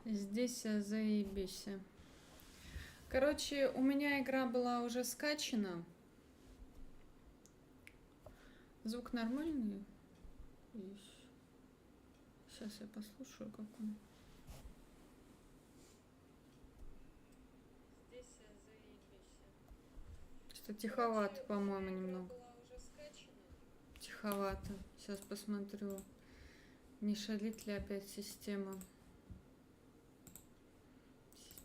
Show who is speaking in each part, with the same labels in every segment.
Speaker 1: Здесь заебись. Короче, у меня игра была уже скачана. Звук нормальный? Сейчас я послушаю, как он. Здесь заебись. Что тиховато, по-моему, немного. Тиховато. Сейчас посмотрю. Не шалит ли опять система?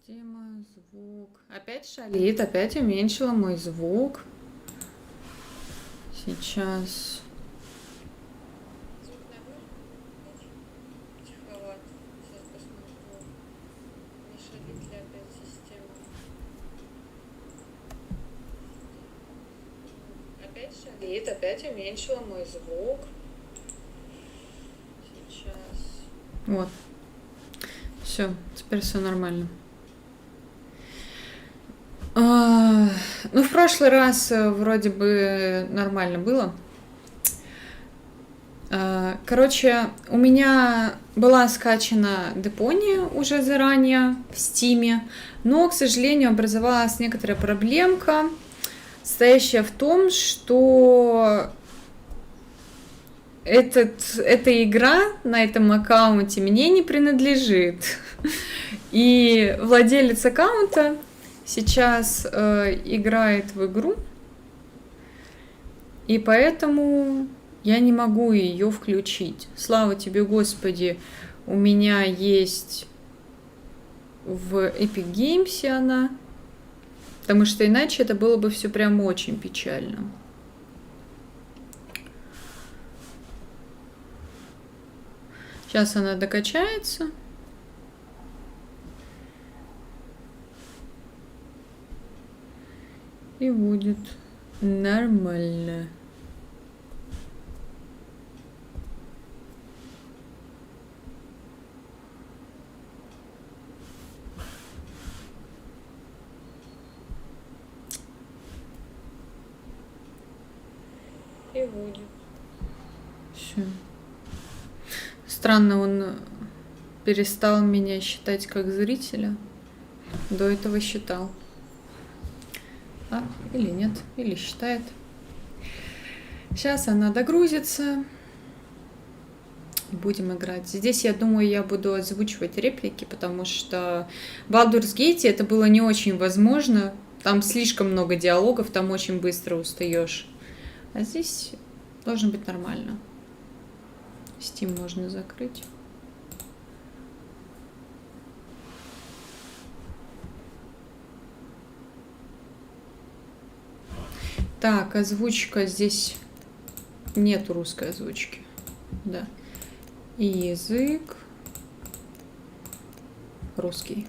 Speaker 1: Система, звук. Опять шалит, опять уменьшила мой звук. Сейчас. Тиховато. Сейчас посмотрю. Не шалит ли опять система? Опять шалит, опять уменьшила мой звук. Сейчас. Вот. Все, теперь все нормально. Ну, в прошлый раз вроде бы нормально было. Короче, у меня была скачана Deponia уже заранее в Стиме, но, к сожалению, образовалась некоторая проблемка, состоящая в том, что эта игра на этом аккаунте мне не принадлежит. И владелец аккаунта сейчас играет в игру, и поэтому я не могу ее включить. Слава тебе, Господи, у меня есть в Epic Games она, потому что иначе это было бы все прям очень печально. Сейчас она докачается. И будет нормально. И будет. Все. Странно, он перестал меня считать как зрителя. До этого считал. Или нет, или считает. Сейчас она догрузится. Будем играть. Здесь, я думаю, я буду озвучивать реплики, потому что в Baldur's Gate это было не очень возможно. Там слишком много диалогов, там очень быстро устаешь. А здесь должно быть нормально. Steam можно закрыть. Так, озвучка здесь нет русской озвучки. Да. И язык русский.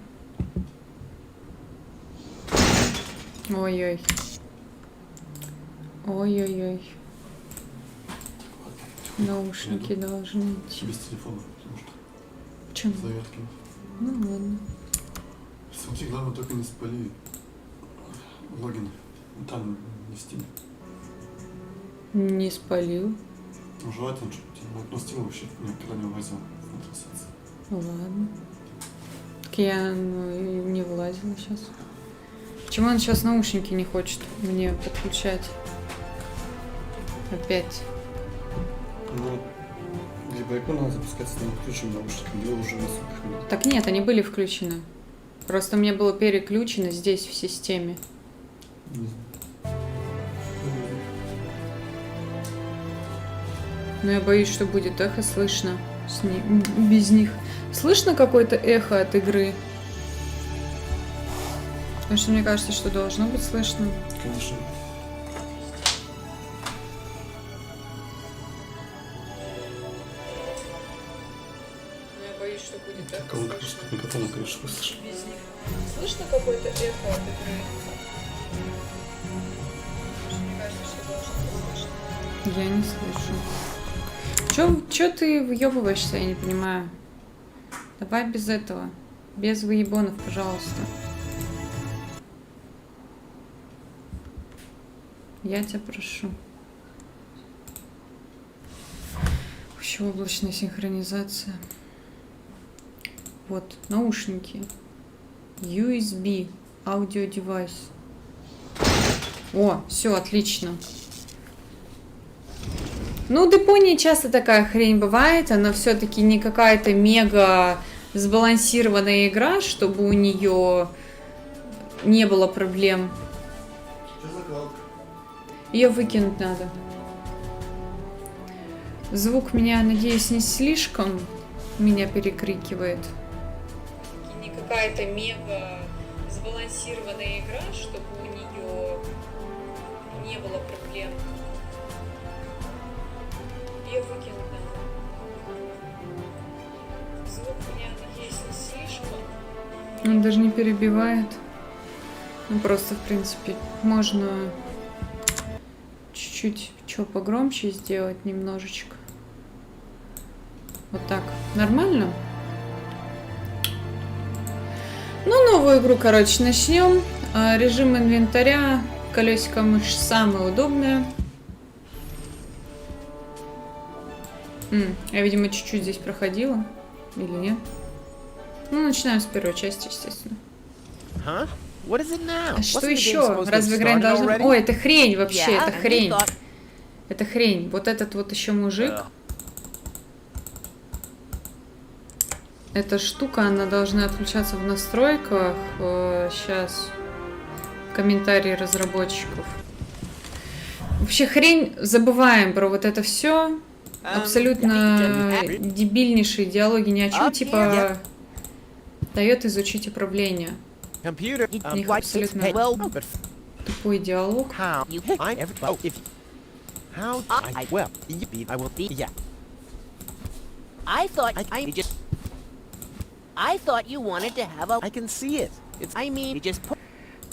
Speaker 1: Ой-ой. Ой-ой-ой. Наушники должны идти.
Speaker 2: Без телефона, потому что...
Speaker 1: Почему?
Speaker 2: Зарядки.
Speaker 1: Ну ладно.
Speaker 2: Смотри, главное, только не спали логин. Там не Steam.
Speaker 1: Не спалил.
Speaker 2: Ну, желательно, чтобы но Steam вообще никогда не влазил в трансляцию.
Speaker 1: Ладно. Так я не влазила сейчас. Почему он сейчас наушники не хочет мне подключать? Опять.
Speaker 2: Ну, либо икона надо запускать с включенным наушником, либо уже на суток нет.
Speaker 1: Так нет, они были включены. Просто мне было переключено здесь в системе.
Speaker 2: Не знаю.
Speaker 1: Но я боюсь, что будет эхо слышно без них. Слышно какое-то эхо от игры? Потому что мне кажется, что должно быть слышно.
Speaker 2: Конечно.
Speaker 1: Но я боюсь, что будет эхо
Speaker 2: Кого
Speaker 1: слышно.
Speaker 2: микрофона, конечно, слышишь.
Speaker 1: Без них. Слышно какое-то эхо от игры? Мне кажется, что должно быть слышно. Я не слышу. Чё ты въебываешься, я не понимаю. Давай без этого. Без выебонов, пожалуйста. Я тебя прошу. Еще облачная синхронизация. Вот, наушники. USB. Аудиодевайс. О, все, отлично. Ну, у Deponia часто такая хрень бывает. Она все-таки не какая-то мега сбалансированная игра, чтобы у нее не было проблем. Ее выкинуть надо. Звук меня, надеюсь, не слишком меня перекрикивает. Не какая-то мега сбалансированная игра, чтобы у нее не было проблем. Ее выкинуть надо. Звук меня, надеюсь, не слишком. Он даже не перебивает. Ну просто, в принципе, можно чуть-чуть что погромче сделать немножечко. Вот так. Нормально? Ну, новую игру, короче, начнем. Режим инвентаря. Колесико мышь самое удобное. Я, видимо, чуть-чуть здесь проходила. Или нет? Ну, начинаем с первой части, естественно. А что еще? Разве игра не должна... О, это хрень вообще, это хрень. Это хрень. Вот этот вот еще мужик. Эта штука, она должна отключаться в настройках. Сейчас. Комментарии разработчиков. Вообще хрень, забываем про вот это все. Абсолютно дебильнейшие диалоги ни о чем, типа дает изучить управление. У них абсолютно тупой диалог.
Speaker 3: I thought you wanted to have a. I can see it. It's. I mean, you just put.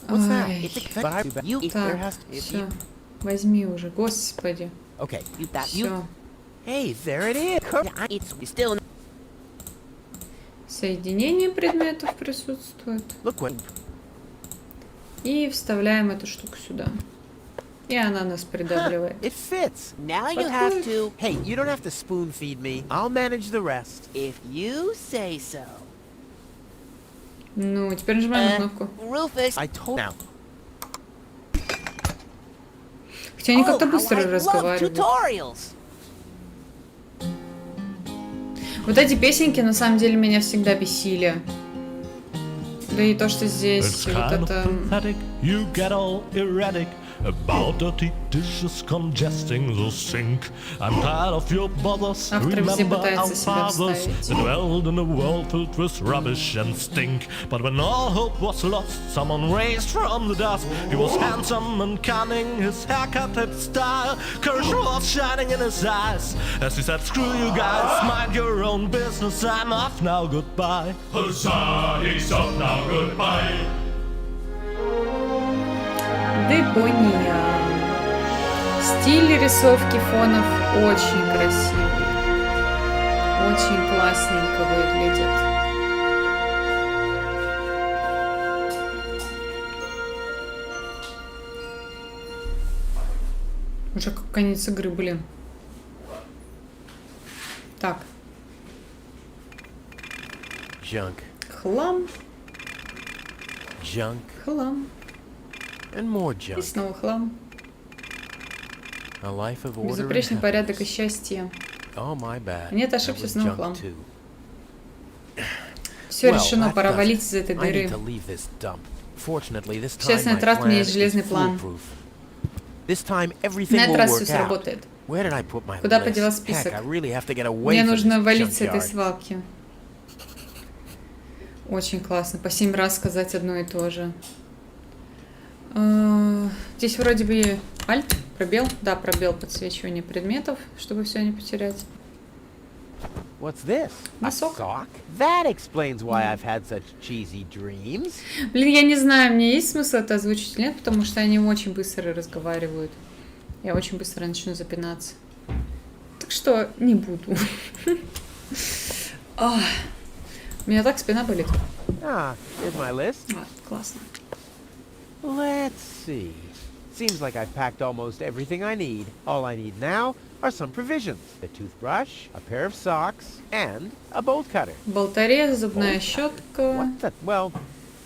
Speaker 3: What's that? It's a. You. There has to.
Speaker 1: Все. Возьми уже, господи.
Speaker 3: Okay. You. That.
Speaker 1: Все.
Speaker 3: You. Hey, there it is. It's still.
Speaker 1: Соединение предметов присутствует.
Speaker 3: Look what.
Speaker 1: И вставляем эту штуку сюда. И она нас придавливает.
Speaker 3: It fits. Now you have to. Hey, you don't have to spoon feed me. I'll manage the rest. If you say so.
Speaker 1: Ну, теперь нажимаем на кнопку.
Speaker 3: Rufus. I told now.
Speaker 1: Хотя они как-то быстро разговаривают. Вот эти песенки на самом деле меня всегда бесили. Да и то, что здесь вот это... About dirty dishes congesting the sink. I'm tired of your bothers. Remember our fathers that dwelled in a world filled with rubbish and stink. But when all hope was lost, someone raised from the dust. He was handsome and cunning, his haircut had style. Courage was shining in his eyes as he said, "Screw you guys, mind your own business. I'm off now, goodbye." Huzzah, he's off now, goodbye. Deponia. Стиль рисовки фонов очень красивый. Очень классненько выглядит. Уже как конец игры, блин. Так.
Speaker 3: Junk.
Speaker 1: Хлам.
Speaker 3: Junk.
Speaker 1: Хлам.
Speaker 3: And more
Speaker 1: И
Speaker 3: junk.
Speaker 1: снова хлам.
Speaker 3: A life of order and
Speaker 1: Безупречный порядок и
Speaker 3: happiness.
Speaker 1: счастье.
Speaker 3: Oh, my bad.
Speaker 1: Нет,
Speaker 3: That
Speaker 1: ошибся,
Speaker 3: was
Speaker 1: снова
Speaker 3: junk
Speaker 1: хлам.
Speaker 3: too.
Speaker 1: Все
Speaker 3: Well,
Speaker 1: решено,
Speaker 3: that
Speaker 1: пора
Speaker 3: does
Speaker 1: валить
Speaker 3: it.
Speaker 1: из этой
Speaker 3: I
Speaker 1: дыры.
Speaker 3: need to leave this dump. Fortunately, this time
Speaker 1: Общественный
Speaker 3: my
Speaker 1: транспорт, у меня
Speaker 3: plan
Speaker 1: есть
Speaker 3: is
Speaker 1: железный план.
Speaker 3: foolproof. This time everything
Speaker 1: На
Speaker 3: will
Speaker 1: этот раз все
Speaker 3: work out.
Speaker 1: сработает.
Speaker 3: Where did I put my
Speaker 1: Куда
Speaker 3: list?
Speaker 1: подела
Speaker 3: Heck,
Speaker 1: список?
Speaker 3: I really have to get away
Speaker 1: Мне
Speaker 3: from
Speaker 1: нужно
Speaker 3: this
Speaker 1: валить с этой
Speaker 3: junkyard.
Speaker 1: свалки. Очень классно. По 7 раз сказать одно и то же. Здесь вроде бы альт, пробел. Да, пробел подсвечивание предметов, чтобы все не потерять.
Speaker 3: What's this? A
Speaker 1: Носок.
Speaker 3: sock? That explains why I've had such cheesy dreams.
Speaker 1: Блин, я не знаю, мне есть смысл это озвучить или нет, потому что они очень быстро разговаривают. Я очень быстро начну запинаться. Так что не буду. У меня так спина болит.
Speaker 3: Ah, here's my list.
Speaker 1: Классно.
Speaker 3: Let's see. Seems like I've packed almost everything I need. All I need now are some provisions. A toothbrush, a pair of socks, and a bolt cutter.
Speaker 1: Болторез, зубная щетка.
Speaker 3: What the? Well,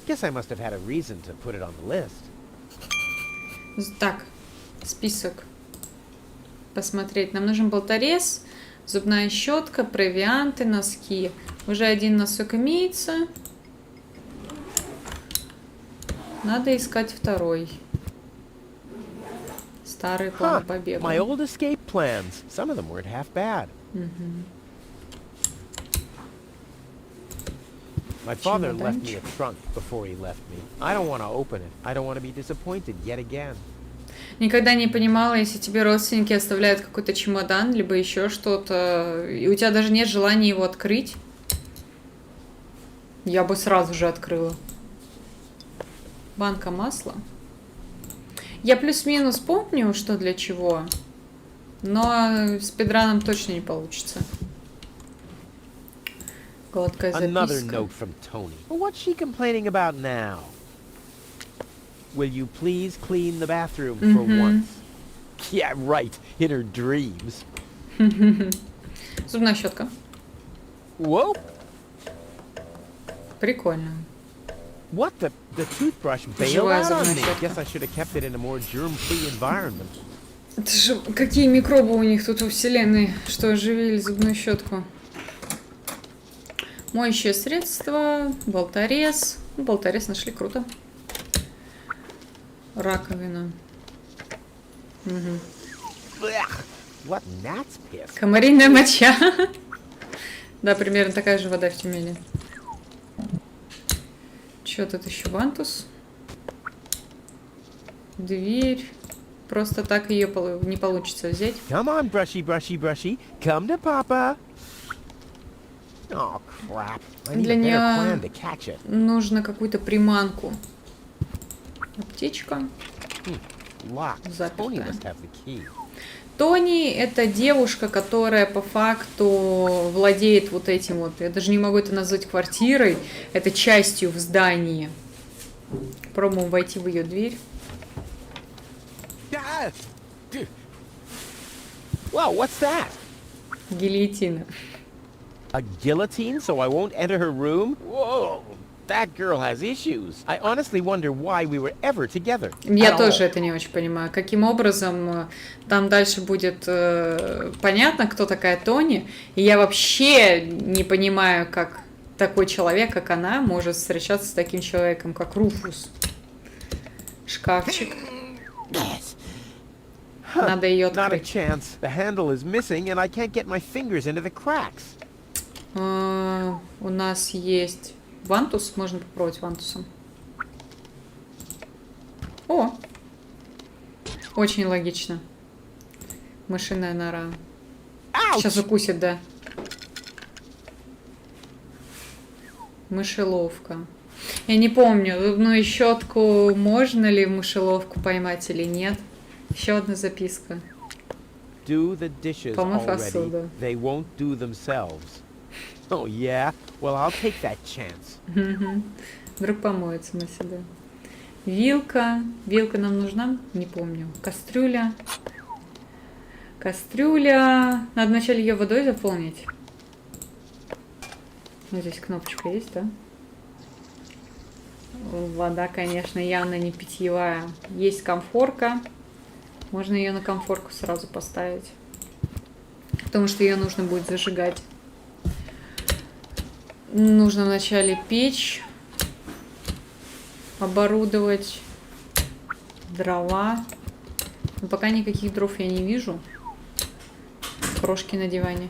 Speaker 3: guess I must have had a reason to put it on the list.
Speaker 1: Так, список. Посмотреть. Нам нужен болторез, зубная щетка, провианты, носки. Уже один носок имеется. Надо искать второй. Старый план побега.
Speaker 3: My old escape plans. Some of them weren't half bad. My father left me a trunk before he left me. I don't want to open it. I don't want to be disappointed yet again.
Speaker 1: Никогда не понимала, если тебе родственники оставляют какой-то чемодан, либо еще что-то, и у тебя даже нет желания его открыть. Я бы сразу же открыла. Банка масла. Я плюс-минус помню, что для чего, но с спидраном точно не получится. Гладкая
Speaker 3: Another
Speaker 1: записка.
Speaker 3: note from Tony. What's she complaining about now? Will you please clean the bathroom for once? Yeah, right. In her dreams.
Speaker 1: Зубная щетка.
Speaker 3: Whoa!
Speaker 1: Прикольно.
Speaker 3: What the toothbrush bailed
Speaker 1: Живая
Speaker 3: out on
Speaker 1: зубная
Speaker 3: me.
Speaker 1: щетка.
Speaker 3: Guess I should have kept it in a more germ-free environment.
Speaker 1: Это же какие микробы у них тут во вселенной, что оживили зубную щетку. Моющее средство, болторез. Ну, болторез нашли, круто. Раковина.
Speaker 3: Blech. What gnat's piss?
Speaker 1: Комариная моча. Да, примерно такая же вода в Тюмени. Что тут еще? Вантус. Дверь. Просто так ее не получится взять.
Speaker 3: Come on, brushy, brushy, brushy. Come to Papa. Oh, crap. I need
Speaker 1: Для
Speaker 3: a better
Speaker 1: нее
Speaker 3: plan to catch it.
Speaker 1: нужно какую-то приманку. Аптечка.
Speaker 3: Locked. Tony
Speaker 1: Запертая.
Speaker 3: must have the key.
Speaker 1: Тони — это девушка, которая по факту владеет вот этим вот. Я даже не могу это назвать квартирой. Это частью в здании. Пробуем войти в ее дверь.
Speaker 3: Ah! Whoa, what's that?
Speaker 1: Гильотина.
Speaker 3: A guillotine so I won't enter her room? Whoa, that girl has issues. I honestly wonder why we were ever together.
Speaker 1: Я
Speaker 3: At
Speaker 1: тоже
Speaker 3: all.
Speaker 1: это не очень понимаю. Каким образом там дальше будет понятно, кто такая Тони. И я вообще не понимаю, как такой человек, как она, может встречаться с таким человеком, как Руфус. Шкафчик.
Speaker 3: Yes.
Speaker 1: Надо ее
Speaker 3: Not a
Speaker 1: открыть.
Speaker 3: chance. The handle is missing and I can't get my fingers into the cracks.
Speaker 1: У нас есть вантус. Можно попробовать вантусом. О! Очень логично. Мышиная нора. Сейчас
Speaker 3: Ouch!
Speaker 1: укусит, да. Мышеловка. Я не помню, зубную щетку можно ли в мышеловку поймать или нет. Еще одна записка.
Speaker 3: Do the dishes
Speaker 1: Помыв
Speaker 3: already.
Speaker 1: посуду.
Speaker 3: They won't do themselves. Oh yeah? Well, I'll take that chance.
Speaker 1: Вдруг помоется на себя. Вилка. Вилка нам нужна? Не помню. Кастрюля. Кастрюля. Надо вначале ее водой заполнить. Ну, здесь кнопочка есть, да? Вода, конечно, явно не питьевая. Есть комфорка. Можно ее на комфорку сразу поставить. Потому что ее нужно будет зажигать. Нужно вначале печь. Оборудовать. Дрова. Но пока никаких дров я не вижу. Крошки на диване.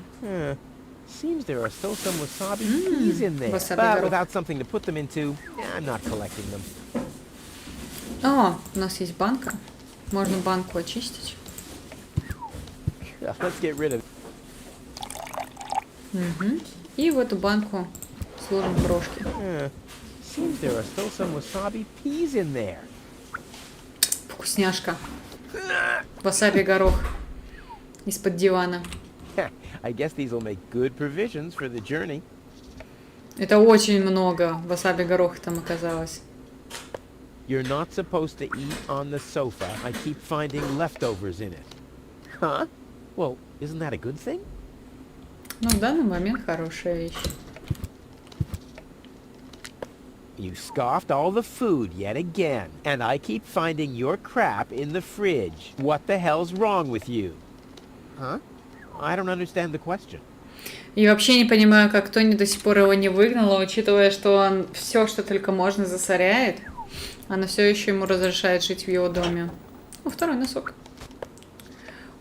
Speaker 3: Seems there are still some wasabi peas in there.
Speaker 1: Wasabi
Speaker 3: But
Speaker 1: горох.
Speaker 3: without something to put them into, I'm not collecting them.
Speaker 1: О, у нас есть банка. Можно банку очистить.
Speaker 3: Let's get rid of it.
Speaker 1: Угу. И в эту банку сложим крошки.
Speaker 3: Seems there are still some wasabi peas in there.
Speaker 1: Вкусняшка. Васаби горох из-под дивана.
Speaker 3: I guess these will make good provisions for the journey.
Speaker 1: Это очень много васаби гороха там оказалось.
Speaker 3: You're not supposed to eat on the sofa. I keep finding leftovers in it. Huh? Well, isn't that a good thing?
Speaker 1: Ну, в данный момент хорошая вещь.
Speaker 3: You scoffed all the food yet again, and I keep finding your crap in the fridge. What the hell's wrong with you? Huh? I don't understand the question.
Speaker 1: И вообще не понимаю, как Тони до сих пор его не выгнала, учитывая, что он все, что только можно, засоряет. Она все еще ему разрешает жить в его доме. Ну, второй носок.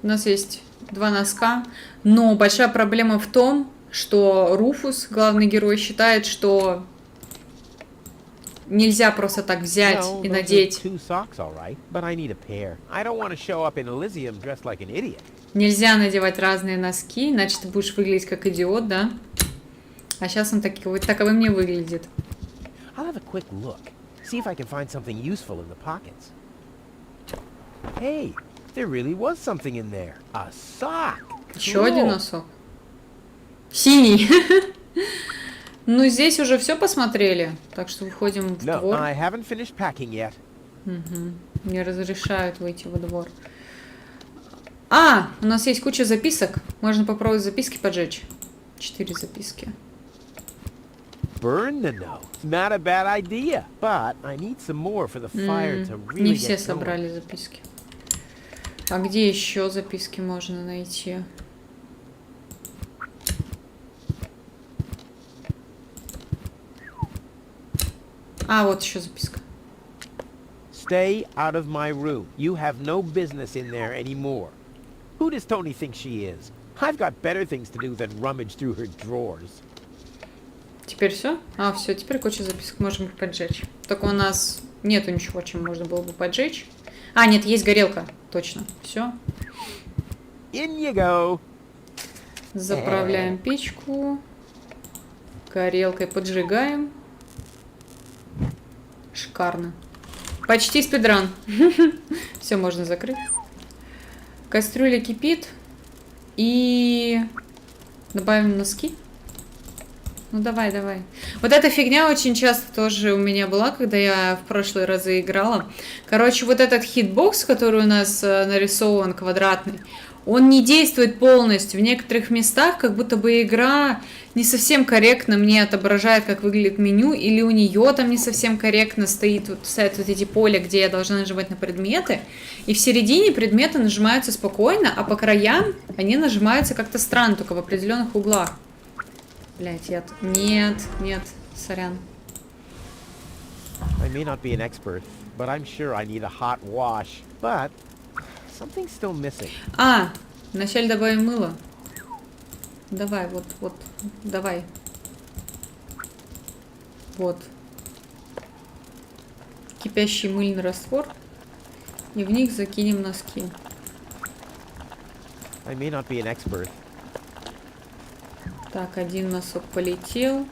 Speaker 1: У нас есть 2 носка, но большая проблема в том, что Руфус, главный герой, считает, что нельзя просто так взять
Speaker 3: Well,
Speaker 1: и
Speaker 3: those are
Speaker 1: надеть.
Speaker 3: 2 socks, all right, but I need a pair. I don't want to show up in Elysium dressed like an idiot.
Speaker 1: Нельзя надевать разные носки, иначе ты будешь выглядеть как идиот, да? А сейчас он таковым не выглядит.
Speaker 3: I'll have a quick look, see if I can find something useful in the pockets. Hey, there really was something in there. A sock.
Speaker 1: Еще один
Speaker 3: Cool.
Speaker 1: носок. Синий. Ну, здесь уже все посмотрели, так что выходим в
Speaker 3: No,
Speaker 1: двор.
Speaker 3: I haven't finished packing yet.
Speaker 1: Не разрешают выйти во двор. А, у нас есть куча записок. Можно попробовать записки поджечь. 4 записки.
Speaker 3: Burn the note. Not a bad idea, but I need some more for the fire to really
Speaker 1: Не
Speaker 3: get
Speaker 1: все
Speaker 3: going.
Speaker 1: собрали записки. А где еще записки можно найти? А, вот еще записка.
Speaker 3: Stay out of my room. You have no business in there anymore. Who does Tony think she is? I've got better things to do than rummage through her drawers.
Speaker 1: Теперь все? А, все, теперь куча записок можем поджечь. Только у нас нету ничего, чем можно было бы поджечь. А, нет, есть горелка. Точно. Все.
Speaker 3: In you go.
Speaker 1: Заправляем печку. Горелкой поджигаем. Шикарно. Почти спидран. Все, можно закрыть. Кастрюля кипит. И добавим носки. Ну давай, давай. Вот эта фигня очень часто тоже у меня была, когда я в прошлые разы играла. Короче, вот этот хитбокс, который у нас нарисован квадратный, он не действует полностью. В некоторых местах как будто бы игра не совсем корректно мне отображает, как выглядит меню, или у нее там не совсем корректно стоят вот эти поля, где я должна нажимать на предметы. И в середине предметы нажимаются спокойно, а по краям они нажимаются как-то странно, только в определенных углах. Блять, я... Нет, сорян.
Speaker 3: I may not be an expert, but I'm sure I need a hot wash. But something's still missing.
Speaker 1: А, вначале добавим мыло. Давай, вот, давай. Вот. Кипящий мыльный раствор. И в них закинем носки.
Speaker 3: I may not be an expert.
Speaker 1: Так, один носок полетел.
Speaker 3: I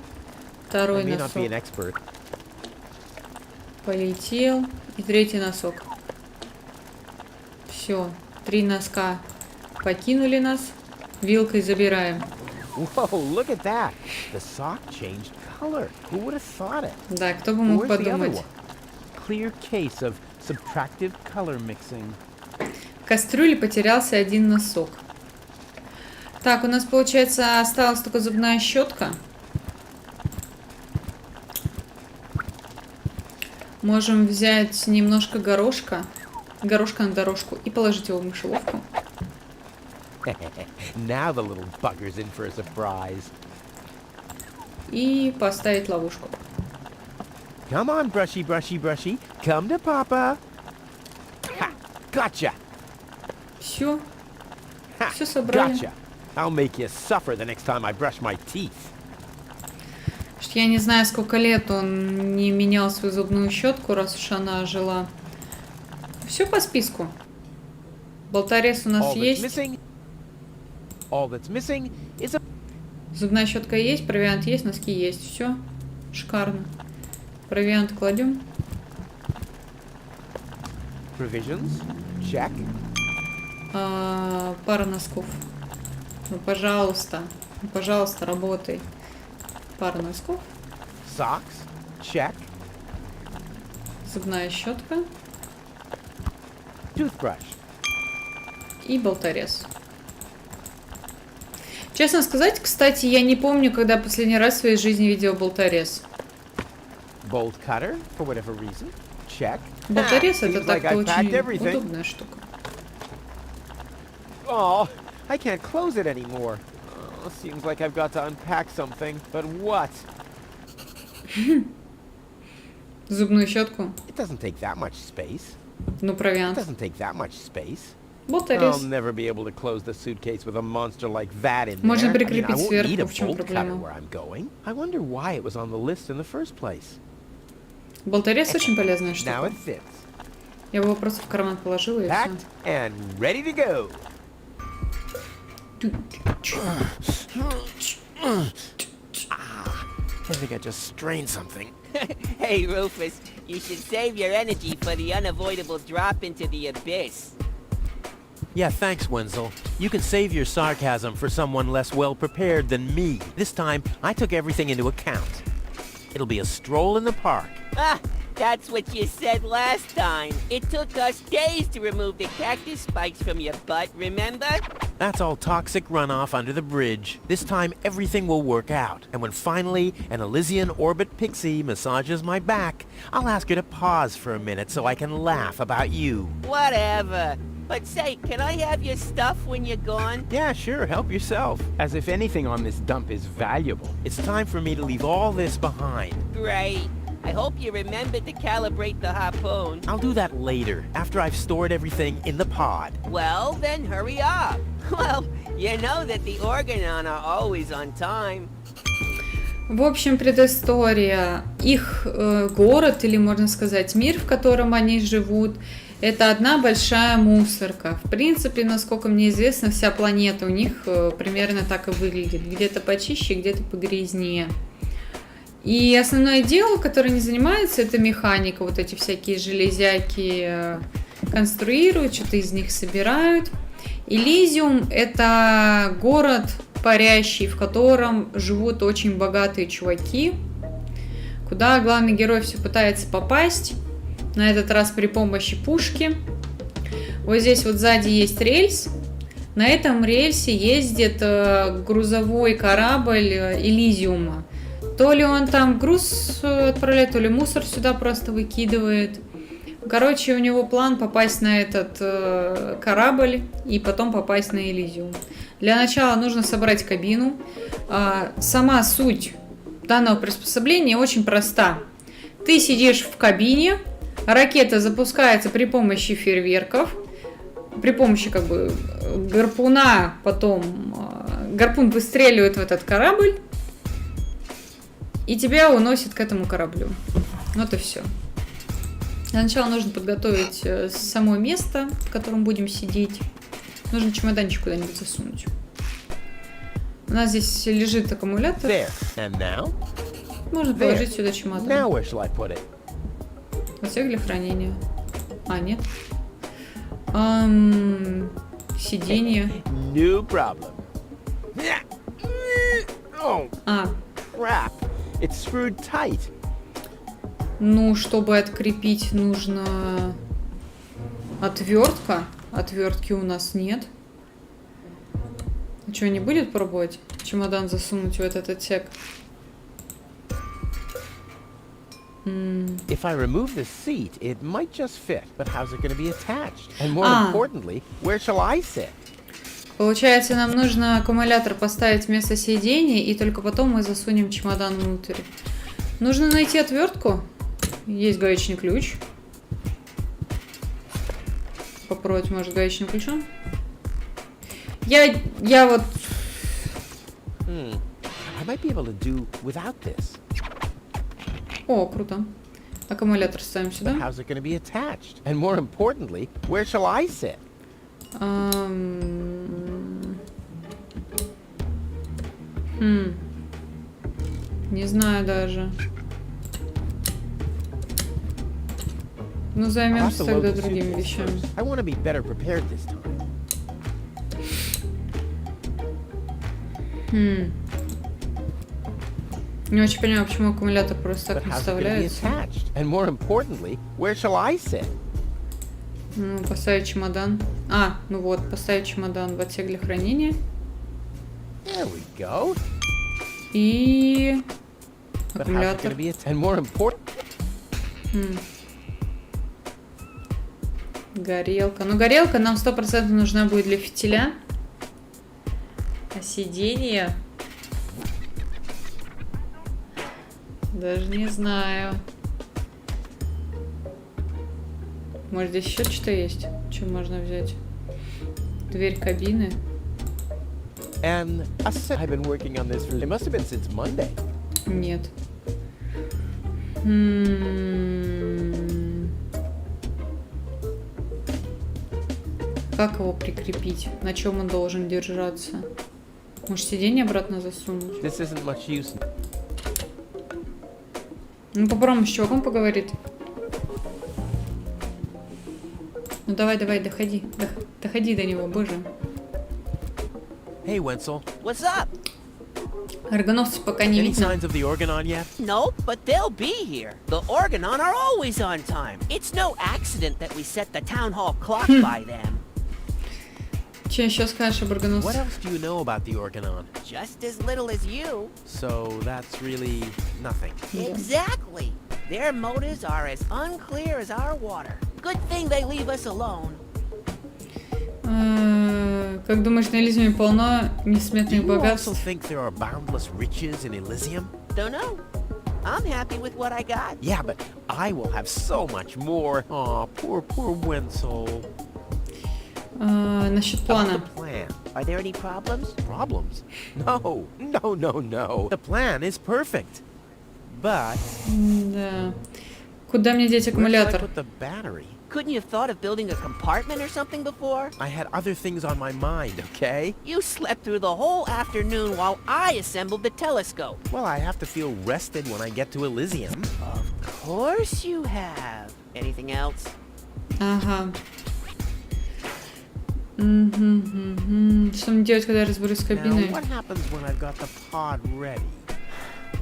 Speaker 1: Второй
Speaker 3: may not be an
Speaker 1: носок
Speaker 3: expert.
Speaker 1: полетел. И третий носок. Все, 3 носка покинули нас. Вилкой забираем.
Speaker 3: Whoa, look at that. The sock changed color. Who would have thought it?
Speaker 1: Да, кто бы мог
Speaker 3: Where's the other
Speaker 1: подумать.
Speaker 3: one? Clear case of subtractive color mixing.
Speaker 1: В кастрюле потерялся один носок. Так, у нас, получается, осталась только зубная щетка. Можем взять немножко горошка на дорожку и положить его в мышеловку.
Speaker 3: Now the little bugger's in for a surprise.
Speaker 1: И поставить ловушку.
Speaker 3: Come on, brushy, brushy, brushy. Come to Papa. Ha! Gotcha!
Speaker 1: Все.
Speaker 3: Ha,
Speaker 1: Все собрали.
Speaker 3: gotcha. I'll make you suffer the next time I brush my teeth.
Speaker 1: Что я не знаю, сколько лет он не менял свою зубную щетку, раз уж она жила. Все по списку. Болторез у нас есть.
Speaker 3: All that's missing is a
Speaker 1: Зубная щетка есть, провиант есть, носки есть. Все. Шикарно. Провиант кладем.
Speaker 3: provisions. Check.
Speaker 1: Пара носков. Ну, пожалуйста. Ну, пожалуйста, работай. Пара носков.
Speaker 3: Socks. Check.
Speaker 1: Зубная щетка.
Speaker 3: Toothbrush.
Speaker 1: И болторез. Честно сказать, кстати, я не помню, когда последний раз в своей жизни видела болторез.
Speaker 3: Bolt cutter, for whatever reason. Check.
Speaker 1: Болторез это
Speaker 3: Seems like
Speaker 1: так-то
Speaker 3: I packed
Speaker 1: очень
Speaker 3: everything.
Speaker 1: удобная штука.
Speaker 3: Oh, I can't close it anymore. Oh, seems like I've got to unpack something. But what?
Speaker 1: Зубную щетку.
Speaker 3: It doesn't take that much space.
Speaker 1: Ну,
Speaker 3: It
Speaker 1: провиант.
Speaker 3: doesn't take that much space.
Speaker 1: Болторез.
Speaker 3: I'll never be able to close the suitcase with a monster like that in there.
Speaker 1: Можно
Speaker 3: I
Speaker 1: прикрепить
Speaker 3: won't need a
Speaker 1: сверху, в чем
Speaker 3: bolt cutter
Speaker 1: проблема?
Speaker 3: where I'm going. I wonder why it was on the list in the first place.
Speaker 1: Болторез очень полезная
Speaker 3: Now
Speaker 1: штука.
Speaker 3: it fits.
Speaker 1: Я бы его просто в карман положила и
Speaker 3: Packed
Speaker 1: все.
Speaker 3: and ready to go. I think I just strained something.
Speaker 4: Hey, Rufus, you should save your energy for the unavoidable drop into the abyss.
Speaker 5: Yeah, thanks, Wenzel. You can save your sarcasm for someone less well-prepared than me. This time, I took everything into account. It'll be a stroll in the park.
Speaker 4: Ah, that's what you said last time. It took us days to remove the cactus spikes from your butt, remember?
Speaker 5: That's all toxic runoff under the bridge. This time, everything will work out. And when finally an Elysian orbit pixie massages my back, I'll ask her to pause for a minute so I can laugh about you.
Speaker 4: Whatever. But say, can I have your stuff when you're gone?
Speaker 3: Yeah, sure, help yourself.
Speaker 6: As if anything on this dump is valuable.
Speaker 5: It's time for me to leave all this behind.
Speaker 4: Great. I hope you remembered to calibrate the harpoon.
Speaker 5: I'll do that later, after I've stored everything in the pod.
Speaker 4: Well, then hurry up. Well, you know that the Organon are always on time.
Speaker 1: В общем, предыстория. Их город, или можно сказать мир, в котором они живут, это одна большая мусорка. В принципе, насколько мне известно, вся планета у них примерно так и выглядит. Где-то почище, где-то погрязнее. И основное дело, которое они занимаются, это механика. Вот эти всякие железяки конструируют, что-то из них собирают. Элизиум – это город парящий, в котором живут очень богатые чуваки, куда главный герой все пытается попасть. На этот раз при помощи пушки. Вот здесь вот сзади есть рельс. На этом рельсе ездит грузовой корабль Элизиума. То ли он там груз отправляет, то ли мусор сюда просто выкидывает. Короче, у него план попасть на этот корабль и потом попасть на Элизиум. Для начала нужно собрать кабину. Сама суть данного приспособления очень проста. Ты сидишь в кабине, ракета запускается при помощи фейерверков, при помощи как бы гарпуна, потом гарпун выстреливает в этот корабль, и тебя уносит к этому кораблю. Вот и все. Для начала нужно подготовить само место, в котором будем сидеть. Нужно чемоданчик куда-нибудь засунуть. У нас здесь лежит аккумулятор.
Speaker 3: There. And now?
Speaker 1: Можно положить сюда чемодан.
Speaker 3: Now where shall I put it?
Speaker 1: Отсек для хранения. А, нет. Сиденье.
Speaker 3: No problem. Oh, crap. It's screwed tight.
Speaker 1: Ну, чтобы открепить, нужно отвертка. Отвертки у нас нет. Что, не будет пробовать чемодан засунуть в этот отсек?
Speaker 3: If I remove the seat, it might just fit. But how's it going to be attached? And more importantly, where shall I sit?
Speaker 1: Получается, нам нужно аккумулятор поставить вместо сидения, и только потом мы засунем чемодан внутрь. Нужно найти отвертку. Есть гаечный ключ. Попробовать, может, гаечным ключом. Я вот...
Speaker 3: I might be able to do without this.
Speaker 1: О, круто. Аккумулятор ставим
Speaker 3: But
Speaker 1: сюда.
Speaker 3: how's it going to be attached? And more importantly, where shall I sit?
Speaker 1: Не знаю даже. Ну,
Speaker 3: I'll have
Speaker 1: займемся
Speaker 3: to
Speaker 1: тогда
Speaker 3: load the
Speaker 1: другими
Speaker 3: suitcase
Speaker 1: вещами.
Speaker 3: first. I want to be better prepared this time.
Speaker 1: Не очень понимаю, почему аккумулятор просто
Speaker 3: But
Speaker 1: так не
Speaker 3: how's it going to be
Speaker 1: вставляется.
Speaker 3: attached? And more importantly, where shall I sit?
Speaker 1: Ну, поставить чемодан. А, ну вот, поставить чемодан в отсек для хранения.
Speaker 3: There we go.
Speaker 1: И...
Speaker 3: But how's it
Speaker 1: аккумулятор.
Speaker 3: going to be and more important?
Speaker 1: Горелка. Ну, горелка нам 100% нужна будет для фитиля. А сиденье... Даже не знаю. Может, здесь еще что-то есть? Что можно взять? Дверь кабины.
Speaker 3: And I've been working on this for... It must have been since Monday.
Speaker 1: Нет. Как его прикрепить? На чем он должен держаться? Может, сиденье обратно засунуть?
Speaker 3: This isn't much use.
Speaker 1: Ну, попробуем с чуваком поговорить. Ну, давай, доходи. Доходи до него, боже.
Speaker 5: Hey, Wenzel.
Speaker 4: What's up?
Speaker 1: Органовцев пока не
Speaker 5: Any
Speaker 1: видно.
Speaker 5: signs of the Organon yet?
Speaker 4: No, but they'll be here. The Organon are always on time. It's no accident that we set the town hall clock by them.
Speaker 1: Че еще скажешь об
Speaker 5: What
Speaker 1: органовцах?
Speaker 5: else do you know about the Organon?
Speaker 4: Just as little as you.
Speaker 5: So that's really nothing.
Speaker 4: Exactly. Their motives are as unclear as our water. Good thing they leave us alone.
Speaker 1: Как думаешь, на Элизиуме полно
Speaker 5: Do
Speaker 1: несметных
Speaker 5: you also
Speaker 1: богатств?
Speaker 5: think there are boundless riches in Elysium?
Speaker 4: Don't know. I'm happy with what I got.
Speaker 5: Yeah, but I will have so much more. Aw, poor Wenzel.
Speaker 1: Насчет
Speaker 5: About
Speaker 1: плана.
Speaker 5: the plan.
Speaker 4: Are there any problems?
Speaker 5: Problems? No. The plan is perfect. But
Speaker 1: Да. Куда мне деть
Speaker 5: where should I
Speaker 1: аккумулятор?
Speaker 5: put the battery?
Speaker 4: Couldn't you have thought of building a compartment or something before?
Speaker 5: I had other things on my mind, okay?
Speaker 4: You slept through the whole afternoon while I assembled the telescope.
Speaker 5: Well, I have to feel rested when I get to Elysium.
Speaker 4: Of course you have. Anything else?
Speaker 1: Ага. Что мне делать, когда я разберусь с
Speaker 5: Now,
Speaker 1: кабиной?
Speaker 5: what happens when I've got the pod ready?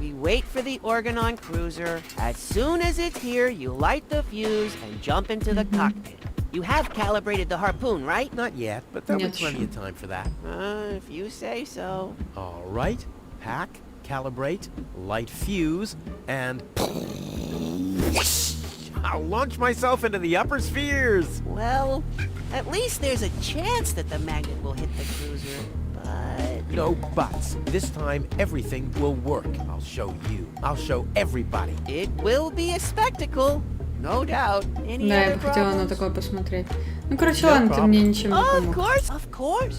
Speaker 4: We wait for the Organon cruiser. As soon as it's here, you light the fuse and jump into the cockpit. You have calibrated the harpoon, right?
Speaker 5: Not yet, but there'll be
Speaker 1: Нет
Speaker 5: plenty
Speaker 1: еще.
Speaker 5: of time for that.
Speaker 4: If you say so.
Speaker 5: All right. Pack, calibrate, light fuse, and... I'll launch myself into the upper spheres!
Speaker 4: Well, at least there's a chance that the magnet will hit the cruiser, but...
Speaker 5: No buts. This time, everything will work. I'll show you. I'll show everybody.
Speaker 4: It will be a spectacle, no doubt. Any
Speaker 1: Да, я
Speaker 4: other
Speaker 1: бы хотела на
Speaker 4: problems?
Speaker 1: такое посмотреть. Ну, короче,
Speaker 5: No
Speaker 1: ладно, ты
Speaker 5: problem.
Speaker 1: мне ничем не
Speaker 4: Of
Speaker 1: помог.
Speaker 4: course, of course.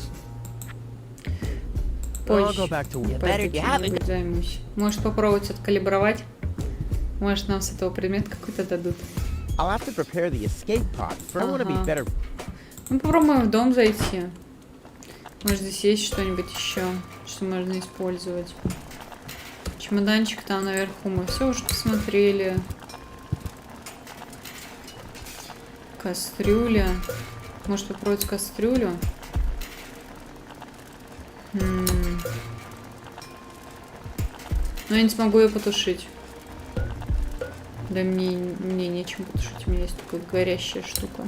Speaker 5: I'll
Speaker 1: Позже.
Speaker 5: go back to work.
Speaker 4: better
Speaker 1: Пойду
Speaker 4: you have
Speaker 1: чем-нибудь займусь. Можешь попробовать откалибровать? Может, нам с этого предмет какой-то дадут.
Speaker 3: I'll have to prepare the escape pod. I want to be
Speaker 1: Ага.
Speaker 3: better.
Speaker 1: Ну, попробуем в дом зайти. Может, здесь есть что-нибудь еще, что можно использовать. Чемоданчик там наверху мы все уже посмотрели. Кастрюля. Может, попробовать кастрюлю? Но я не смогу ее потушить. Да мне нечем потушить. У меня есть такая горящая штука.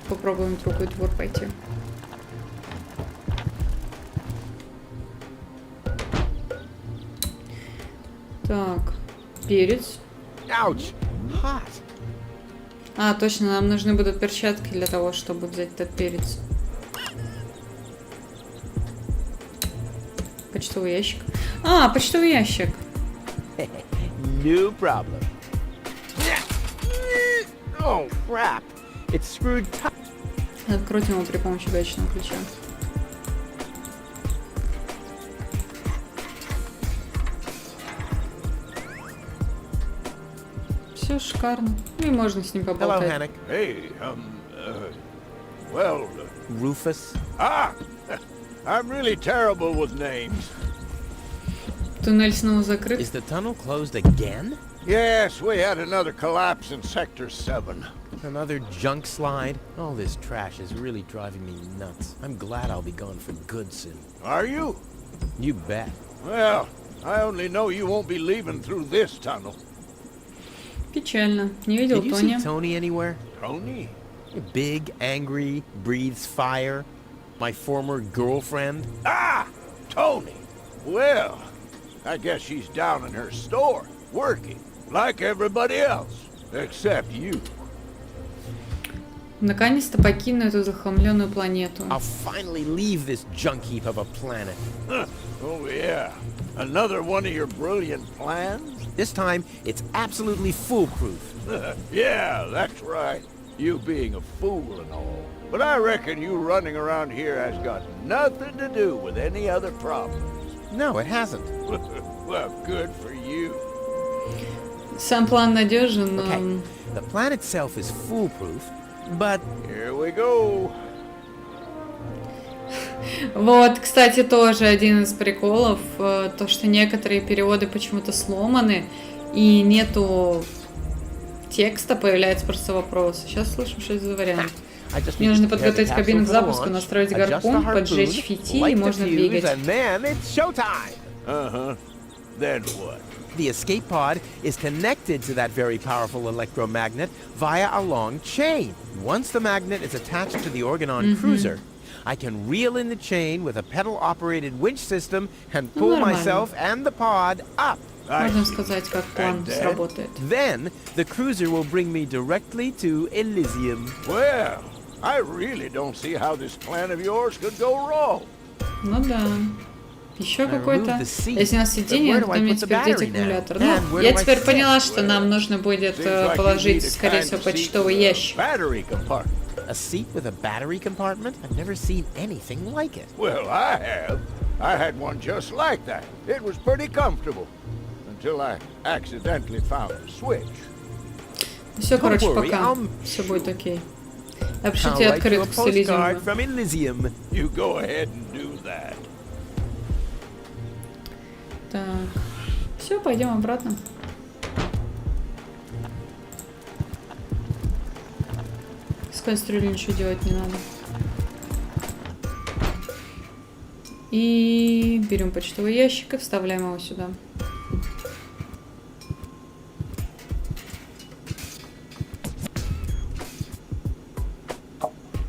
Speaker 1: Попробуем в другой двор пойти. Так, перец.
Speaker 3: Ouch! Hot.
Speaker 1: А, точно, нам нужны будут перчатки для того, чтобы взять этот перец. Почтовый ящик. А, почтовый ящик.
Speaker 3: No problem. Oh, crap. It's screwed tight.
Speaker 1: Открутим его при помощи гаечного ключа. Все шикарно. Ну и можно с ним
Speaker 5: Hello,
Speaker 1: поболтать.
Speaker 5: Hank.
Speaker 7: Hey, well,
Speaker 5: Rufus.
Speaker 7: I'm really terrible with names.
Speaker 1: Туннель снова закрыт.
Speaker 5: Is the tunnel closed again?
Speaker 7: Yes, we had another collapse in Sector 7.
Speaker 5: Another junk slide? All this trash is really driving me nuts. I'm glad I'll be gone for good soon.
Speaker 7: Are you?
Speaker 5: You bet.
Speaker 7: Well, I only know you won't be leaving through this tunnel.
Speaker 1: Печально. Не видел
Speaker 5: Did you see
Speaker 1: Тони.
Speaker 5: Tony anywhere?
Speaker 7: Tony?
Speaker 5: Big, angry, breathes fire. My former girlfriend.
Speaker 7: Ah! Tony! Well, I guess she's down in her store, working, like everybody else, except you.
Speaker 1: Наконец-то покину эту захламленную планету.
Speaker 5: I'll finally leave this junk heap of a planet.
Speaker 7: Oh, yeah. Another one of your brilliant plans?
Speaker 5: This time, it's absolutely foolproof.
Speaker 7: Yeah, that's right. You being a fool and all. But I reckon you running around here has got nothing to do with any other problems.
Speaker 5: No, it hasn't.
Speaker 7: Well, good for you.
Speaker 1: Сам план надежен, но...
Speaker 5: Okay, the plan itself is foolproof, but
Speaker 7: Here we go.
Speaker 1: Вот, кстати, тоже один из приколов, то, что некоторые переводы почему-то сломаны, и нету текста, появляется просто вопрос. Сейчас слышим, что это за вариант.
Speaker 5: I just
Speaker 1: Мне
Speaker 5: need to
Speaker 1: нужно
Speaker 5: prepare the
Speaker 1: подготовить кабину к
Speaker 5: capsule for
Speaker 1: запуску,
Speaker 5: launch,
Speaker 1: настроить
Speaker 5: adjust the
Speaker 1: гарпун,
Speaker 5: harpoon,
Speaker 1: поджечь фитиль,
Speaker 5: light
Speaker 1: и
Speaker 5: the
Speaker 1: можно
Speaker 5: fuse,
Speaker 1: двигать.
Speaker 5: and then it's showtime.
Speaker 7: Uh-huh. Then what?
Speaker 5: The escape pod is connected to that very powerful electromagnet via a long chain. Once the magnet is attached to the Organon cruiser, I can reel in the chain with a pedal-operated winch system and pull
Speaker 1: нормально.
Speaker 5: myself and the pod up.
Speaker 1: Можно сказать, как план
Speaker 7: And then?
Speaker 1: сработает.
Speaker 5: Then, the cruiser will bring me directly to Elysium.
Speaker 7: Well, I really don't see how this plan of yours could go wrong.
Speaker 1: Ну да. Еще
Speaker 5: I
Speaker 1: какой-то.
Speaker 5: removed the seat,
Speaker 1: Если у нас
Speaker 5: but
Speaker 1: сиденье,
Speaker 5: where
Speaker 1: то
Speaker 5: do I
Speaker 1: мне
Speaker 5: put the
Speaker 1: теперь деть
Speaker 5: battery now?
Speaker 1: аккумулятор.
Speaker 5: And
Speaker 1: Ну,
Speaker 5: where
Speaker 1: я
Speaker 5: do I
Speaker 1: теперь
Speaker 5: sit?
Speaker 1: поняла, что нам нужно будет
Speaker 7: Seems like you
Speaker 1: положить,
Speaker 7: need a
Speaker 1: скорее
Speaker 7: kind
Speaker 1: всего,
Speaker 7: of seat
Speaker 1: почтовый
Speaker 7: with a
Speaker 1: ящик.
Speaker 7: battery compartment.
Speaker 5: A seat with a battery compartment? I've never seen anything like it.
Speaker 7: Well, I have. I had one just like that. It was pretty comfortable. Until I accidentally found the switch.
Speaker 1: Все, короче,
Speaker 5: worry,
Speaker 1: пока.
Speaker 5: I'll-
Speaker 1: Все будет окей.
Speaker 5: I'll
Speaker 1: Напишите
Speaker 5: write you a
Speaker 1: открытку с
Speaker 5: postcard
Speaker 1: Элизиума.
Speaker 5: from Elysium.
Speaker 7: You go ahead and do that.
Speaker 1: Так. Все, пойдем обратно. С кастрюлей ничего делать не надо. И берем почтовый ящик и вставляем его сюда.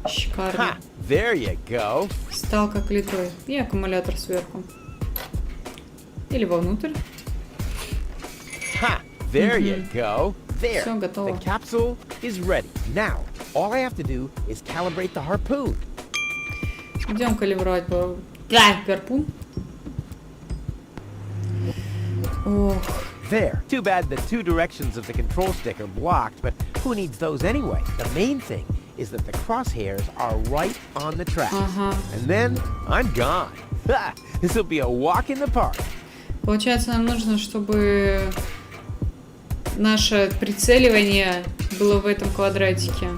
Speaker 1: Шикарно.
Speaker 5: Ha! There you go.
Speaker 1: Стал как литой. И аккумулятор сверху. Или вовнутрь.
Speaker 5: Ha! There you go. There.
Speaker 1: Всё готово.
Speaker 5: The capsule is ready. Now, all I have to do is calibrate the harpoon.
Speaker 1: Идем калибровать гарпун. Ох,
Speaker 5: There. Too bad the two directions of the control stick are blocked, but who needs those anyway? The main thing is that the crosshairs are right on the track.
Speaker 1: ага.
Speaker 5: And then I'm gone. Ha! This will be a walk in the park.
Speaker 1: Получается, нам нужно, чтобы наше прицеливание было в этом квадратике.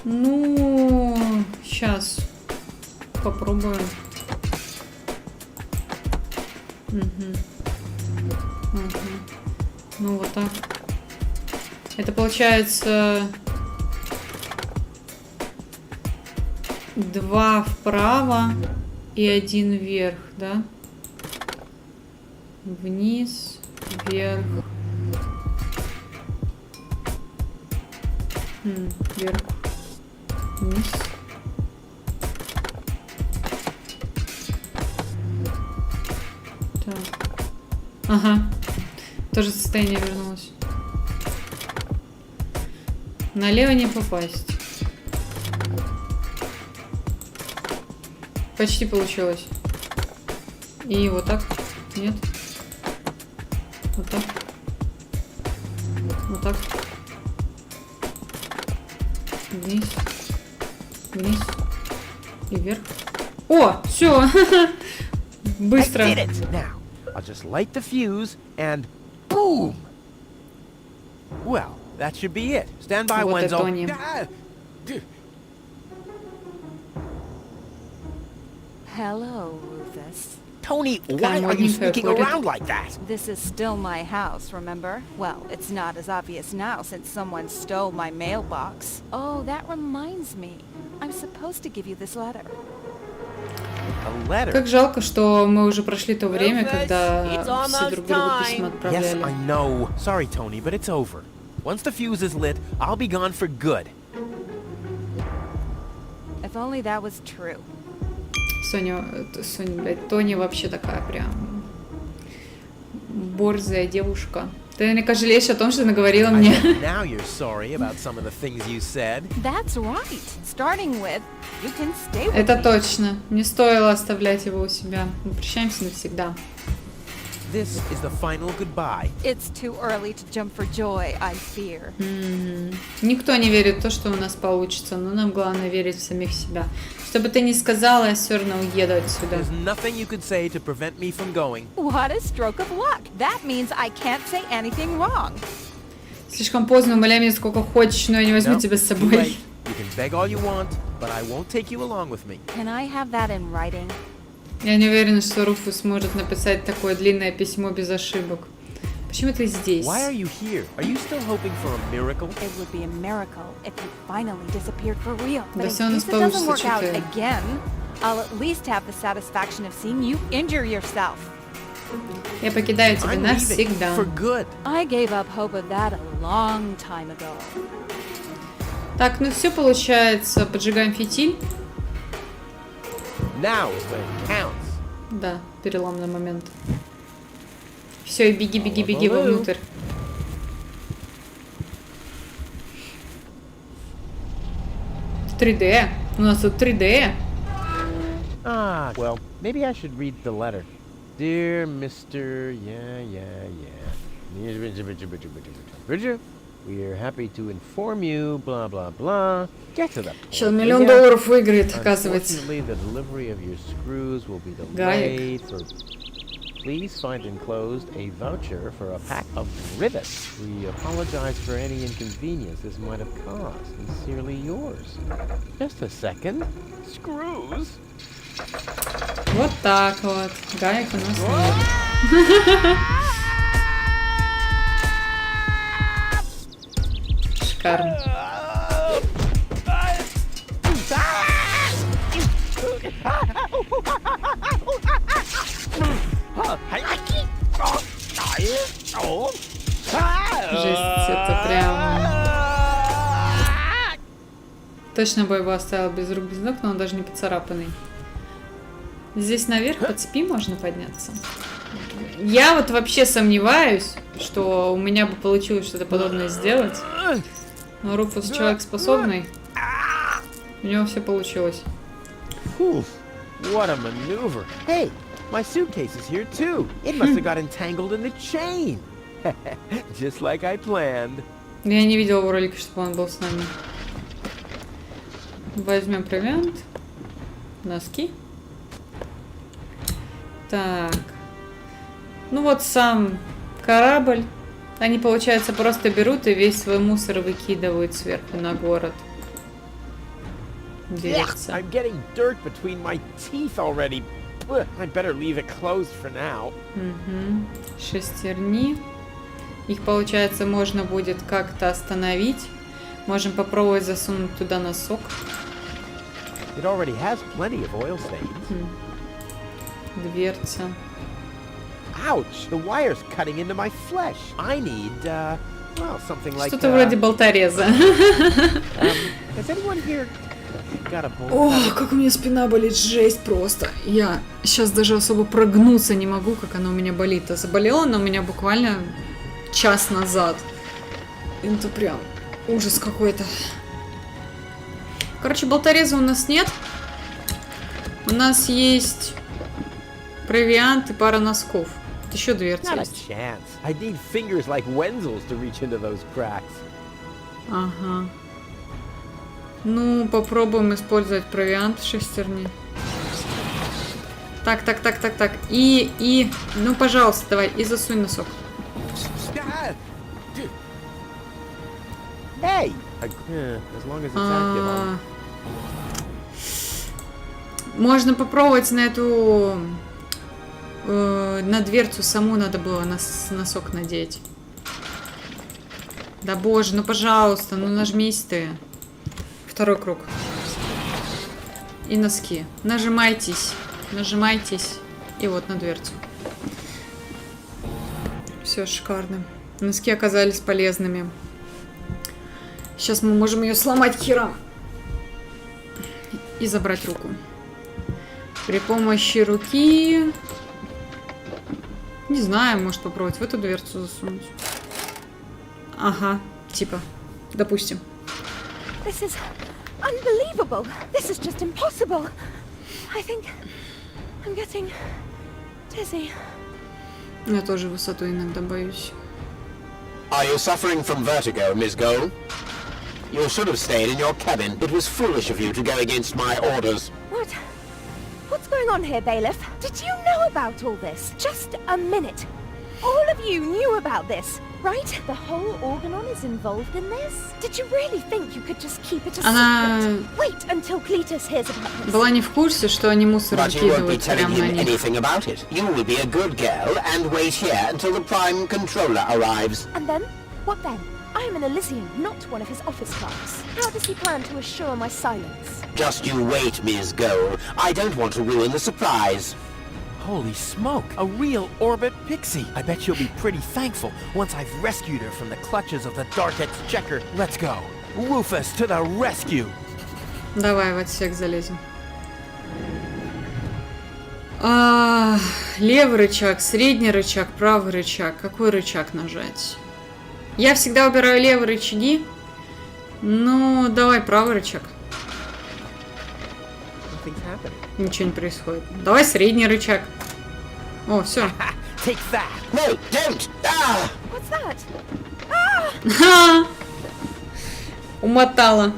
Speaker 1: Ну, сейчас попробуем. Ну, вот так. Это получается 2 вправо и 1 вверх, да? Вниз, вверх. Вверх. Вниз. Так. Ага. Тоже состояние вернулось. Налево не попасть. Почти получилось. И вот так. Нет. Вот так. Вот так. Вниз. Вниз. И вверх. О, все. Быстро.
Speaker 3: I did it! Now, I'll just light the fuse and boom! Well, that should be it. Stand by,
Speaker 1: Вот это
Speaker 3: Wenzel.
Speaker 1: они.
Speaker 8: Hello, Rufus.
Speaker 3: Tony, why are you sneaking around like that?
Speaker 8: This is still my house, remember? Well, it's not as obvious now since someone stole my mailbox. Oh, that reminds me. I'm supposed to give you this letter.
Speaker 3: A letter?
Speaker 1: Как жалко, что мы уже прошли то время, когда
Speaker 4: It's
Speaker 1: все
Speaker 4: almost
Speaker 1: друг другу письма
Speaker 4: time.
Speaker 3: Yes,
Speaker 1: отправляли.
Speaker 3: I know. Sorry, Tony, but it's over. Once the fuse is lit, I'll be gone for good.
Speaker 8: If only that was true.
Speaker 1: Соня, блядь, Тоня вообще такая прям борзая девушка. Ты наверняка жалеешь о том, что наговорила
Speaker 3: I
Speaker 1: мне.
Speaker 3: bet now you're sorry about some of the things you said.
Speaker 8: That's right. Starting with, you can stay with
Speaker 1: Это
Speaker 8: me.
Speaker 1: точно. Не стоило оставлять его у себя. Мы прощаемся навсегда.
Speaker 3: This is the final goodbye.
Speaker 8: It's too early to jump for joy, I fear.
Speaker 1: Никто не верит в то, что у нас получится, но нам главное верить в самих себя. Что бы ты ни сказала, я все равно уеду отсюда.
Speaker 3: There's nothing you could say to prevent me from going.
Speaker 8: What a stroke of luck. That means I can't say anything wrong.
Speaker 1: Слишком поздно, умоляй меня сколько хочешь, но я не возьму
Speaker 3: No,
Speaker 1: тебя с
Speaker 3: too
Speaker 1: собой.
Speaker 3: late. You can beg all you want, but I won't take you along with me.
Speaker 8: Can I have that in writing?
Speaker 1: Я не уверена, что Руфус сможет написать такое длинное письмо без ошибок. Почему ты здесь?
Speaker 3: Why are you here? Are you still hoping for a miracle?
Speaker 8: It would be a miracle if you finally disappeared for real.
Speaker 1: Да
Speaker 8: But in
Speaker 1: всё у нас
Speaker 8: case it doesn't
Speaker 1: получится,
Speaker 8: work out
Speaker 1: чё ты.
Speaker 8: again, I'll at least have the satisfaction of seeing you injure yourself.
Speaker 1: Я покидаю тебя
Speaker 3: I'm leaving
Speaker 1: навсегда.
Speaker 3: for good.
Speaker 8: I gave up hope of that a long time ago.
Speaker 1: Так, ну все получается. Поджигаем фитиль.
Speaker 3: Now is when it counts.
Speaker 1: Да, переломный момент. Все, и беги, беги, беги вовнутрь. В 3D. У нас тут 3D.
Speaker 3: Ah, well, maybe I should read the letter. Dear Mr. Bridger, we are happy to inform you, blah, blah, blah. Get to the point.
Speaker 1: Сейчас $1 000 000 выиграет, оказывается.
Speaker 3: Unfortunately, the delivery of your screws will be
Speaker 1: Гаек.
Speaker 3: delayed for... Please find enclosed a voucher for a pack of rivets. We apologize for any inconvenience this might have caused. Sincerely yours. Just a second. Screws?
Speaker 1: Вот так вот. Гаек у нас нет. Шикарно. Жесть, это прям... Точно бы его оставил без рук, без ног, но он даже не поцарапанный. Здесь наверх по цепи можно подняться. Я вот вообще сомневаюсь, что у меня бы получилось что-то подобное сделать. Но Руфус человек способный. У него все получилось.
Speaker 3: Whew, what a maneuver. Hey, my suitcase is here too. It must have got entangled in the chain. Just like I planned.
Speaker 1: Я не видела в ролике, чтобы он был с нами. Возьмем провиант. Носки. Так. Ну вот сам корабль. Они, получается, просто берут и весь свой мусор выкидывают сверху на город. Дверца.
Speaker 3: I'm getting dirt between my teeth already. I'd better leave it closed for now.
Speaker 1: Угу. Шестерни. Их, получается, можно будет как-то остановить. Можем попробовать засунуть туда носок.
Speaker 3: It already has plenty of oil stains.
Speaker 1: Дверца.
Speaker 3: Ouch! The wire's cutting into my flesh. I need, well, something like.
Speaker 1: Что-то вроде болтореза.
Speaker 3: Has anyone here got a bolt?
Speaker 1: О, как у меня спина болит, жесть просто. Я сейчас даже особо прогнуться не могу, как она у меня болит. А заболела она у меня буквально час назад. Это прям ужас какой-то. Короче, болтореза у нас нет. У нас есть провиант и пара носков. Еще дверца
Speaker 3: Not a
Speaker 1: есть.
Speaker 3: chance. I'd need fingers like Wenzel's to reach into those cracks.
Speaker 1: Ага. Ну, попробуем использовать провиант шестерни. Так. И, ну, пожалуйста, давай, и засунь носок.
Speaker 3: Hey! As long as it's active,
Speaker 1: Можно попробовать на эту... на дверцу саму надо было носок надеть. Да боже, ну пожалуйста, ну нажмись ты. Второй круг. И носки. Нажимайтесь. И вот на дверцу. Все шикарно. Носки оказались полезными. Сейчас мы можем ее сломать хером. И забрать руку. При помощи руки... Не знаю, может попробовать в эту дверцу засунуть. Ага, типа. Допустим.
Speaker 8: This is unbelievable. This is just impossible. I think I'm getting dizzy.
Speaker 1: Я тоже высоту иногда боюсь.
Speaker 3: Are you suffering from vertigo, Miss Gold? You should have stayed in your cabin. It was foolish of you to go against my orders.
Speaker 8: What? What's going on here, Bailiff? Did you know about all this? Just a minute. All of you knew about this, right? The whole Organon is involved in this? Did you really think you could just keep it a secret? Wait until Cletus hears about this.
Speaker 1: Была не в курсе, что они мусор
Speaker 3: But you won't be
Speaker 1: выкидывают
Speaker 3: telling
Speaker 1: прямо на
Speaker 3: him
Speaker 1: них.
Speaker 3: anything about it. You will be a good girl and wait here until the Prime Controller arrives.
Speaker 8: And then? What then? I am an Elysian, not one of his office clerks. How does he plan to assure my silence?
Speaker 3: Just you wait, Ms. Gold. I don't want to ruin the surprise.
Speaker 5: Holy smoke! A real orbit pixie! I bet you'll be pretty thankful once I've rescued her from the clutches of the Dark Exchequer. Let's go! Rufus to the rescue!
Speaker 1: Давай в отсек залезем. Левый рычаг, средний рычаг, правый рычаг. Какой рычаг нажать? Я всегда убираю левые рычаги. Ну, давай правый рычаг. Ничего не происходит. Давай средний рычаг. О, все.
Speaker 5: Take that!
Speaker 3: No, don't! Ah!
Speaker 8: What's that?
Speaker 1: Умотала.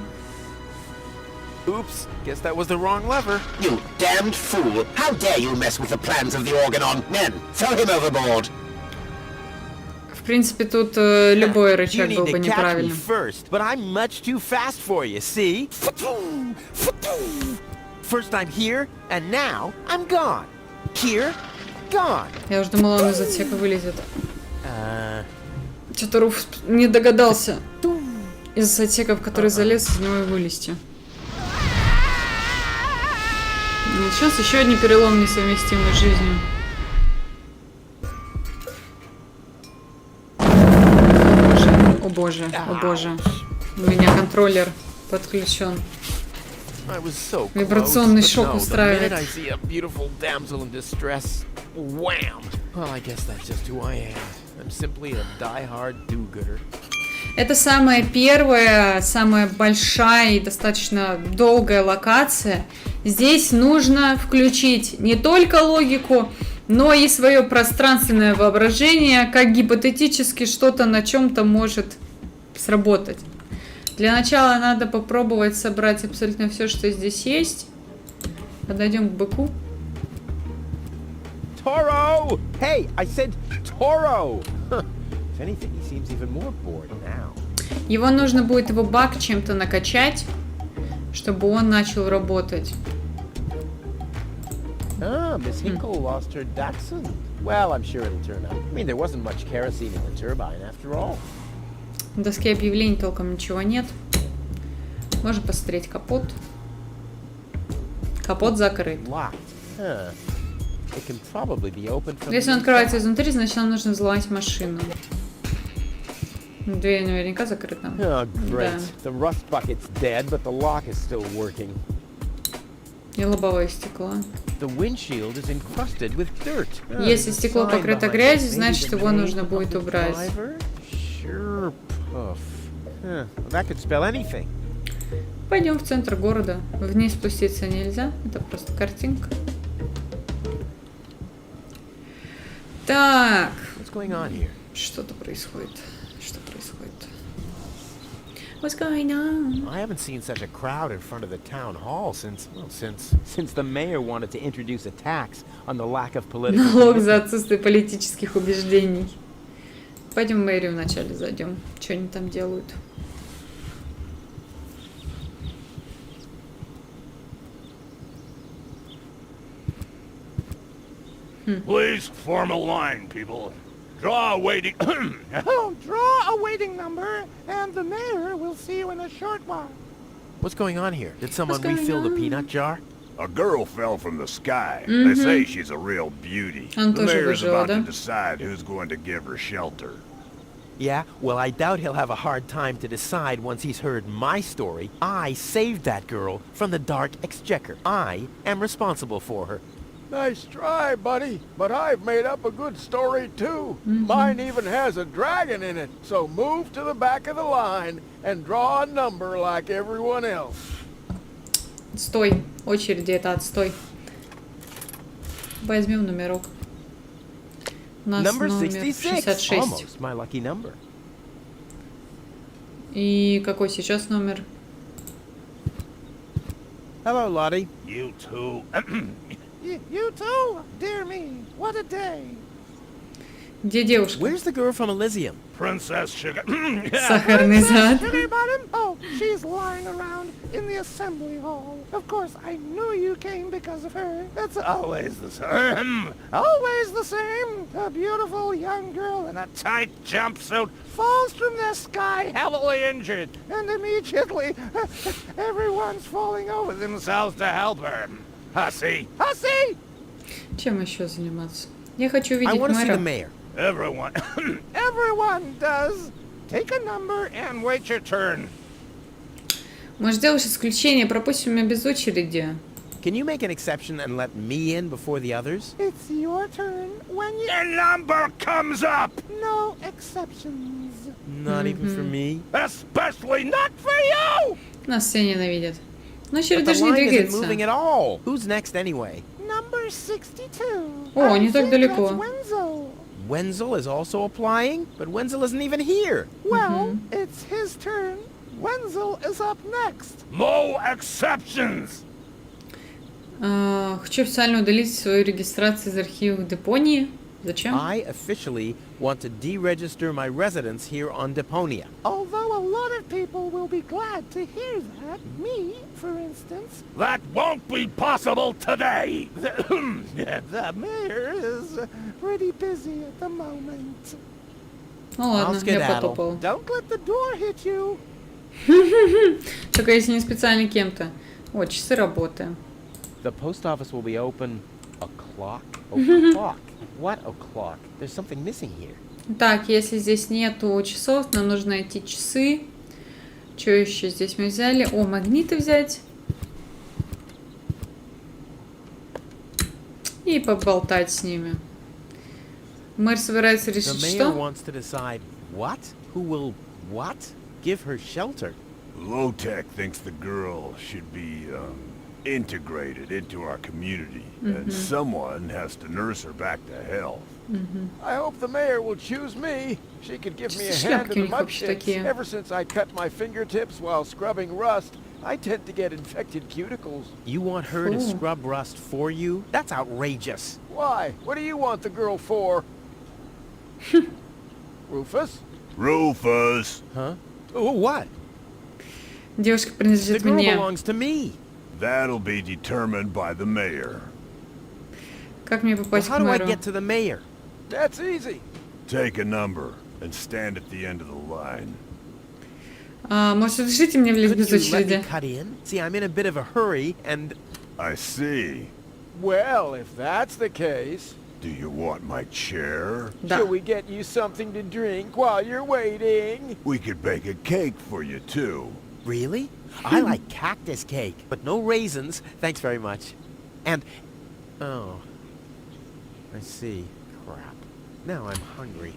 Speaker 5: Oops, guess that was the wrong lever.
Speaker 3: You damned fool! How dare you mess with the plans of the Organon? Men, throw him overboard!
Speaker 1: В принципе, тут любой
Speaker 5: You
Speaker 1: рычаг
Speaker 5: need
Speaker 1: был
Speaker 5: to
Speaker 1: бы
Speaker 5: catch me
Speaker 1: неправильным.
Speaker 5: first, but I'm much too fast for you, see? First I'm here, and now I'm gone. Here, gone.
Speaker 1: Я уже думала, он из отсека вылезет. Что-то Руф не догадался из отсека, в который залез, из него и вылезти. И сейчас еще один перелом, несовместимый с жизнью. О боже, о боже. У меня контроллер подключен.
Speaker 5: I was so close,
Speaker 1: Вибрационный
Speaker 5: but
Speaker 1: шок
Speaker 5: no, the
Speaker 1: устраивает.
Speaker 5: minute I see a beautiful damsel in distress, wham! Well, I guess that's just who I am. I'm simply a die-hard do-gooder.
Speaker 1: Это самая первая, самая большая и достаточно долгая локация. Здесь нужно включить не только логику, но и свое пространственное воображение, как гипотетически что-то на чем-то может сработать. Для начала надо попробовать собрать абсолютно все, что здесь есть. Подойдем к быку.
Speaker 3: Toro! Hey, I said Toro! Huh. If anything, he seems even more bored now.
Speaker 1: Его нужно будет его баг чем-то накачать, чтобы он начал работать.
Speaker 3: Ah, Miss Hinkle lost her Dachshund. Well, I'm sure it'll turn out. I mean, there wasn't much kerosene in the turbine after all.
Speaker 1: На доске объявлений толком ничего нет. Можно посмотреть капот. Капот закрыт.
Speaker 3: Locked. Huh. It can probably be opened from
Speaker 1: Если
Speaker 3: the
Speaker 1: он открывается
Speaker 3: inside.
Speaker 1: изнутри, значит нам нужно взломать машину. Дверь наверняка закрыта.
Speaker 3: Oh, great.
Speaker 1: Да.
Speaker 3: The rust bucket's dead, but the lock is still working.
Speaker 1: И лобовое стекло.
Speaker 3: The windshield is encrusted with dirt.
Speaker 1: Если
Speaker 3: There's a
Speaker 1: стекло
Speaker 3: sign
Speaker 1: покрыто
Speaker 3: behind
Speaker 1: грязью,
Speaker 3: it.
Speaker 1: значит,
Speaker 3: Maybe the
Speaker 1: его
Speaker 3: name
Speaker 1: нужно
Speaker 3: of
Speaker 1: будет
Speaker 3: the
Speaker 1: убрать.
Speaker 3: driver? Sure, puff. Huh. Well, that could spell anything.
Speaker 1: Пойдем в центр города. Вниз спуститься нельзя. Это просто картинка. Так.
Speaker 3: What's going on here?
Speaker 1: Что-то происходит. Что происходит? What's going on?
Speaker 5: I haven't seen such a crowd in front of the town hall since,
Speaker 6: Since the mayor wanted to introduce a tax on the lack of political
Speaker 1: Налог за
Speaker 6: commitment.
Speaker 1: отсутствие политических убеждений. Пойдем в мэрию вначале зайдем. Что они там делают?
Speaker 7: Please form a line, people. Draw a waiting...
Speaker 3: Draw a waiting number, and the mayor will see you in a short while.
Speaker 5: what's going on here? Did someone
Speaker 1: going
Speaker 5: refill the
Speaker 1: on?
Speaker 5: peanut jar?
Speaker 7: A girl fell from the sky. They say she's a real beauty.
Speaker 1: Он
Speaker 7: The
Speaker 1: тоже
Speaker 7: mayor's
Speaker 1: выжила,
Speaker 7: about
Speaker 1: да?
Speaker 7: to decide who's going to give her shelter.
Speaker 5: Yeah, well, I doubt he'll have a hard time to decide once he's heard my story. I saved that girl from the dark exchequer. I am responsible for her.
Speaker 7: Nice try, buddy. But I've made up a good story, too. Mine even has a dragon in it. So move to the back of the line and draw a number like everyone else.
Speaker 1: Стой. Очереди это отстой. Возьмем номерок. У нас
Speaker 6: Number
Speaker 1: номер
Speaker 6: 66.
Speaker 1: 66.
Speaker 6: Almost my lucky number.
Speaker 1: И какой сейчас номер?
Speaker 5: Hello, Lottie.
Speaker 7: You too.
Speaker 3: You too? Dear me, what a day.
Speaker 1: Где девушка?
Speaker 5: Where's the girl from Elysium?
Speaker 7: Princess Sugar.
Speaker 1: Сахарный зад.
Speaker 3: Sugar bottom? Oh, she's lying around in the assembly hall. Of course, I knew you came because of her. That's
Speaker 7: Always the same.
Speaker 3: always the same. A beautiful young girl in a
Speaker 7: Tight jumpsuit.
Speaker 3: falls from the sky, heavily injured, and immediately everyone's falling over
Speaker 7: Themselves to help her. Hussy.
Speaker 3: Hussy!
Speaker 1: Чем еще заниматься? Я хочу
Speaker 5: I
Speaker 1: видеть
Speaker 5: want to see the
Speaker 1: мэра.
Speaker 5: mayor.
Speaker 7: Everyone.
Speaker 3: Everyone does. Take a number and wait your turn.
Speaker 1: Мы сделаешь исключение, пропустим меня без очереди.
Speaker 5: Can you make an exception and let me in before the others?
Speaker 3: It's your turn when you...
Speaker 7: Your number comes up.
Speaker 3: No exceptions.
Speaker 5: Not even for me.
Speaker 7: Especially not for you.
Speaker 1: Нас все ненавидят. Но
Speaker 5: But
Speaker 1: очередь
Speaker 5: the
Speaker 1: даже не
Speaker 5: line isn't
Speaker 1: двигается.
Speaker 5: moving at all. Who's next anyway?
Speaker 3: Number 62.
Speaker 1: О, не
Speaker 3: I
Speaker 1: так
Speaker 3: think
Speaker 1: далеко.
Speaker 3: that's Wenzel.
Speaker 5: Wenzel is also applying, but Wenzel isn't even here.
Speaker 3: Well, it's his turn. Wenzel is up next.
Speaker 7: No exceptions.
Speaker 1: Хочу официально удалить свою регистрацию из архива Депонии. Зачем?
Speaker 5: I officially want to deregister my residence here on Deponia.
Speaker 3: Although a lot of people will be glad to hear that. Me, for instance.
Speaker 7: That won't be possible today.
Speaker 3: The mayor is pretty busy at the moment.
Speaker 1: Ну ладно, я
Speaker 5: skedaddle.
Speaker 1: потопала.
Speaker 3: Don't let the door hit you.
Speaker 1: Только если не специально кем-то. О, часы работы.
Speaker 6: The post office will be open o'clock? O'clock? What o'clock? There's something missing here.
Speaker 1: Так, если здесь нету часов, нам нужно найти часы. Что еще здесь мы взяли? О, магниты взять. И поболтать с ними. Мэр собирается
Speaker 5: The
Speaker 1: решить,
Speaker 5: mayor
Speaker 1: что?
Speaker 5: wants to decide what? Who will what? Give her shelter.
Speaker 7: Low-Tech thinks the girl should be, integrated into our community, and someone has to nurse her back to health.
Speaker 3: I hope the mayor will choose me. She could give me a
Speaker 1: Что
Speaker 3: hand
Speaker 1: шляпки
Speaker 3: in
Speaker 1: у
Speaker 3: the
Speaker 1: них вообще
Speaker 3: mudpits.
Speaker 1: такие?
Speaker 3: Ever since I cut my fingertips while scrubbing rust, I tend to get infected cuticles.
Speaker 5: You want her to
Speaker 1: Cool.
Speaker 5: scrub rust for you? That's outrageous.
Speaker 3: Why? What do you want the girl for? Rufus?
Speaker 7: Rufus!
Speaker 5: Huh? Oh, what?
Speaker 1: Девушка
Speaker 5: The
Speaker 1: принадлежит
Speaker 5: girl
Speaker 1: мне.
Speaker 5: belongs to me.
Speaker 7: That'll be determined by the mayor.
Speaker 1: Как мне
Speaker 5: Well,
Speaker 1: попасть
Speaker 5: how
Speaker 1: к
Speaker 5: do I
Speaker 1: мэру?
Speaker 5: get to the mayor?
Speaker 3: That's easy.
Speaker 7: Take a number and stand at the end of the line.
Speaker 1: Может, разрешите мне влезть без
Speaker 5: Couldn't you let me
Speaker 1: очереди?
Speaker 5: cut in? See, I'm in a bit of a hurry, and
Speaker 7: I see.
Speaker 3: Well, if that's the case,
Speaker 7: Do you want my chair?
Speaker 1: Да.
Speaker 3: shall we get you something to drink while you're waiting?
Speaker 7: We could bake a cake for you, too.
Speaker 5: really? I like cactus cake, but no raisins. Thanks very much. And, oh, I see. Crap. Now I'm hungry.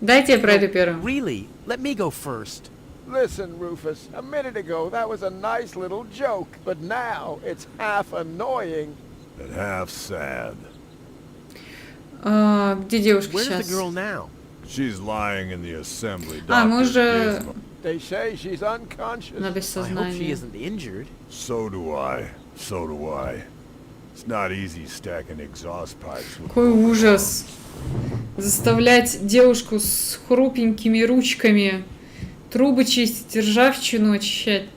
Speaker 1: Дайте я пройду первым.
Speaker 5: Really? Let me go first.
Speaker 3: Listen, Rufus, a minute ago that was a nice little joke, but now it's half annoying.
Speaker 7: And half sad.
Speaker 1: Где девушка
Speaker 5: Where's
Speaker 1: сейчас?
Speaker 5: the girl now?
Speaker 7: She's lying in the assembly.
Speaker 1: А, мы
Speaker 7: Dr.
Speaker 1: уже
Speaker 7: Gizmo. They say she's unconscious.
Speaker 1: Она без
Speaker 5: I hope she
Speaker 1: сознания.
Speaker 5: isn't injured.
Speaker 9: So do I. So do I. It's not easy stacking exhaust pipes with...
Speaker 1: Какой ужас. Заставлять девушку с хрупенькими ручками трубы чистить, ржавчину очищать.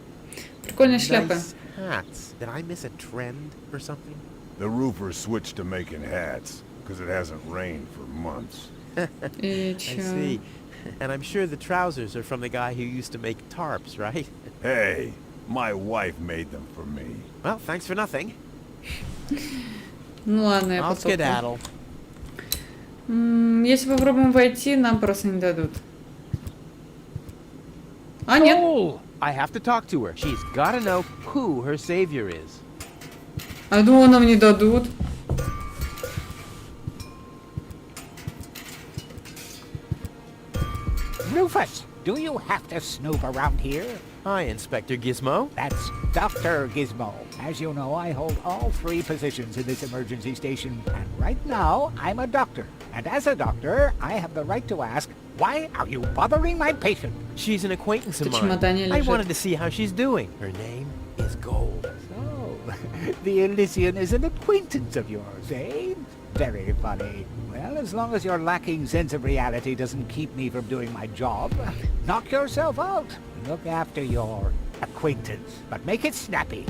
Speaker 1: Прикольная шляпа.
Speaker 5: Nice hats. Did I miss a trend or something?
Speaker 9: The roofers switched to making hats, because it hasn't rained for months.
Speaker 1: И
Speaker 5: I
Speaker 1: чё?
Speaker 5: see. And I'm sure the trousers are from the guy who used to make tarps, right?
Speaker 9: Hey, my wife made them for me.
Speaker 5: Well, thanks for nothing.
Speaker 1: Ну ладно, я
Speaker 5: I'll
Speaker 1: потопаю.
Speaker 5: skedaddle.
Speaker 1: Если попробуем войти, нам просто не дадут. А, нет.
Speaker 6: Oh, I have to talk to her. She's gotta know who her savior is.
Speaker 1: А я думала, нам не дадут.
Speaker 10: Rufus, do you have to snoop around here?
Speaker 5: Hi, Inspector Gizmo.
Speaker 10: That's Dr. Gizmo. As you know, I hold all 3 positions in this emergency station, and right now, I'm a doctor. And as a doctor, I have the right to ask, why are you bothering my patient?
Speaker 5: She's an acquaintance of
Speaker 1: В
Speaker 5: mine.
Speaker 1: чемодане
Speaker 5: I
Speaker 1: лежит.
Speaker 5: wanted to see how she's doing. Her name is Gold.
Speaker 10: So, the Elysian is an acquaintance of yours, eh? Very funny. Well, as long as your lacking sense of reality doesn't keep me from doing my job, knock yourself out. Look after your acquaintance, but make it snappy.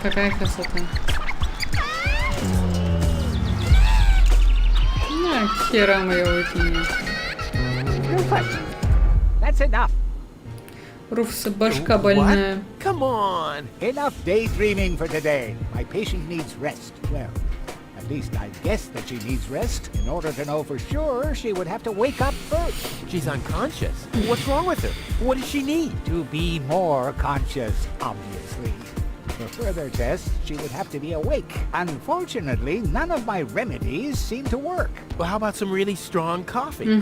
Speaker 1: Какая красота. На, хера мы его выкинем.
Speaker 10: Rufus, that's enough.
Speaker 1: Руфса башка больная.
Speaker 5: Come on!
Speaker 10: Enough daydreaming for today. My patient needs rest. Well, at least I guess that she needs rest. In order to know for sure, she would have to wake up first.
Speaker 5: She's unconscious. What's wrong with her? What does she need?
Speaker 10: To be more conscious, obviously. For further tests, she would have to be awake. Unfortunately, none of my remedies seem to work.
Speaker 5: Well, how about some really strong coffee?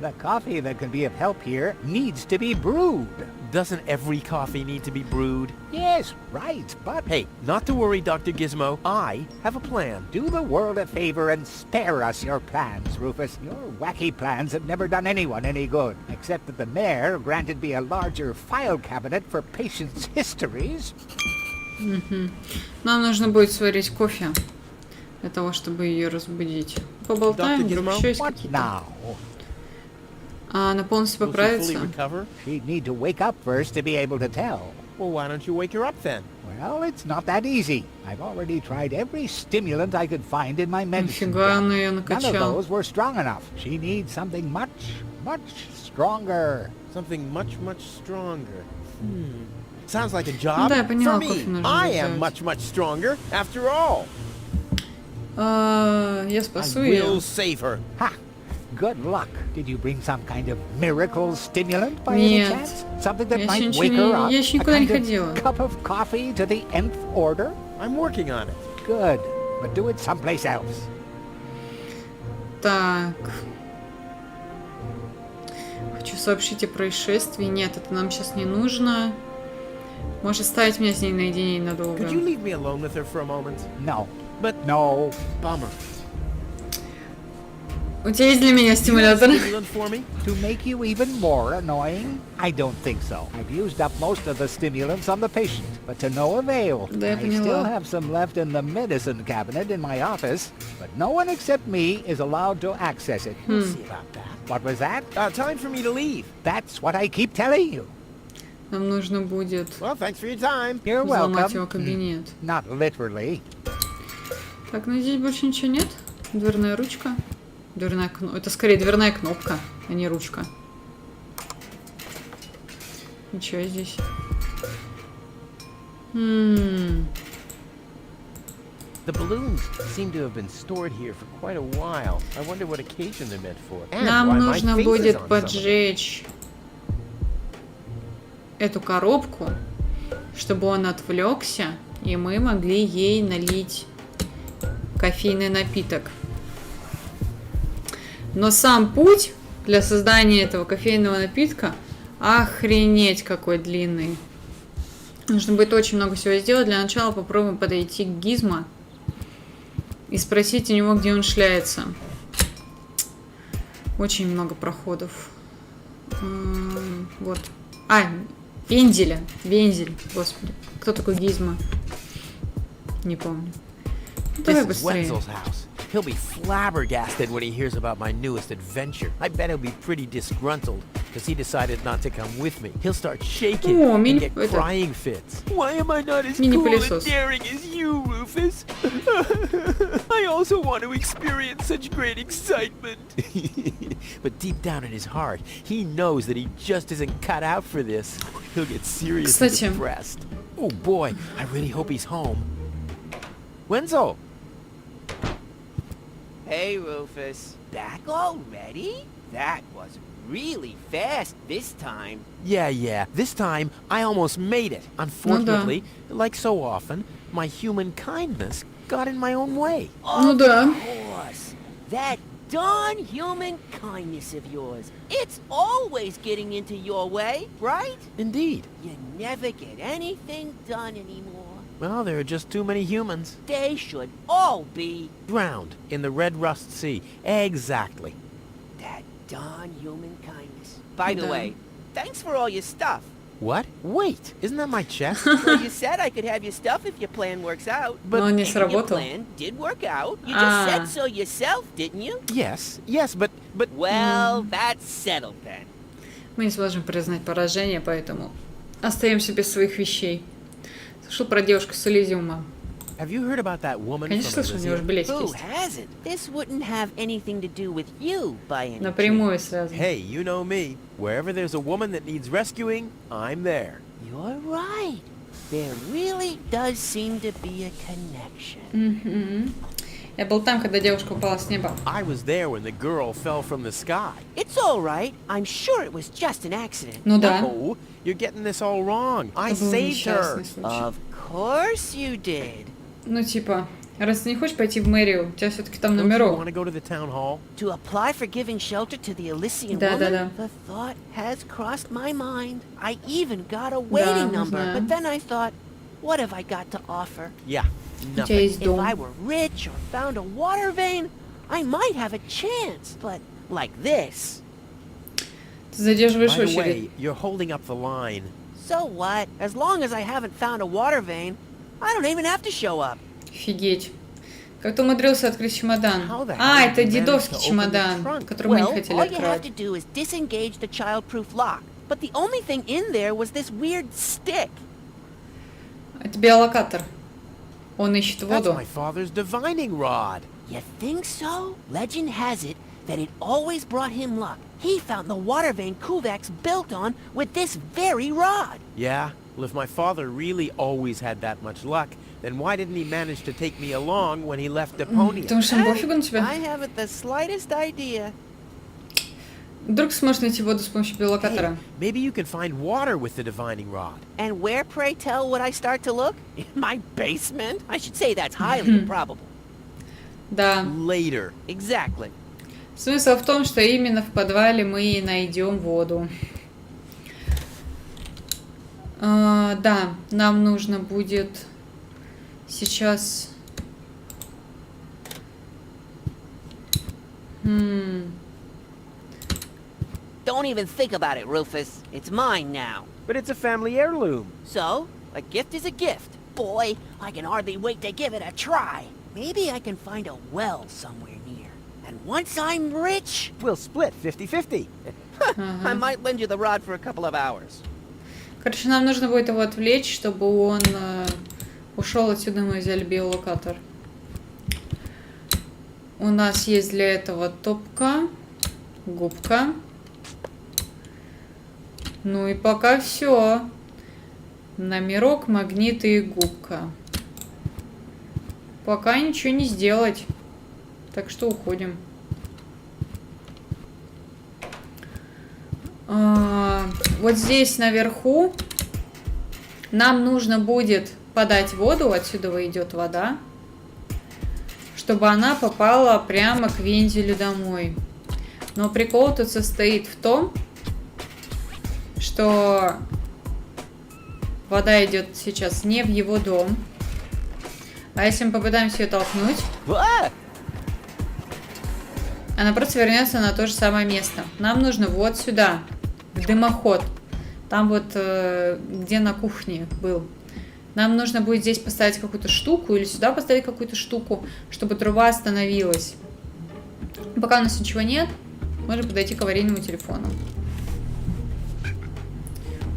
Speaker 10: The coffee that can be of help here needs to be brewed.
Speaker 5: Doesn't every coffee need to be brewed?
Speaker 10: Yes, right, but
Speaker 5: Hey, not to worry, Dr. Gizmo. I have a plan.
Speaker 10: do the world a favor and spare us your plans, Rufus. Your wacky plans have never done anyone any good, except that the mayor granted me a larger file cabinet for patients' histories.
Speaker 1: Нам нужно будет сварить кофе для того, чтобы ее разбудить. Поболтаем,
Speaker 5: Доктор
Speaker 1: вдруг
Speaker 5: Гизмо?
Speaker 1: еще есть
Speaker 10: What
Speaker 1: какие-то.
Speaker 10: now?
Speaker 1: А она полностью
Speaker 5: Will she fully
Speaker 1: поправится?
Speaker 5: recover?
Speaker 10: She'd need to wake up first to be able to tell.
Speaker 5: Well, why don't you wake her up then?
Speaker 10: Well, it's not that easy. I've already tried every stimulant I could find in my medicine
Speaker 1: Нифига он
Speaker 10: belt.
Speaker 1: ее
Speaker 10: None of
Speaker 1: накачал.
Speaker 10: those were strong enough. She needs something much, much stronger.
Speaker 5: Something much, much stronger. Sounds like a job
Speaker 1: Да, я поняла,
Speaker 5: for
Speaker 1: кофе
Speaker 5: me.
Speaker 1: нужно
Speaker 5: I
Speaker 1: сделать.
Speaker 5: am much, much stronger, after all.
Speaker 1: Я
Speaker 5: I
Speaker 1: спасу ее.
Speaker 5: will save her.
Speaker 10: Ha! Good luck. Did you bring some kind of miracle stimulant by any
Speaker 1: Нет.
Speaker 10: chance? Something that
Speaker 1: Я
Speaker 10: might
Speaker 1: еще
Speaker 10: wake
Speaker 1: ничего
Speaker 10: her
Speaker 1: не-
Speaker 10: up?
Speaker 1: я еще
Speaker 10: A
Speaker 1: никуда не
Speaker 10: kind of
Speaker 1: ходила.
Speaker 10: cup of coffee to the nth order?
Speaker 5: I'm working on it.
Speaker 10: Good. But do it someplace else.
Speaker 1: Так. Хочу сообщить о происшествии. Нет, это нам сейчас не нужно. Можешь оставить меня с ней наедине ненадолго.
Speaker 5: Could you leave me alone with her for a moment?
Speaker 10: No.
Speaker 5: But
Speaker 10: No.
Speaker 5: bummer.
Speaker 1: У тебя есть для меня стимулятор?
Speaker 5: Stimulant for me?
Speaker 10: To make you even more annoying? I don't think so. I've used up most of the stimulants on the patient, but to no avail.
Speaker 1: Да, я
Speaker 10: I still
Speaker 1: поняла.
Speaker 10: have some left in the medicine cabinet in my office, but no one except me is allowed to access it.
Speaker 5: We'll see about that.
Speaker 10: What was that?
Speaker 5: Time for me to leave.
Speaker 10: That's what I keep telling you.
Speaker 1: Нам нужно будет
Speaker 5: Well, thanks for your time.
Speaker 10: You're
Speaker 1: взломать его
Speaker 10: welcome.
Speaker 1: кабинет.
Speaker 10: Not literally.
Speaker 1: Так, ну здесь больше ничего нет. Дверная ручка. Дверная кнопка. Это скорее дверная кнопка, а не ручка. Ничего здесь.
Speaker 6: The balloons seem to have been stored here for quite a while. I wonder what occasion they're meant for.
Speaker 5: And
Speaker 1: Нам
Speaker 5: why my
Speaker 1: нужно
Speaker 5: face is
Speaker 1: будет
Speaker 5: on some of them.
Speaker 1: поджечь эту коробку, чтобы он отвлекся, и мы могли ей налить кофейный напиток. Но сам путь для создания этого кофейного напитка Охренеть, какой длинный. Нужно будет очень много всего сделать. Для начала попробуем подойти к Гизмо и спросить у него, где он шляется. Очень много проходов. Вот. Вензеля. Вензель. Господи. Кто такой Гизмо? Не помню. Давай
Speaker 5: This is
Speaker 1: быстрее.
Speaker 5: Wenzel's house. He'll be flabbergasted when he hears about my newest adventure. I bet he'll be pretty disgruntled because he decided not to come with me. He'll start shaking
Speaker 1: О,
Speaker 5: and get crying fits. Why am I not as cool and
Speaker 1: Мини-пылесос.
Speaker 5: daring as you, Rufus? I also want to experience such great excitement. But deep down in his heart, he knows that he just isn't cut out for this. He'll get seriously
Speaker 1: Кстати.
Speaker 5: depressed. Oh boy, I really hope he's home. Wenzel!
Speaker 4: Hey, Rufus. Back already? That was really fast this time.
Speaker 5: Yeah. This time, I almost made it. Unfortunately, like so often, my human kindness got in my own way.
Speaker 1: Ну да.
Speaker 4: Of course. That darn human kindness of yours. It's always getting into your way, right?
Speaker 5: Indeed.
Speaker 4: You never get anything done anymore.
Speaker 5: Well, there are just too many humans.
Speaker 4: They should all be.
Speaker 5: Drowned in the Red Rust Sea. Exactly.
Speaker 4: That darn human kindness. By the
Speaker 1: Да.
Speaker 4: way, thanks for all your stuff.
Speaker 5: What? Wait, isn't that my chest?
Speaker 4: Well, you said I could have your stuff if your plan works out.
Speaker 5: But
Speaker 1: Но не
Speaker 4: And your
Speaker 1: сработал.
Speaker 4: plan did work out. You just said so yourself, didn't you?
Speaker 5: yes, but...
Speaker 4: Well, that's settled then.
Speaker 1: Мы не сможем признать поражение, поэтому остаемся без своих вещей. Слышал про девушку с Элизиума.
Speaker 5: Have you heard about that woman
Speaker 1: Конечно,
Speaker 5: from
Speaker 1: слышал, у него же
Speaker 5: Elysium?
Speaker 1: билетик
Speaker 4: Who
Speaker 1: есть.
Speaker 4: hasn't? This wouldn't have anything to do with you by any
Speaker 1: Напрямую
Speaker 4: chance.
Speaker 1: связано.
Speaker 5: Hey, you know me. Wherever there's a woman that needs rescuing, I'm there.
Speaker 4: You're right. There really does seem to be a connection.
Speaker 1: Мгм. Я был там, когда девушка упала с неба.
Speaker 5: I was there when the girl fell from the sky.
Speaker 4: It's all right. I'm sure it was just an accident.
Speaker 1: Ну да.
Speaker 5: No, you're getting this all wrong. I
Speaker 1: Это был
Speaker 5: saved her.
Speaker 1: несчастный случай.
Speaker 4: Of course you did.
Speaker 1: Ну типа, раз ты не хочешь пойти в мэрию, у тебя все-таки там
Speaker 5: Don't you
Speaker 1: номерок.
Speaker 5: want to go to the town hall?
Speaker 4: To apply for giving shelter to the Elysian
Speaker 1: Да, да,
Speaker 4: woman?
Speaker 1: да.
Speaker 4: The thought has crossed my mind. I even got a waiting number,
Speaker 1: знаю.
Speaker 4: but then I thought, what have I got to offer?
Speaker 5: Yeah,
Speaker 1: У тебя
Speaker 5: nothing.
Speaker 1: есть
Speaker 4: If
Speaker 1: дом.
Speaker 4: I were rich or found a water vein, I might have a chance, but like this.
Speaker 1: Ты задерживаешь
Speaker 5: By the
Speaker 1: очередь.
Speaker 5: way, you're holding up the line.
Speaker 4: So what? As long as I haven't found a water vein, I don't even have to show up.
Speaker 1: Офигеть. Как ты умудрился открыть чемодан?
Speaker 5: How the hell
Speaker 1: А,
Speaker 5: did
Speaker 1: это
Speaker 5: you manage
Speaker 1: дедовский
Speaker 5: to open the
Speaker 1: чемодан,
Speaker 5: trunk?
Speaker 1: который мы
Speaker 4: Well,
Speaker 1: не хотели
Speaker 4: all you have
Speaker 1: открывать.
Speaker 4: to do is disengage the child-proof lock. But the only thing in there was this weird stick.
Speaker 1: Это биолокатор. Он ищет
Speaker 5: That's
Speaker 1: воду.
Speaker 5: my father's divining rod.
Speaker 4: You think so? Legend has it that it always brought him luck. He found the water vein Kuvak's built on with this very rod.
Speaker 5: Yeah, well, if my father really always had that much luck, then why didn't he manage to take me along when he left Deponia?
Speaker 1: Потому что ему пофигу на тебя.
Speaker 4: I haven't the slightest idea.
Speaker 1: Вдруг сможешь найти воду с помощью
Speaker 5: Hey,
Speaker 1: биолокатора.
Speaker 5: maybe you can find water with the divining rod.
Speaker 4: And where, pray tell, would I start to look? In my basement? I should say that's highly improbable.
Speaker 1: Да.
Speaker 5: Later.
Speaker 4: Exactly.
Speaker 1: Смысл в том, что именно в подвале мы и найдем воду. Да, нам нужно будет сейчас...
Speaker 4: Don't even think about it, Rufus. It's mine now.
Speaker 6: But it's a family heirloom.
Speaker 4: So, a gift is a gift. Boy, I can hardly wait to give it a try. Maybe I can find a well somewhere near. And once I'm rich,
Speaker 6: We'll split 50-50.
Speaker 4: I might lend you the rod for a couple of hours.
Speaker 1: Короче, нам нужно будет его отвлечь, чтобы он ушел отсюда. Мы взяли биолокатор. У нас есть для этого топка, губка. Ну и пока все. Номерок, магниты и губка. Пока ничего не сделать. Так что уходим. Вот здесь наверху нам нужно будет подать воду. Отсюда идет вода. Чтобы она попала прямо к вензелю домой. Но прикол тут состоит в том, что вода идет сейчас не в его дом. А если мы попытаемся ее толкнуть, она просто вернется на то же самое место. Нам нужно вот сюда, в дымоход. Там вот, где на кухне был. Нам нужно будет здесь поставить какую-то штуку или сюда поставить какую-то штуку, чтобы труба остановилась. Пока у нас ничего нет, можем подойти к аварийному телефону.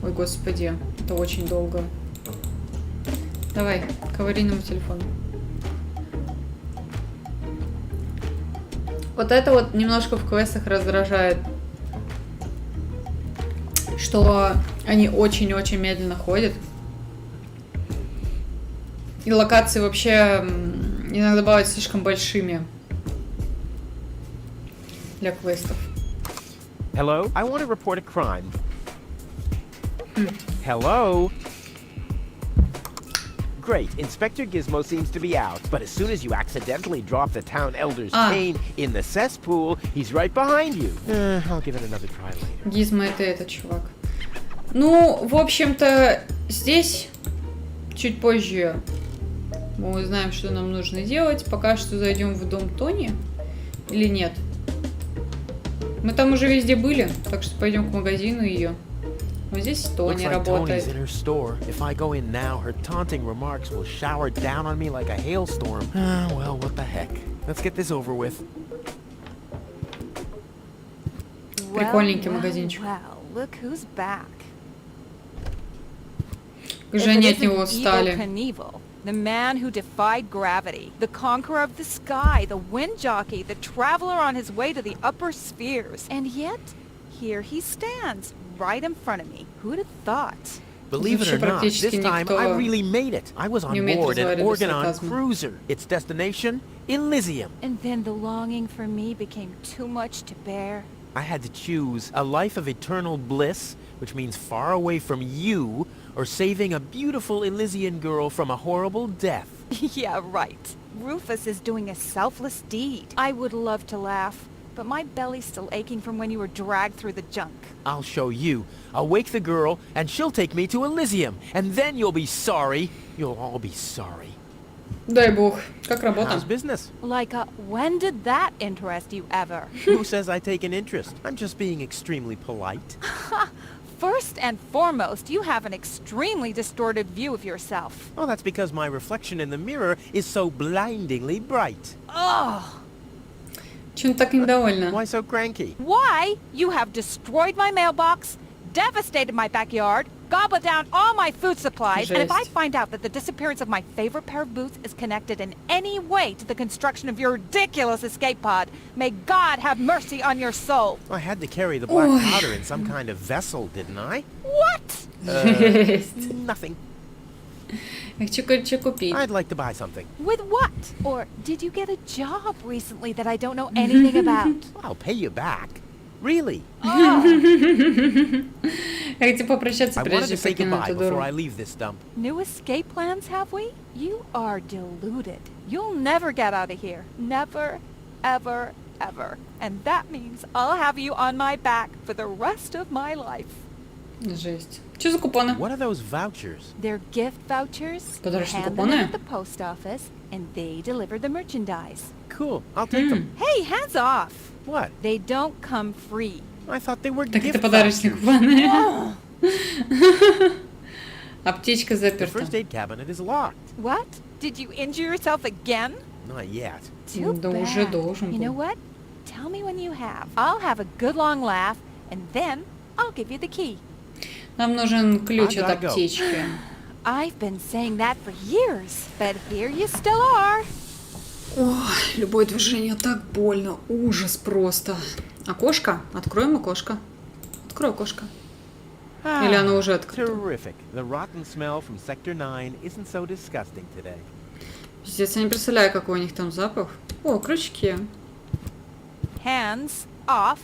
Speaker 1: Ой, господи, это очень долго. Давай, к аварийному телефону. Вот это вот немножко в квестах раздражает. Что они очень-очень медленно ходят. И локации вообще иногда бывают слишком большими для квестов.
Speaker 3: Hello? I want to report a crime. Hello? Great. Inspector Gizmo seems to be out, but as soon as you accidentally drop the town elder's cane in the cesspool, he's right behind you. I'll give it another try later.
Speaker 1: Гизмо это этот чувак. Ну, в общем-то, здесь чуть позже мы узнаем, что нам нужно делать. Пока что зайдем в дом Тони. Или нет? Мы там уже везде были, так что пойдем к магазину ее. Вот здесь Тони работает.
Speaker 5: If I go in now, her taunting remarks will shower down on me like a hailstorm. Well, what the heck. Let's get this over with.
Speaker 1: Прикольненький магазинчик.
Speaker 8: Look who's back.
Speaker 1: Женя от него устали.
Speaker 8: The man who defied gravity, the conqueror of the sky, the wind jockey, the traveler on his way to the upper spheres. And yet, here he stands, right in front of me. Who'd have thought?
Speaker 5: Believe it or not, this time I really made it. I was on board an Organon cruiser. Its destination, Elysium.
Speaker 8: And then the longing for me became too much to bear.
Speaker 5: I had to choose a life of eternal bliss, which means far away from you, or saving a beautiful Elysian girl from a horrible death.
Speaker 8: Yeah, right. Rufus is doing a selfless deed. I would love to laugh, but my belly's still aching from when you were dragged through the junk.
Speaker 5: I'll show you. I'll wake the girl, and she'll take me to Elysium. And then you'll be sorry. You'll all be sorry.
Speaker 1: Дай бог. Как работа?
Speaker 5: How's business?
Speaker 8: Like, when did that interest you ever?
Speaker 5: Who says I take an interest? I'm just being extremely polite.
Speaker 8: First and foremost, you have an extremely distorted view of yourself.
Speaker 5: Oh, that's because my reflection in the mirror is so blindingly bright.
Speaker 8: Ugh!
Speaker 1: Чё так недовольна?
Speaker 5: Why so cranky?
Speaker 8: Why? You have destroyed my mailbox, devastated my backyard, gobbled down all my food supplies, and if I find out that the disappearance of my favorite pair of boots is connected in any way to the construction of your ridiculous escape pod, may God have mercy on your soul.
Speaker 5: I had to carry the black powder in some kind of vessel, didn't I?
Speaker 8: What?
Speaker 5: Nothing.
Speaker 1: Хочу купить.
Speaker 5: I'd like to buy something.
Speaker 8: With what? Or did you get a job recently that I don't know anything about?
Speaker 5: I'll pay you back. Really?
Speaker 1: Хотите попрощаться,
Speaker 5: I wanted
Speaker 1: прежде
Speaker 5: to say
Speaker 1: чем покину
Speaker 5: goodbye
Speaker 1: эту
Speaker 5: before
Speaker 1: дуру.
Speaker 5: I leave this dump.
Speaker 8: New escape plans, have we? You are deluded. You'll never get out of here. Never, ever, ever. And that means I'll have you on my back for the rest of my life.
Speaker 1: Жесть. Что за купоны?
Speaker 5: What are those vouchers?
Speaker 8: They're gift vouchers. You
Speaker 1: Подарочные
Speaker 8: hand them in
Speaker 1: купоны?
Speaker 8: at the post office, and they deliver the merchandise.
Speaker 5: Cool. I'll take them.
Speaker 8: Hey, hands off!
Speaker 5: What?
Speaker 8: They don't come free.
Speaker 5: I thought they were
Speaker 1: Так
Speaker 5: gift
Speaker 1: это подарочные
Speaker 5: vouchers.
Speaker 1: купоны. Аптечка
Speaker 5: The
Speaker 1: заперта.
Speaker 5: first aid cabinet is locked.
Speaker 8: What? Did you injure yourself again?
Speaker 5: Not yet.
Speaker 8: Too
Speaker 1: Да уже
Speaker 8: bad.
Speaker 1: должен
Speaker 8: You know
Speaker 1: был.
Speaker 8: what? Tell me when you have. I'll have a good long laugh, and then I'll give you the key.
Speaker 1: Нам нужен ключ
Speaker 5: I
Speaker 1: от
Speaker 5: gotta go.
Speaker 1: аптечки.
Speaker 8: I've been saying that for years, but here you still are.
Speaker 1: Ой, любое движение так больно. Ужас просто. Окошко? Откроем окошко. Открой окошко. Или оно уже открыто?
Speaker 3: Terrific. The rotten smell from Sector 9 isn't so disgusting today.
Speaker 1: Пиздец, я не представляю, какой у них там запах. О, крючки.
Speaker 8: Hands off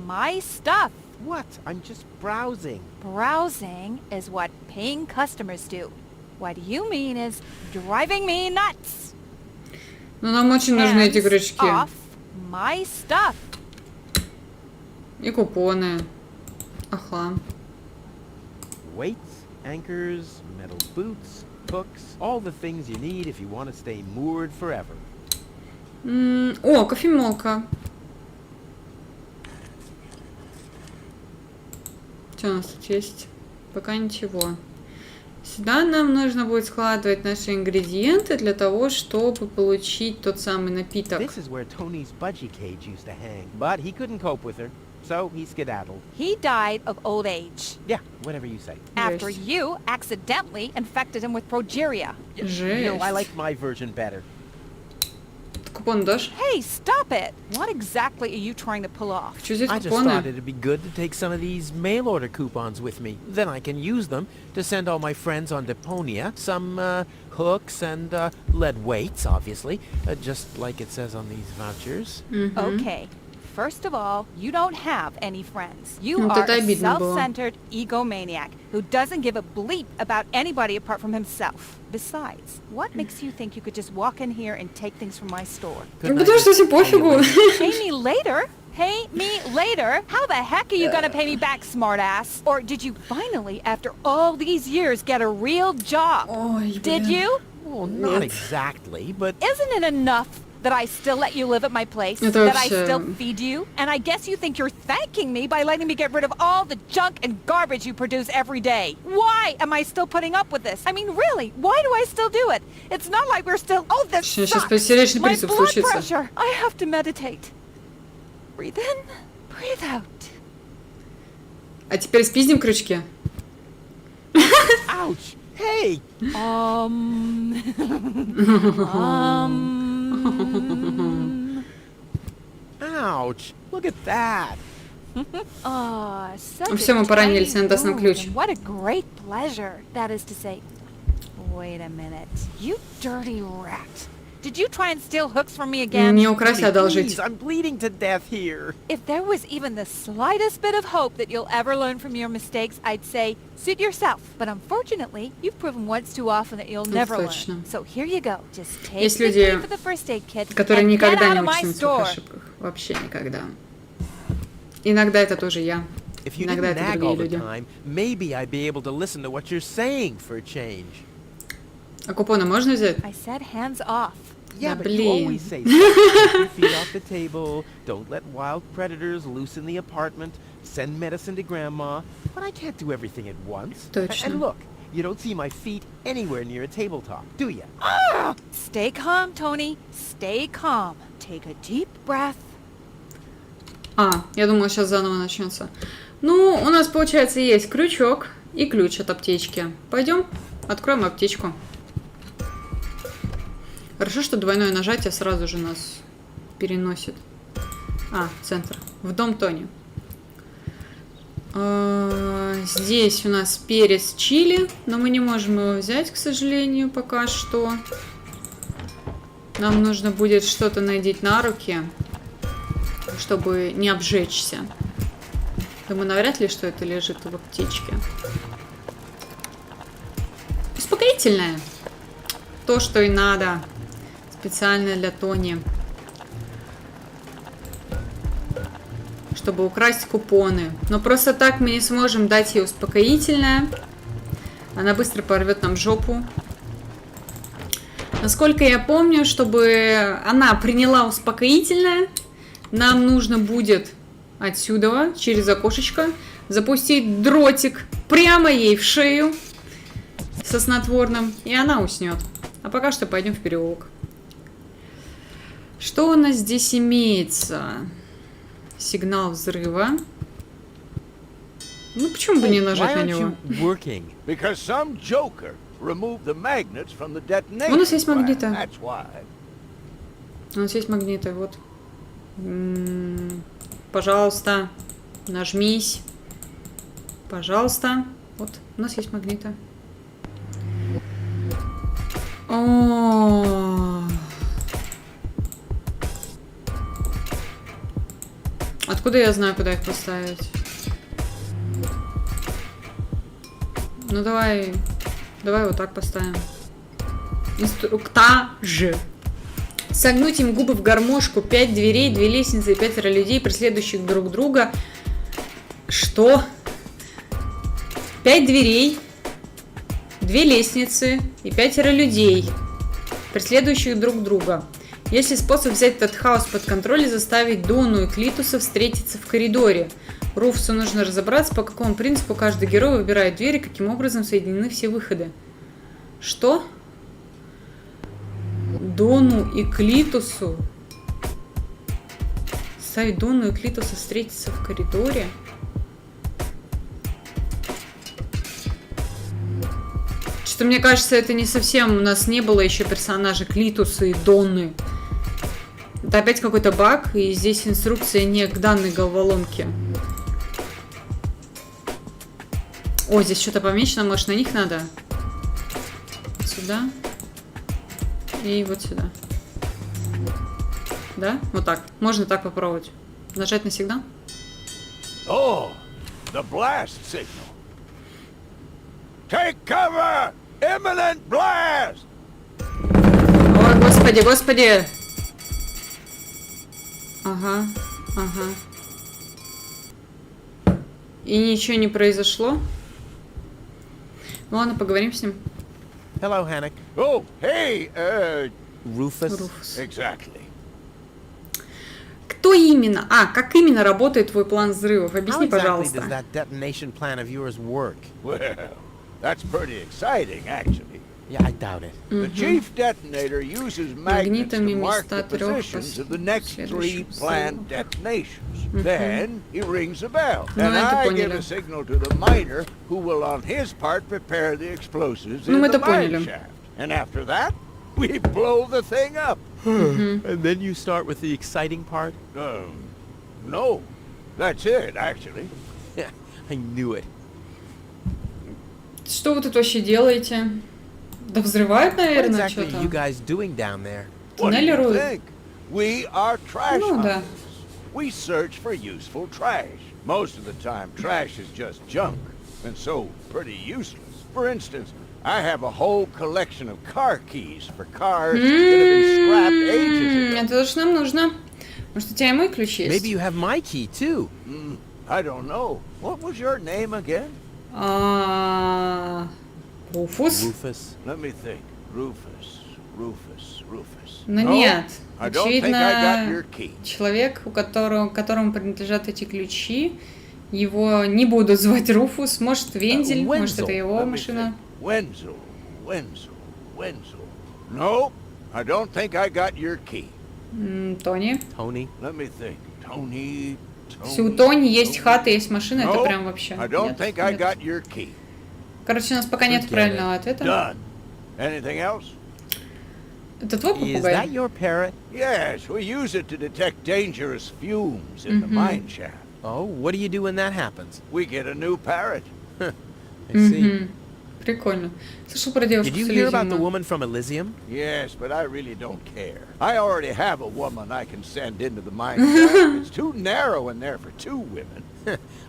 Speaker 8: my stuff.
Speaker 3: What? I'm just browsing.
Speaker 8: Browsing is what paying customers do. What you mean is driving me nuts.
Speaker 1: Но нам очень нужны эти
Speaker 8: Hands
Speaker 1: крючки.
Speaker 8: off my stuff.
Speaker 1: И купоны. Ага.
Speaker 3: weights, anchors, metal boots, hooks, all the things you need if you want to stay moored forever.
Speaker 1: О, кофемолка. Что у нас тут есть? Пока ничего. Сюда нам нужно будет складывать наши ингредиенты для того, чтобы получить тот самый напиток.
Speaker 3: This is where Tony's budgie cage used to hang, but he couldn't cope with her, so he skedaddled.
Speaker 8: He died of old age.
Speaker 3: Yeah, whatever you say.
Speaker 8: After
Speaker 1: Жесть.
Speaker 8: you accidentally infected him with progeria.
Speaker 3: You know, I
Speaker 1: Жесть.
Speaker 3: like my version better.
Speaker 1: Купон дашь?
Speaker 8: Hey, stop it! What exactly are you trying to pull off?
Speaker 1: Что здесь
Speaker 5: I just thought
Speaker 1: купоны?
Speaker 5: it'd be good to take some of these mail order coupons with me. Then I can use them to send all my friends on Deponia some hooks and lead weights, obviously, just like it says on these vouchers.
Speaker 8: Okay. First of all, you don't have any friends. You
Speaker 1: Ну,
Speaker 8: are
Speaker 1: это
Speaker 8: a
Speaker 1: обидно было.
Speaker 8: self-centered egomaniac who doesn't give a bleep about anybody apart from himself. Besides, what makes you think you could just walk in here and take things from my store?
Speaker 5: Couldn't
Speaker 1: Ну,
Speaker 5: I
Speaker 1: потому что
Speaker 5: just
Speaker 1: всем
Speaker 5: pay you
Speaker 1: пофигу.
Speaker 5: later?
Speaker 8: Pay me later? Pay me later? How the heck are you gonna pay me back, smartass? Or did you finally, after all these years, get a real job?
Speaker 1: Ой,
Speaker 8: Did
Speaker 1: блин.
Speaker 8: you?
Speaker 5: Well, not exactly, but
Speaker 8: Isn't it enough that I still let you live at my place?
Speaker 1: Это
Speaker 8: That I
Speaker 1: вообще-
Speaker 8: still feed you? And I guess you think you're thanking me by letting me get rid of all the junk and garbage you produce every day. Why am I still putting up with this? I mean, really, why do I still do it? It's not like we're still... Oh, this
Speaker 1: Сейчас
Speaker 8: sucks!
Speaker 1: сердечный
Speaker 8: My
Speaker 1: приступ
Speaker 8: blood
Speaker 1: случится.
Speaker 8: pressure! I have to meditate. Breathe in, breathe out.
Speaker 1: А теперь спиздим крючки.
Speaker 3: Ouch! Hey! Ouch! Look at that!
Speaker 8: Such
Speaker 1: Все,
Speaker 8: a
Speaker 1: мы поранились,
Speaker 8: tiny
Speaker 1: надо даст нам
Speaker 8: wound,
Speaker 1: ключ.
Speaker 8: and what a great pleasure. That is to say, wait a minute. You dirty rat. Did you try and steal hooks from me again?
Speaker 1: Не украсть, а
Speaker 3: Please,
Speaker 1: одолжить.
Speaker 3: I'm bleeding to death here.
Speaker 8: If there was even the slightest bit of hope that you'll ever learn from your mistakes, I'd say, suit yourself. But unfortunately, you've proven once too often that you'll never
Speaker 1: точно.
Speaker 8: learn. So here you go. Just take
Speaker 1: Есть
Speaker 8: the
Speaker 1: люди,
Speaker 8: key for the first aid kit
Speaker 1: Которые
Speaker 8: and get
Speaker 1: никогда
Speaker 8: out
Speaker 1: не
Speaker 8: of my
Speaker 1: учатся на своих
Speaker 8: store.
Speaker 1: ошибках. Вообще никогда. Иногда это тоже я.
Speaker 5: if you
Speaker 1: Иногда
Speaker 5: didn't
Speaker 1: это
Speaker 5: nag
Speaker 1: другие
Speaker 5: all the
Speaker 1: люди.
Speaker 5: time, maybe I'd be able to listen to what you're saying for a change.
Speaker 1: А купоны можно взять?
Speaker 8: I said hands off.
Speaker 3: Yeah,
Speaker 1: Да
Speaker 3: but you
Speaker 1: блин.
Speaker 3: always say keep your feet off the table, don't let wild predators loose in the apartment, send medicine to grandma. But I can't do everything at once.
Speaker 1: Точно.
Speaker 3: And look, you don't see my feet anywhere near a tabletop, do you?
Speaker 8: Stay calm, Tony. Stay calm. Take a deep breath.
Speaker 1: А, я думала, сейчас заново начнется. Ну, у нас, получается, есть крючок и ключ от аптечки. Пойдем, откроем аптечку. Хорошо, что двойное нажатие сразу же нас переносит. А, центр. В дом Тони. Здесь у нас перец чили, но мы не можем его взять, к сожалению, пока что. Нам нужно будет что-то надеть на руки, чтобы не обжечься. Думаю, навряд ли, что это лежит в аптечке. Успокоительное. То, что и надо. Специально для Тони. Чтобы украсть купоны. Но просто так мы не сможем дать ей успокоительное. Она быстро порвет нам жопу. Насколько я помню, чтобы она приняла успокоительное, нам нужно будет отсюда, через окошечко, запустить дротик прямо ей в шею со снотворным, и она уснет. А пока что пойдем в переулок. Что у нас здесь имеется? Сигнал взрыва. Ну, почему бы не нажать на
Speaker 3: Why
Speaker 1: него?
Speaker 3: aren't you working?
Speaker 7: Because some joker removed the magnets from the detonation.
Speaker 1: У нас есть магниты.
Speaker 7: That's why.
Speaker 1: У нас есть магниты, вот. Пожалуйста, нажмись. Пожалуйста. Вот, у нас есть магниты. О. Откуда я знаю, куда их поставить? Ну давай вот так поставим. Инструктаж. Согнуть им губы в гармошку. 5 дверей, 2 лестницы и 5 людей, преследующих друг друга. Что? 5 дверей, 2 лестницы и 5 людей, преследующих друг друга. Есть ли способ взять этот хаос под контроль и заставить Дону и Клитуса встретиться в коридоре? Руфусу нужно разобраться, по какому принципу каждый герой выбирает двери, каким образом соединены все выходы. Что? Дону и Клитусу? Заставить Дону и Клитуса встретиться в коридоре? Что-то мне кажется, это не совсем... У нас не было еще персонажей Клитуса и Донны. Это опять какой-то баг, и здесь инструкция не к данной головоломке. О, здесь что-то помечено, может, на них надо? Сюда. И вот сюда. Да? Вот так. Можно так попробовать. Нажать на сигнал.
Speaker 7: Oh, the blast signal. Take cover! Imminent blast!
Speaker 1: Ой, господи, господи! Ага, ага. И ничего не произошло? Ну ладно, поговорим с ним.
Speaker 5: Hello, Hannock.
Speaker 7: Oh, hey,
Speaker 5: Rufus?
Speaker 1: Руфус.
Speaker 7: exactly.
Speaker 1: Кто именно? А, как именно работает твой план взрывов?
Speaker 5: How
Speaker 1: Объясни,
Speaker 5: exactly does
Speaker 1: пожалуйста.
Speaker 5: that detonation plan of yours work?
Speaker 7: Well, that's pretty exciting, actually.
Speaker 5: Yeah, I doubt it.
Speaker 7: The chief detonator uses magnets to
Speaker 1: Магнитами
Speaker 7: mark the
Speaker 1: места трех
Speaker 7: positions of the next 3
Speaker 1: последующих
Speaker 7: planned
Speaker 1: взрывов.
Speaker 7: detonations. Then he rings a bell,
Speaker 1: Ну,
Speaker 7: and
Speaker 1: это
Speaker 7: I give
Speaker 1: поняли.
Speaker 7: a signal to the miner, who will on his part prepare the explosives
Speaker 1: Ну,
Speaker 7: in
Speaker 1: мы
Speaker 7: the
Speaker 1: это
Speaker 7: mine
Speaker 1: поняли.
Speaker 7: shaft. And after that, we blow the thing up.
Speaker 5: And then you start with the exciting part?
Speaker 7: No, that's it, actually.
Speaker 5: Yeah, I knew it.
Speaker 1: Что вы тут вообще делаете? Да взрывают,
Speaker 5: What
Speaker 1: наверное,
Speaker 5: exactly are you
Speaker 1: что-то.
Speaker 5: guys doing down there?
Speaker 7: What do you
Speaker 1: Tunneливают.
Speaker 7: think? We are trash
Speaker 1: Ну да.
Speaker 7: hunters. We search for useful trash. Most of the time, trash is just junk, and so pretty useless. For instance, I have a whole collection of car keys for cars that have been scrapped ages ago.
Speaker 1: Это то, что нам нужно. Может, у тебя и мой ключ есть?
Speaker 5: Maybe you have my key, too.
Speaker 7: I don't know. What was your name again?
Speaker 1: Руфус?
Speaker 5: Rufus.
Speaker 7: Let me think. Rufus.
Speaker 1: Но
Speaker 7: No,
Speaker 1: нет.
Speaker 7: I don't think I got your
Speaker 1: Очевидно,
Speaker 7: key.
Speaker 1: человек, которому принадлежат эти ключи, его не будут звать Руфус. Может, Вензель, может, это его
Speaker 7: Let me
Speaker 1: машина.
Speaker 7: think. Wenzel. No, I don't think I got your key.
Speaker 1: Тони.
Speaker 5: Tony.
Speaker 7: Let me think. Tony.
Speaker 1: Если у Тони есть хата, есть машина, это
Speaker 7: No,
Speaker 1: прям вообще.
Speaker 7: I don't
Speaker 1: Нет,
Speaker 7: think I
Speaker 1: нет.
Speaker 7: got your key.
Speaker 1: Короче, у нас пока нет
Speaker 5: Forget
Speaker 1: правильного ответа.
Speaker 7: Done. Anything else?
Speaker 1: Это твой
Speaker 5: Is
Speaker 1: попугай?
Speaker 5: that your parrot?
Speaker 7: Yes, we use it to detect dangerous fumes in the mine shaft.
Speaker 5: Oh, what do you do when that happens?
Speaker 7: We get a new parrot.
Speaker 5: I see.
Speaker 1: Мгм. Прикольно. Слышал про девушку
Speaker 5: Did
Speaker 1: с
Speaker 5: you hear about the
Speaker 1: Элизиума?
Speaker 5: woman from Elysium?
Speaker 7: Yes, but I really don't care. I already have a woman I can send into the mine shaft. It's too narrow in there for 2 women.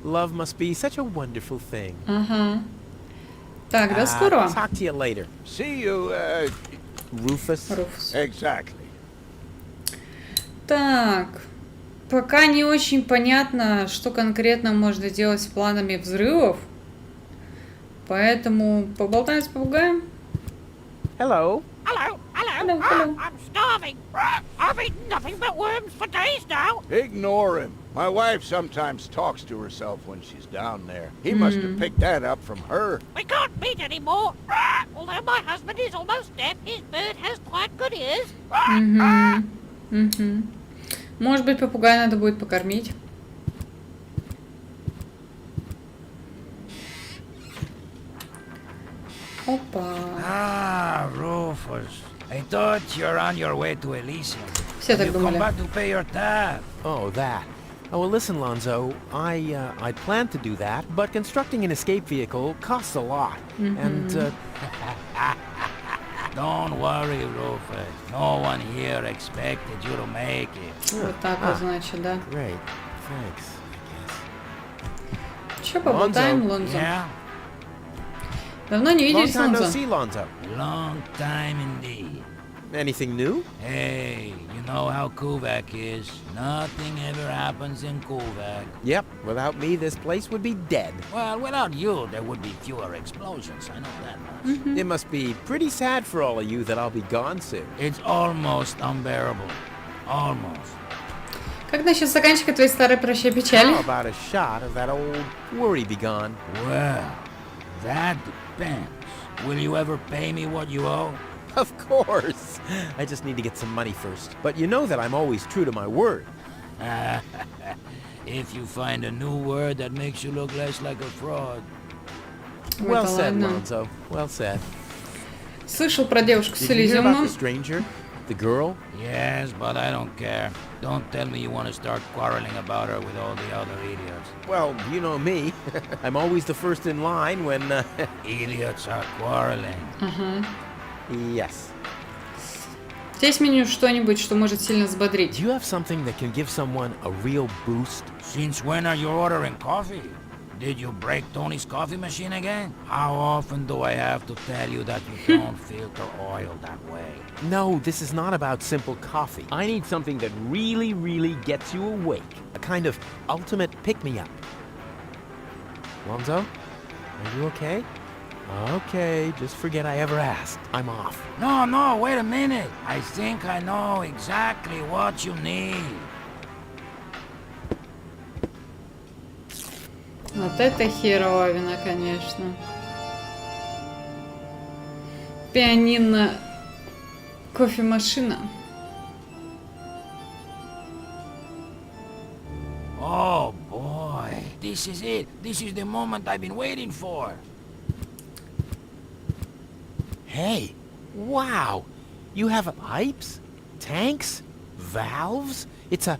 Speaker 5: Love must be such a wonderful thing.
Speaker 1: Ага. Так, до скорого.
Speaker 5: Talk to you later.
Speaker 7: See you,
Speaker 5: Rufus.
Speaker 1: Руфус.
Speaker 7: exactly.
Speaker 1: Так. Пока не очень понятно, что конкретно можно делать с планами взрывов. Поэтому поболтаем с попугаем.
Speaker 5: Hello.
Speaker 4: Hello.
Speaker 1: Hello, hello.
Speaker 4: I'm starving. I've eaten nothing but worms for days now.
Speaker 7: Ignore him. My wife sometimes talks to herself when she's down there. He must have picked that up from her.
Speaker 4: We can't meet anymore. Although my husband is almost deaf, his bird has quite good ears.
Speaker 1: Мгм. Может быть, попугая надо будет покормить. Опа.
Speaker 10: Ah, Rufus. I thought you're on your way to Elysium.
Speaker 1: Все так
Speaker 10: You come
Speaker 1: думали.
Speaker 10: back to pay your tab.
Speaker 5: Oh, that. Oh, well, listen, Lonzo. I planned to do that, but constructing an escape vehicle costs a lot. And,
Speaker 10: Don't worry, Rufus. No one here expected you to make it.
Speaker 1: Вот так вот, значит, да.
Speaker 5: great. Thanks, I
Speaker 1: Че поболтаем, Лонзо?
Speaker 10: Yeah?
Speaker 1: Давно не
Speaker 5: guess. Long
Speaker 1: виделись,
Speaker 5: time no
Speaker 1: Лонзо.
Speaker 5: see, Lonzo.
Speaker 10: Long time indeed.
Speaker 5: Anything new?
Speaker 11: Hey, you know how Kuvak is. Nothing ever happens in Kuvak.
Speaker 5: Yep, without me, this place would be dead.
Speaker 11: Well, without you, there would be fewer explosions. I know that much.
Speaker 5: It must be pretty sad for all of you that I'll be gone soon.
Speaker 11: It's almost unbearable. Almost.
Speaker 1: Как насчет стаканчика твоей старой прощай печали?
Speaker 5: How about a shot of that old worry be gone?
Speaker 11: Well, that depends. Will you ever pay me what you owe?
Speaker 5: Of course. I just need to get some money first. But you know that I'm always true to my word.
Speaker 11: If you find a new word that makes you look less like a fraud.
Speaker 5: Well said, Lonzo. Well said.
Speaker 1: Слышал про девушку с
Speaker 5: Did you hear about
Speaker 1: Элизиумом?
Speaker 5: the stranger? The girl?
Speaker 11: Yes, but I don't care. Don't tell me you want to start quarreling about her with all the other idiots.
Speaker 5: Well, you know me. I'm always the first in line when...
Speaker 11: Idiots are quarreling.
Speaker 1: Ага.
Speaker 5: Yes.
Speaker 1: Здесь меню что-нибудь, что может сильно взбодрить.
Speaker 5: Do you have something that can give someone a real boost?
Speaker 11: Since when are you ordering coffee? Did you break Tony's coffee machine again? How often do I have to tell you that you don't filter oil that way?
Speaker 5: No, this is not about simple coffee. I need something that really, really gets you awake. A kind of ultimate pick-me-up. Lonzo? Are you okay? Okay, just forget I ever asked. I'm off.
Speaker 11: No, wait a minute. I think I know exactly what you need.
Speaker 1: Вот это херовина, конечно. Пианино, кофемашина.
Speaker 11: Oh boy, this is it. This is the moment I've been waiting for.
Speaker 5: Hey, wow. You have pipes, tanks, valves. It's a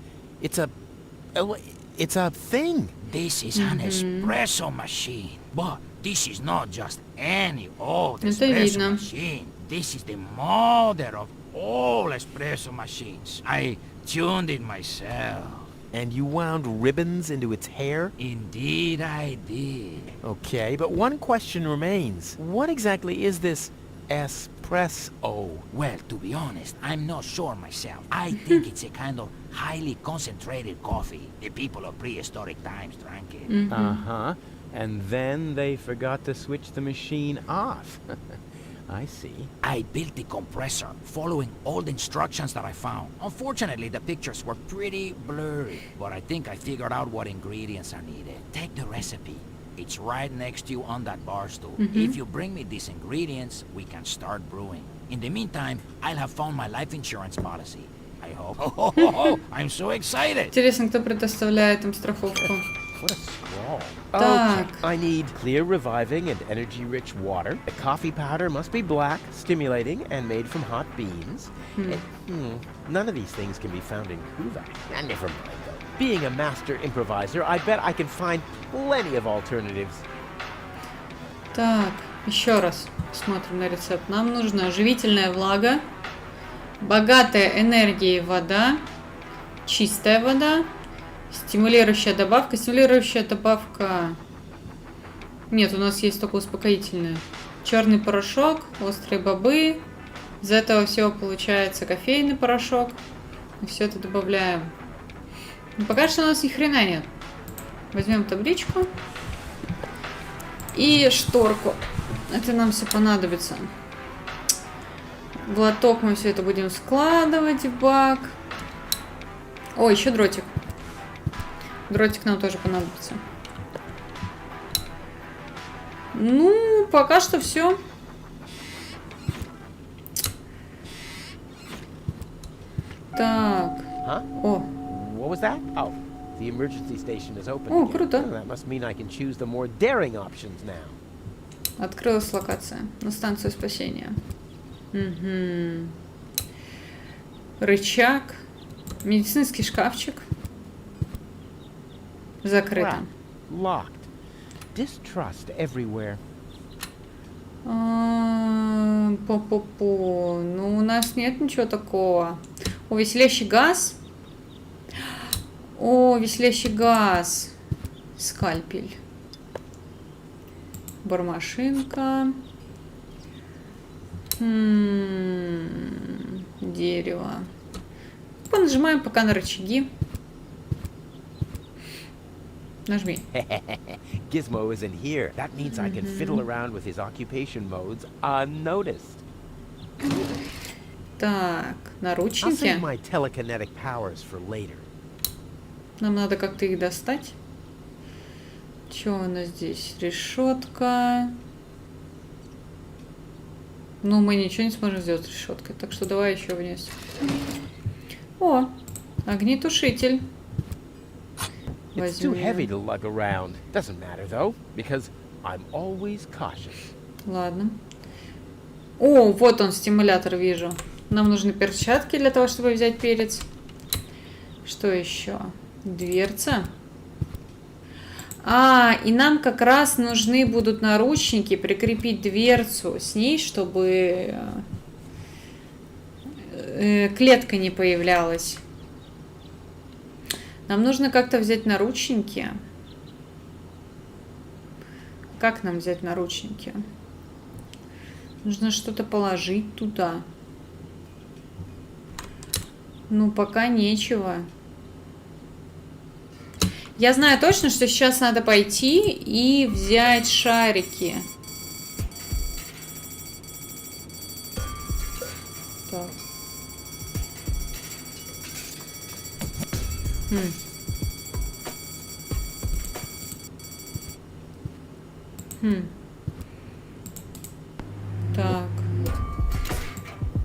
Speaker 5: thing.
Speaker 11: This is an espresso machine. But this is not just any old
Speaker 1: Это
Speaker 11: espresso
Speaker 1: видно.
Speaker 11: machine. This is the mother of all espresso machines. I tuned it myself.
Speaker 5: And you wound ribbons into its hair?
Speaker 11: Indeed I did.
Speaker 5: Okay, but one question remains. What exactly is this espresso?
Speaker 11: Well, to be honest, I'm not sure myself. I think it's a kind of highly concentrated coffee. The people of prehistoric times drank it.
Speaker 6: Uh-huh. And then they forgot to switch the machine off. I see.
Speaker 11: I built the compressor, following all the instructions that I found. Unfortunately, the pictures were pretty blurry, but I think I figured out what ingredients are needed. Take the recipe. It's right next to you on that bar stool. If you bring me these ingredients, we can start brewing. In the meantime, I'll have found my life insurance policy. I hope. I'm so excited.
Speaker 1: Интересно, кто предоставляет им страховку.
Speaker 6: What a scrawl.
Speaker 1: Так.
Speaker 6: Okay. I need clear, reviving, and energy-rich water. The coffee powder must be black, stimulating, and made from hot beans. None of these things can be found in Kuvak. Never mind, though. Being a master improviser, I bet I can find plenty of alternatives.
Speaker 1: Так, еще раз смотрим на рецепт. Нам нужна живительная влага, богатая энергией вода, чистая вода, стимулирующая добавка. Стимулирующая добавка... Нет, у нас есть только успокоительная. Черный порошок, острые бобы. Из этого всего получается кофейный порошок. И все это добавляем. Но пока что у нас ни хрена нет. Возьмем табличку. И шторку. Это нам все понадобится. В лоток мы все это будем складывать в бак. О, еще дротик. Дротик нам тоже понадобится. Ну, пока что все. Так. О.
Speaker 6: What was that? Oh, the emergency station is open.
Speaker 1: О,
Speaker 6: again.
Speaker 1: круто.
Speaker 6: Well, that must mean I can choose the more daring options now.
Speaker 1: Открылась локация на станцию спасения. Угу. Рычаг. Медицинский шкафчик. Закрыто.
Speaker 6: Crap. Locked. Distrust everywhere.
Speaker 1: По-по-по. Ну, у нас нет ничего такого. О, веселящий газ. О, веселящий газ. Скальпель. Бормашинка. дерево. Понажимаем пока на рычаги. Нажми.
Speaker 3: Gizmo isn't here. That means I can fiddle around with his occupation modes unnoticed.
Speaker 1: Так,
Speaker 3: I'll
Speaker 1: наручники.
Speaker 3: save my telekinetic powers for later.
Speaker 1: Нам надо как-то их достать. Что у нас здесь? Решетка. Ну, мы ничего не сможем сделать с решеткой, так что давай еще вниз. О, огнетушитель.
Speaker 3: It's too heavy to lug around. Doesn't matter though, because I'm always cautious.
Speaker 1: Ладно. О, вот он, стимулятор, вижу. Нам нужны перчатки для того, чтобы взять перец. Что еще? Дверца. А, и нам как раз нужны будут наручники, прикрепить дверцу с ней, чтобы клетка не появлялась. Нам нужно как-то взять наручники. Как нам взять наручники? Нужно что-то положить туда. Ну, пока нечего. Я знаю точно, что сейчас надо пойти и взять шарики. Так. Так.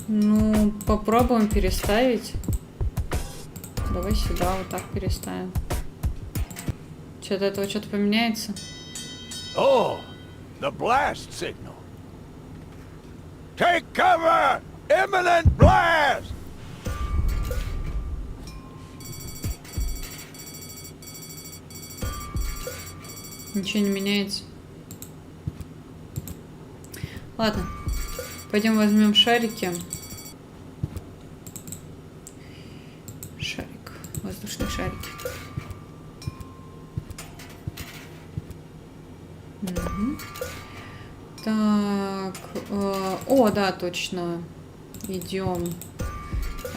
Speaker 1: Ну, попробуем переставить. Давай сюда вот так переставим. Что, от этого что-то поменяется?
Speaker 7: Oh, the blast signal. Take cover! Imminent blast!
Speaker 1: Ничего не меняется. Ладно. Пойдем возьмем шарики. Шарик. Воздушные шарики. Угу. Так. О, да, точно. Идем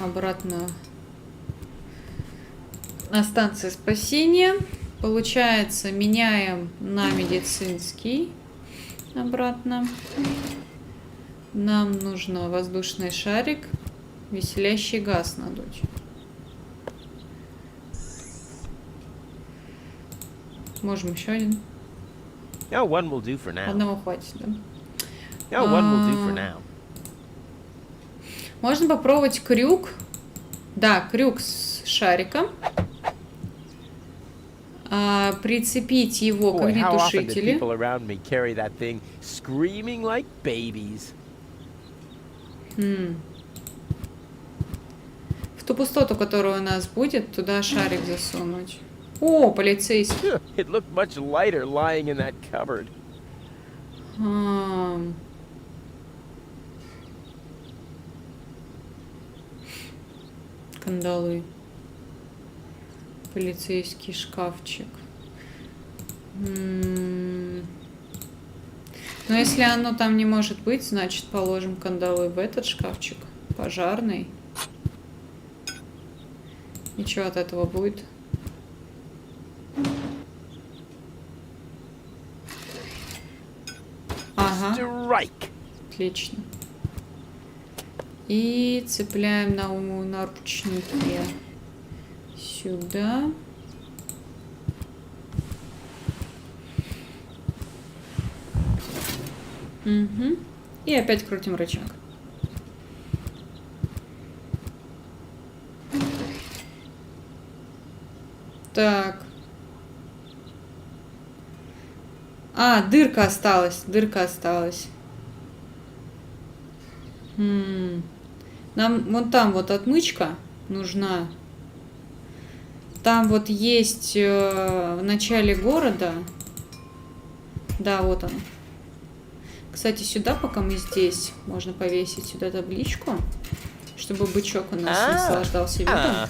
Speaker 1: обратно на станцию спасения. Получается, меняем на медицинский обратно. Нам нужно воздушный шарик, веселящий газ надуть. Можем еще один.
Speaker 3: Oh, one will do for now.
Speaker 1: Одного хватит, да?
Speaker 3: Oh, one will do for now.
Speaker 1: Можно попробовать крюк. Да, крюк с шариком. Прицепить его к огнетушителю. В ту пустоту, которая у нас будет, туда шарик засунуть. О, полицейский.
Speaker 3: It looked much lighter lying in that cupboard.
Speaker 1: Кандалы. Полицейский шкафчик. Но если оно там не может быть, значит положим кандалы в этот шкафчик. Пожарный. И что от этого будет? Ага. Отлично. И цепляем на наручники. Сюда. Угу. И опять крутим рычаг. Так. А, дырка осталась. Дырка осталась. Нам вон там вот отмычка нужна. Там вот есть в начале города. Да, вот он. Кстати, сюда, пока мы здесь, можно повесить сюда табличку, чтобы бычок у нас наслаждался видом.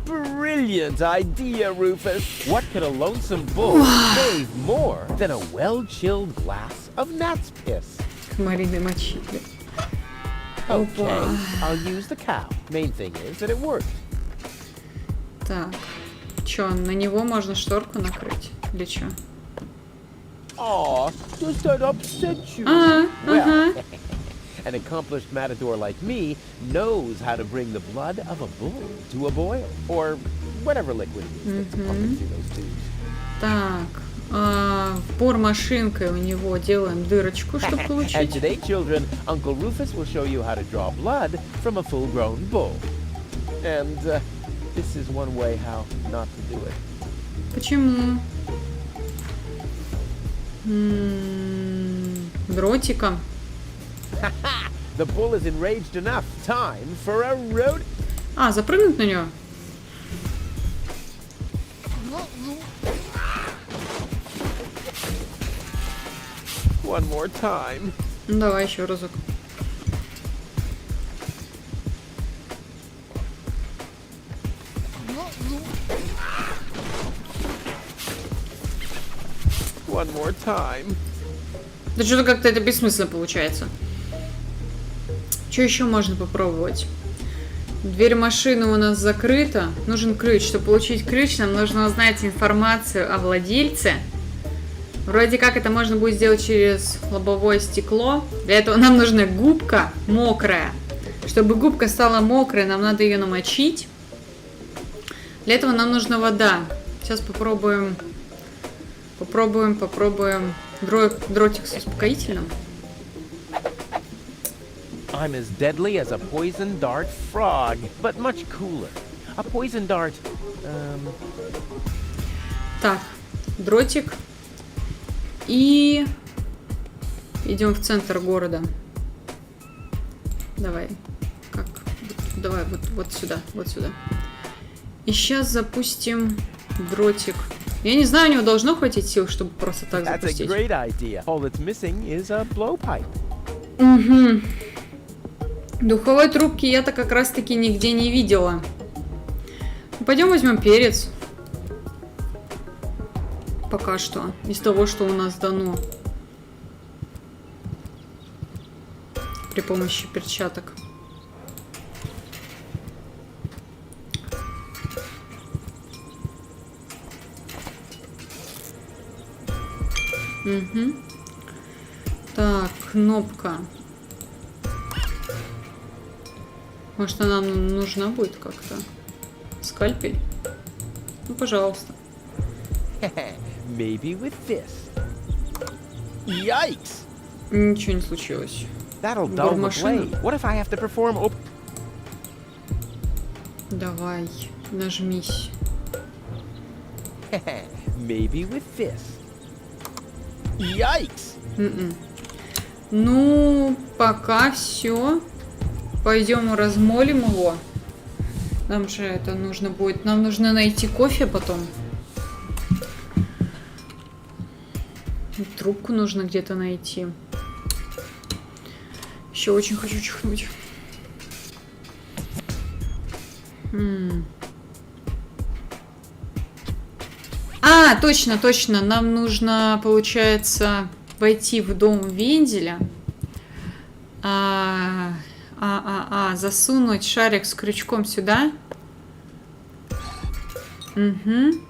Speaker 3: Brilliant idea, Rufus. What could a lonesome bull save more than a well-chilled glass of gnat's piss?
Speaker 1: Комариной мочи.
Speaker 6: Okay, I'll use the cow. Main thing is that it worked.
Speaker 1: Так. Чё, на него можно шторку накрыть? Или чё?
Speaker 6: Aw, does that upset you?
Speaker 1: Ага,
Speaker 6: Well,
Speaker 1: ага.
Speaker 6: an accomplished matador like me knows how to bring the blood of a bull to a boil, or whatever liquid it is that's pumping through those tubes.
Speaker 1: Так. Бор-машинкой у него делаем дырочку, чтобы
Speaker 6: And
Speaker 1: получить.
Speaker 6: today, children, Uncle Rufus will show you how to draw blood from a full-grown bull. And this is one way how not to do it.
Speaker 1: Почему? Дротиком.
Speaker 6: The bull is enraged enough. Time for a road.
Speaker 1: Запрыгнуть на него?
Speaker 6: One more time.
Speaker 1: Ну, давай еще разок.
Speaker 6: One more time.
Speaker 1: Да что-то как-то это бессмысленно получается. Что еще можно попробовать? Дверь машины у нас закрыта. Нужен ключ. Чтобы получить ключ, нам нужно узнать информацию о владельце. Вроде как это можно будет сделать через лобовое стекло. Для этого нам нужна губка мокрая. Чтобы губка стала мокрой, нам надо ее намочить. Для этого нам нужна вода. Сейчас попробуем дротик с успокоительным.
Speaker 6: I'm as deadly as a poison dart frog, but much cooler. A poison dart,
Speaker 1: Так, дротик. И идем в центр города. Давай. Как? Давай, вот сюда, вот сюда. И сейчас запустим дротик. Я не знаю, у него должно хватить сил, чтобы просто так
Speaker 6: That's a
Speaker 1: запустить.
Speaker 6: great idea. All that's missing is a blowpipe.
Speaker 1: Угу. Духовой трубки я-то как раз-таки нигде не видела. Пойдем возьмем перец. Пока что. Из того, что у нас дано. При помощи перчаток. Угу. Так, кнопка. Может, она нам нужна будет как-то? Скальпель? Ну, пожалуйста.
Speaker 6: Maybe with this. Yikes!
Speaker 1: Ничего не случилось.
Speaker 6: That'll dull the blade. What if I have to perform
Speaker 1: Давай, нажмись.
Speaker 6: Maybe with this. Yikes!
Speaker 1: Ну, пока все. Пойдем размолим его. Нам же это нужно будет. Нам нужно найти кофе потом. Трубку нужно где-то найти. Еще очень хочу чихнуть. Точно, точно. Нам нужно, получается, войти в дом Венделя. Засунуть шарик с крючком сюда. Угу.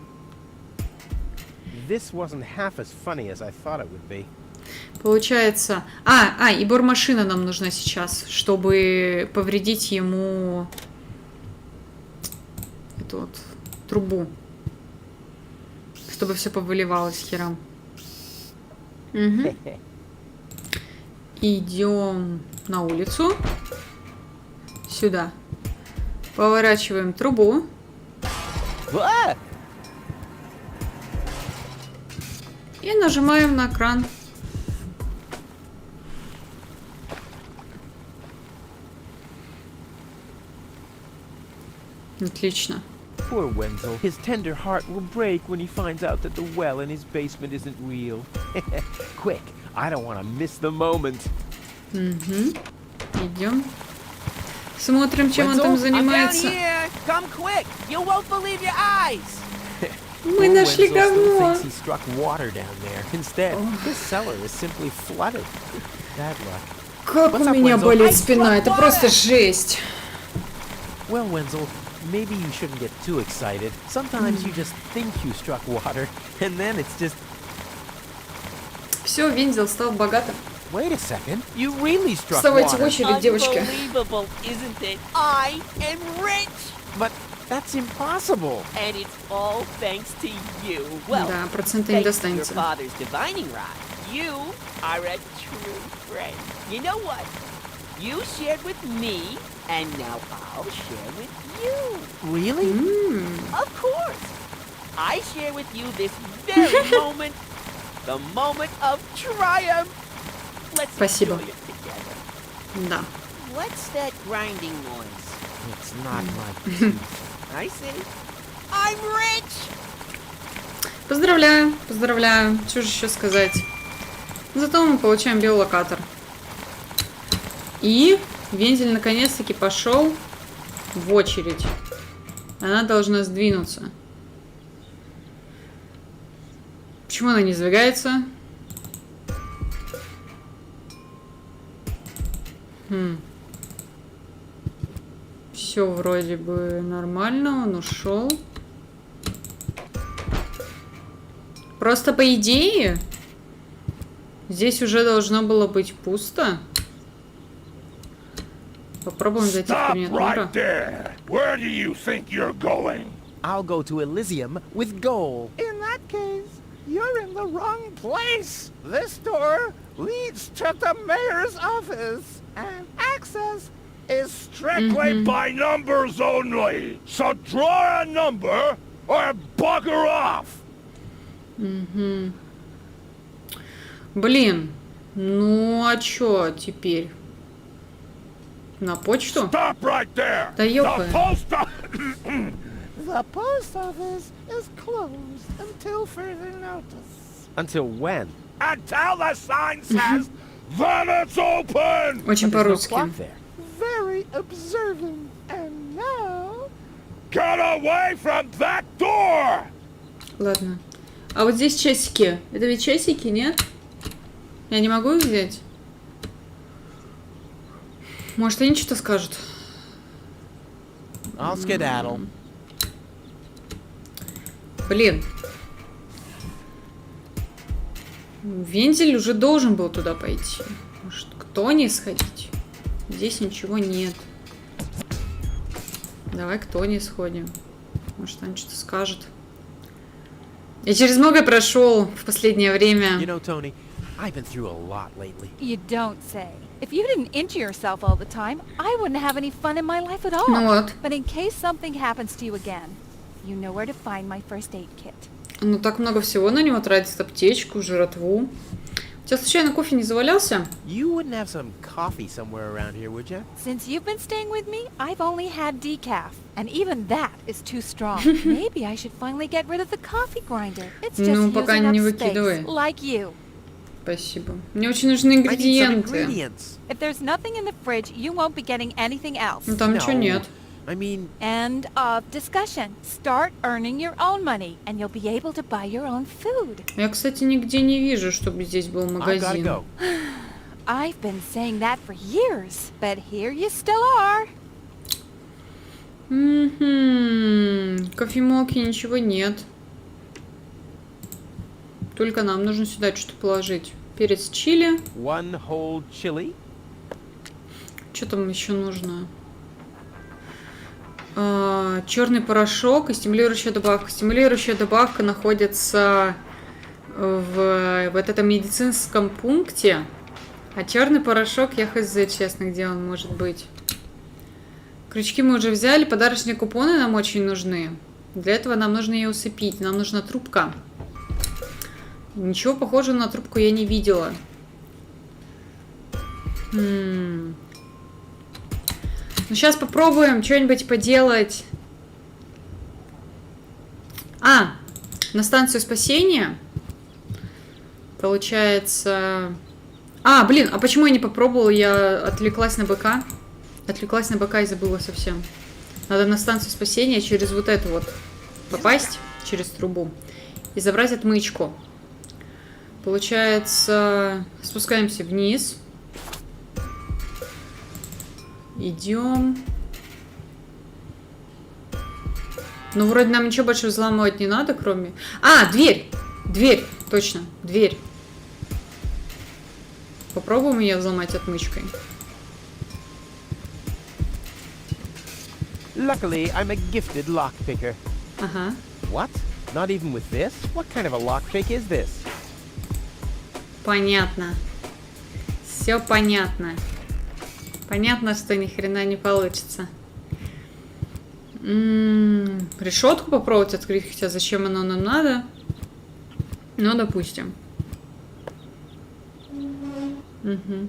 Speaker 6: This wasn't half as funny as I thought it would be.
Speaker 1: Получается... и бормашина нам нужна сейчас, чтобы повредить ему эту вот трубу. Чтобы все повыливалось херам. Угу. Идем на улицу. Сюда. Поворачиваем трубу. И нажимаем на кран. Отлично.
Speaker 6: Poor Wenzel. His tender heart will break when he finds out that the well in his basement isn't real. Quick, I don't want to miss the moment.
Speaker 1: Угу. Идем. Смотрим, чем он там занимается.
Speaker 4: Come quick. You won't believe your eyes.
Speaker 1: Мы нашли говно.
Speaker 5: He struck water down there. Instead, this cellar is simply flooded. Bad luck.
Speaker 1: Как у меня болит спина, это просто жесть.
Speaker 5: Well, Wenzel, maybe you shouldn't get too excited. Sometimes you just think you struck water, and then it's just...
Speaker 1: Все, Вензел стал богатым.
Speaker 5: Wait a second, you really struck
Speaker 1: Вставайте в
Speaker 5: water.
Speaker 1: очередь, девочки.
Speaker 4: Unbelievable, isn't it? I am rich!
Speaker 5: But that's impossible.
Speaker 4: And it's all thanks to you. Well,
Speaker 1: Да, процента не
Speaker 4: thanks to your
Speaker 1: достанется.
Speaker 4: father's divining rod. You are a true friend. You know what? You shared with me, and now I'll share with you.
Speaker 5: Really?
Speaker 4: Of course. I share with you this very moment, the moment of triumph. Let's
Speaker 1: Спасибо.
Speaker 4: enjoy it together.
Speaker 1: Да.
Speaker 4: What's that grinding noise?
Speaker 5: It's not my teeth.
Speaker 4: I see. I'm rich!
Speaker 1: Поздравляю, поздравляю. Что же еще сказать? Зато мы получаем биолокатор. И Вензель наконец-таки пошел в очередь. Она должна сдвинуться. Почему она не сдвигается? Все вроде бы нормально, он ушел. Просто по идее здесь уже должно было быть пусто. Попробуем зайти в кабинет мэра.
Speaker 9: Where do you think you're going?
Speaker 5: I'll go to Elysium with Goal.
Speaker 10: In that case, you're in the wrong place. This door leads to the mayor's office, and access is
Speaker 9: Strictly by numbers only. So draw a number or bugger off.
Speaker 1: Блин, ну а чё теперь? На почту?
Speaker 9: Stop right there.
Speaker 1: Да ёпа.
Speaker 10: The post office is closed until further notice.
Speaker 5: Until when?
Speaker 9: Until the sign says, then it's open.
Speaker 1: Очень
Speaker 5: There's no
Speaker 1: по-русски.
Speaker 5: clock there.
Speaker 10: Very observant. And now...
Speaker 9: Get away from that door.
Speaker 1: Ладно. А вот здесь часики. Это ведь часики, нет? Я не могу их взять? Может, они что-то скажут?
Speaker 5: I'll skedaddle.
Speaker 1: Блин. Вензель уже должен был туда пойти. Может, кто не сходить? Здесь ничего нет. Давай к Тони сходим. Может, он что-то скажет. Я через многое прошел в последнее время.
Speaker 5: You know, Tony, I've been through a lot lately.
Speaker 8: You don't say. If you didn't injure yourself all the time, I wouldn't have any fun in my life at all.
Speaker 1: Ну вот.
Speaker 8: But in case something happens to you again, you know where to find my first aid kit.
Speaker 1: Ну, так много всего на него тратит. Аптечку, жратву. У тебя случайно кофе не завалялся?
Speaker 5: You wouldn't have some coffee somewhere around here, would you?
Speaker 8: Since you've been staying with me, I've only had decaf. And even that is too strong. Maybe I should finally get rid of the coffee grinder. It's just
Speaker 1: Ну, пока
Speaker 8: using
Speaker 1: не
Speaker 8: up
Speaker 1: выкидывай.
Speaker 8: space, like you.
Speaker 1: Спасибо. Мне очень нужны
Speaker 5: I need some
Speaker 1: ингредиенты.
Speaker 5: ingredients.
Speaker 8: If there's nothing in the fridge, you won't be getting anything else.
Speaker 1: Ну, там ничего
Speaker 5: No.
Speaker 1: нет.
Speaker 5: I mean,
Speaker 8: End of discussion. Start earning your own money, and you'll be able to buy your own food.
Speaker 1: Я, кстати, нигде не вижу, чтобы здесь был
Speaker 5: I gotta
Speaker 1: магазин.
Speaker 5: go.
Speaker 8: I've been saying that for years, but here you still are.
Speaker 1: Кофемолки ничего нет. Только нам нужно сюда что-то положить. Перец чили.
Speaker 5: One whole chili.
Speaker 1: Что там еще нужно? Черный порошок и стимулирующая добавка. Стимулирующая добавка находится в вот этом медицинском пункте. А черный порошок, я хз, честно, где он может быть. Крючки мы уже взяли. Подарочные купоны нам очень нужны. Для этого нам нужно ее усыпить. Нам нужна трубка. Ничего похожего на трубку я не видела. Ну, сейчас попробуем что-нибудь поделать. На станцию спасения. Получается... блин, а почему я не попробовала? Я отвлеклась на БК. Отвлеклась на БК и забыла совсем. Надо на станцию спасения через вот эту вот попасть, через трубу, и забрать отмычку. Получается, спускаемся вниз. Идем. Ну, вроде нам ничего больше взламывать не надо, кроме... А, дверь! Дверь, точно, дверь. Попробуем ее взломать отмычкой.
Speaker 3: Luckily, I'm a gifted lockpicker.
Speaker 1: Ага.
Speaker 3: What? Not even with this? What kind of a lockpick is this?
Speaker 1: Понятно. Все понятно. Понятно, что ни хрена не получится. Решетку попробовать открыть, хотя зачем оно нам надо? Ну, допустим. Угу.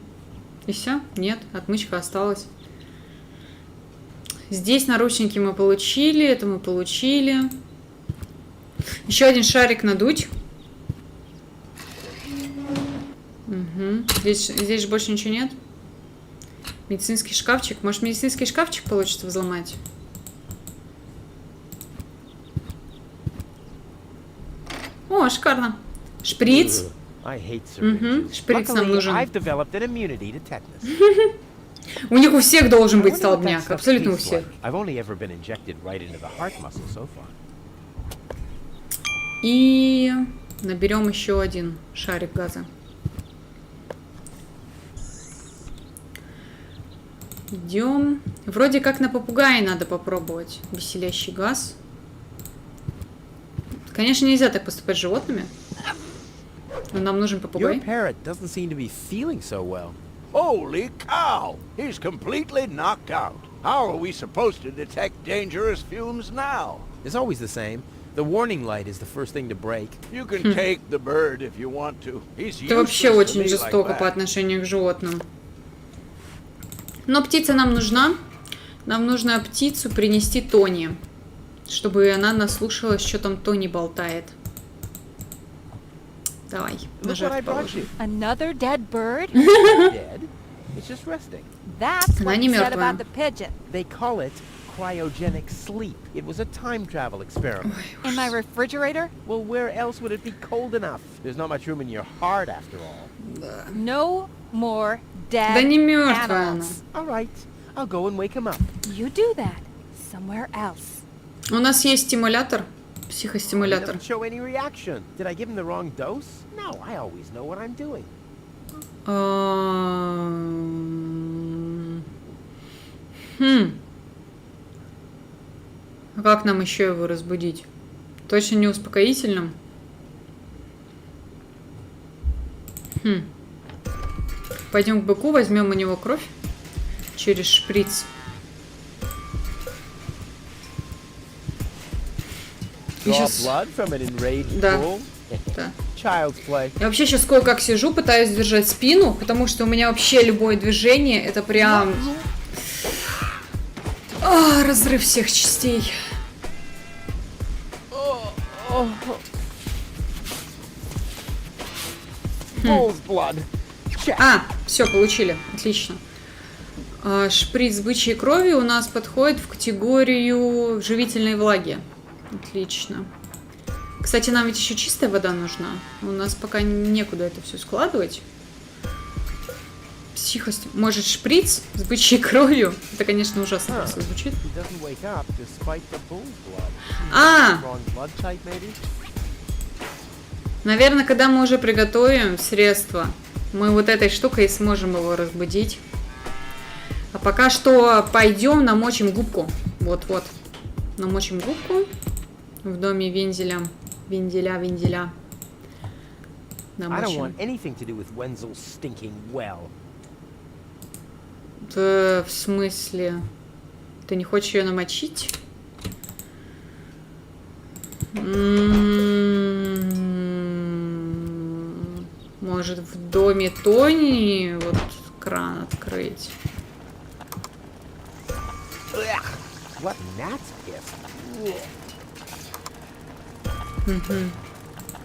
Speaker 1: И все? Нет, отмычка осталась. Здесь наручники мы получили, это мы получили. Еще один шарик надуть. Угу. Здесь же больше ничего нет. Медицинский шкафчик. Может, медицинский шкафчик получится взломать? О, шикарно. Шприц. Угу. Шприц нам нужен. У них у всех должен быть столбняк. Абсолютно у всех. И наберем еще один шарик газа. Идем. Вроде как на попугае надо попробовать. Веселящий газ. Конечно, нельзя так поступать с животными. Но нам нужен попугай.
Speaker 7: Holy cow! He's completely knocked out. How are we supposed to detect dangerous fumes now?
Speaker 3: It's always the same. The warning light is the first thing to break.
Speaker 7: You can take the bird if you want to. He's
Speaker 1: Это вообще
Speaker 7: useless to
Speaker 1: очень
Speaker 7: me
Speaker 1: жестоко
Speaker 7: like
Speaker 1: по
Speaker 7: that.
Speaker 1: отношению к животным. Но птица нам нужна. Нам нужно птицу принести Тони, чтобы она наслушалась, что там Тони болтает. Давай, на жертву положим.
Speaker 8: Another dead bird?
Speaker 3: Dead? It's just resting.
Speaker 8: That's
Speaker 1: Она
Speaker 8: what
Speaker 1: не
Speaker 8: you said
Speaker 1: мертвая.
Speaker 8: about the pigeon.
Speaker 3: They call it cryogenic sleep. It was a time travel experiment.
Speaker 8: In my refrigerator?
Speaker 3: Well, where else would it be cold enough? There's not much room in your heart after all.
Speaker 8: No more dead
Speaker 1: Да не мертвая она.
Speaker 8: animals.
Speaker 3: All right, I'll go and wake him up.
Speaker 8: You do that somewhere else.
Speaker 1: У нас есть стимулятор.
Speaker 3: He
Speaker 1: Психостимулятор.
Speaker 3: doesn't show any reaction. Did I give him the wrong dose? No, I always know what I'm doing.
Speaker 1: А как нам еще его разбудить? Точно не успокоительным? Пойдем к быку, возьмем у него кровь через шприц.
Speaker 3: Draw blood from an enraged
Speaker 1: Да.
Speaker 3: bull?
Speaker 1: Да.
Speaker 3: Child's play.
Speaker 1: Я вообще сейчас кое-как сижу, пытаюсь держать спину, потому что у меня вообще любое движение, это прям... разрыв всех частей.
Speaker 3: Bull's blood.
Speaker 1: Все, получили. Отлично. Шприц бычьей крови у нас подходит в категорию живительной влаги. Отлично. Кстати, нам ведь еще чистая вода нужна. У нас пока некуда это все складывать. Может, шприц с бычьей кровью? Это, конечно, ужасно просто звучит. Наверное, когда мы уже приготовим средство, мы вот этой штукой сможем его разбудить. А пока что пойдем намочим губку. Вот-вот. Намочим губку в доме вензеля. Венделя. Намочим. В смысле? Ты не хочешь ее намочить? Может, в доме Тони вот кран открыть?
Speaker 3: What gnat's piss?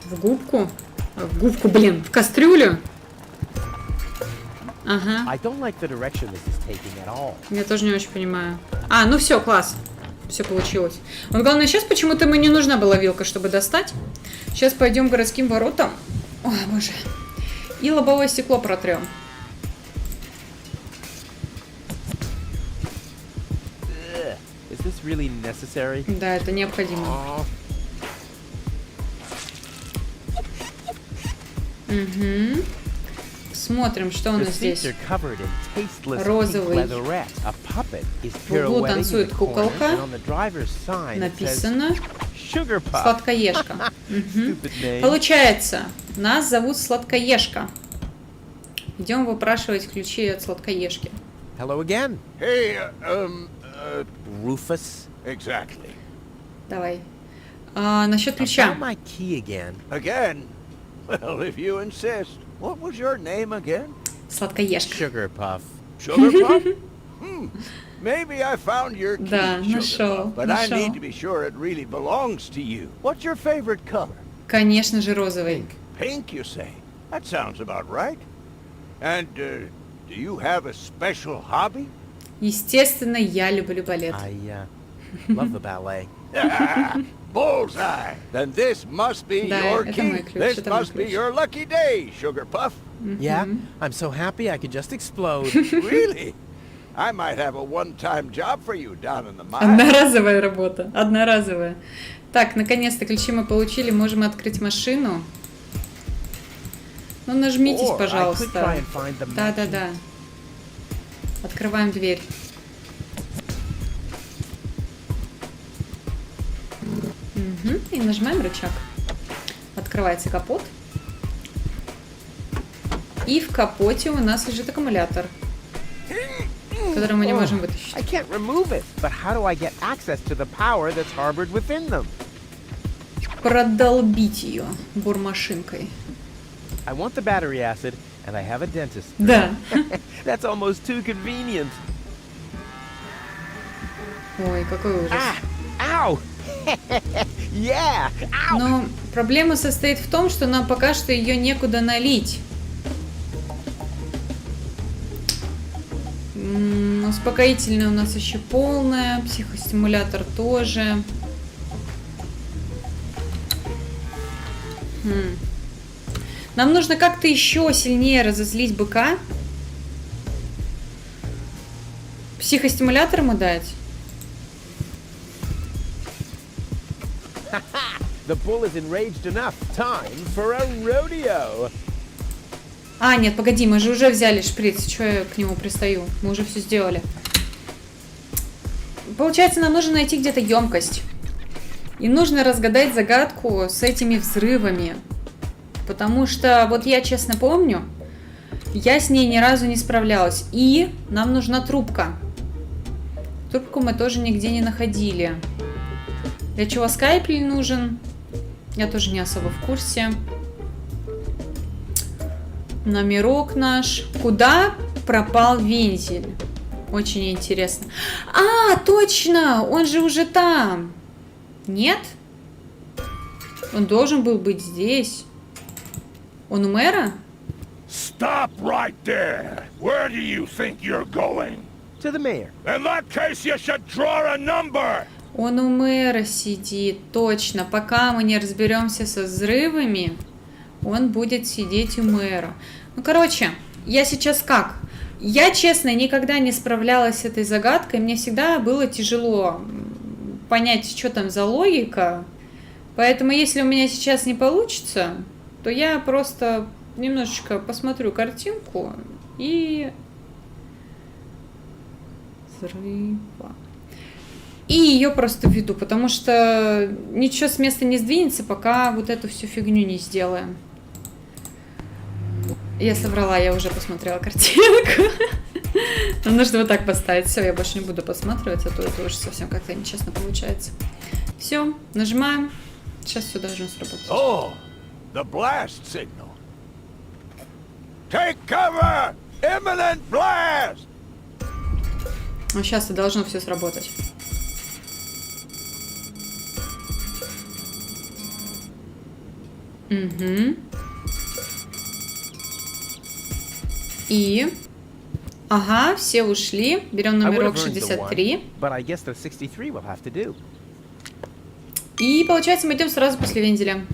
Speaker 1: В губку? В губку, блин, в кастрюлю? Ага.
Speaker 3: I don't like the direction this is taking at all.
Speaker 1: Я тоже не очень понимаю. Ну все, класс. Все получилось. Вот главное, сейчас почему-то мне не нужна была вилка, чтобы достать. Сейчас пойдем к городским воротам. Ой, боже. И лобовое стекло протрем.
Speaker 6: this really necessary?
Speaker 1: Да, это необходимо. Угу. Смотрим, что у нас здесь. Розовый. В углу танцует куколка. Написано «Сладкоежка». Получается, нас зовут Сладкоежка. Идем выпрашивать ключи от Сладкоежки.
Speaker 3: Hello again.
Speaker 7: Hey,
Speaker 3: Rufus.
Speaker 7: Exactly.
Speaker 1: Давай. Насчет ключа.
Speaker 3: My key again.
Speaker 7: Again? Well, if you insist. What was your name again?
Speaker 1: Сладкоежка.
Speaker 3: Sugar Puff.
Speaker 7: Sugar Puff? Maybe I found your key,
Speaker 1: Да,
Speaker 7: Sugar
Speaker 1: нашел,
Speaker 7: Puff, but I need to be sure it really belongs to you. What's your favorite color?
Speaker 1: Конечно же, розовый.
Speaker 7: Pink, you say? That sounds about right. And do you have a special hobby?
Speaker 1: Естественно, я люблю балет.
Speaker 3: I love the ballet.
Speaker 7: Bullseye! Then this must be
Speaker 1: Да,
Speaker 7: your
Speaker 1: это мой
Speaker 7: key.
Speaker 1: ключ,
Speaker 7: This
Speaker 1: это мой
Speaker 7: must be
Speaker 1: ключ.
Speaker 7: your lucky day, Sugar Puff.
Speaker 3: Yeah, I'm so happy I could just explode.
Speaker 7: Really? I might have a one-time job for you down in the mine.
Speaker 1: Одноразовая работа. Одноразовая. Так, наконец-то ключи мы получили. Можем открыть машину. Ну, нажмитесь, пожалуйста. Да. Открываем дверь. Угу. И нажимаем рычаг. Открывается капот. И в капоте у нас лежит аккумулятор, который мы не можем вытащить.
Speaker 3: I can't remove it, but how do I get access to the power that's harbored within them?
Speaker 1: Продолбить ее бормашинкой.
Speaker 3: I want the battery acid, and I have a dentist.
Speaker 1: Да.
Speaker 3: That's almost too convenient.
Speaker 1: Ой, какой ужас.
Speaker 3: Ow! Yeah! Ow!
Speaker 1: Но проблема состоит в том, что нам пока что ее некуда налить. Успокоительное у нас еще полное, психостимулятор тоже. Нам нужно как-то еще сильнее разозлить быка. Психостимулятор ему дать.
Speaker 3: The bull is enraged enough. Time for a rodeo.
Speaker 1: А, нет, погоди, мы же уже взяли шприц. Чего я к нему пристаю? Мы уже все сделали. Получается, нам нужно найти где-то емкость. И нужно разгадать загадку с этими взрывами. Потому что, вот я честно помню, я с ней ни разу не справлялась. И нам нужна трубка. Трубку мы тоже нигде не находили. Для чего скайпель нужен? Я тоже не особо в курсе. Номерок наш. Куда пропал вензель? Очень интересно. А, точно! Он же уже там. Нет? Он должен был быть здесь. Он у мэра?
Speaker 9: Stop right there! Where do you think you're going?
Speaker 3: To the mayor.
Speaker 9: In that case, you should draw a number!
Speaker 1: Он у мэра сидит, точно. Пока мы не разберемся со взрывами, он будет сидеть у мэра. Ну, короче, я сейчас как? Я, честно, никогда не справлялась с этой загадкой. Мне всегда было тяжело понять, что там за логика. Поэтому, если у меня сейчас не получится, то я просто немножечко посмотрю картинку и... Взрыва. И ее просто введу, потому что ничего с места не сдвинется, пока вот эту всю фигню не сделаем. Я соврала, я уже посмотрела картинку. Нам нужно вот так поставить. Все, я больше не буду подсматривать, а то это уже совсем как-то нечестно получается. Все, нажимаем. Сейчас все должно сработать.
Speaker 7: Oh, the blast signal. Take cover! Imminent blast!
Speaker 1: Ну, сейчас должно все сработать. Угу. И... Ага, все ушли. Берем номерок 63. И получается, мы идем сразу после вензеля.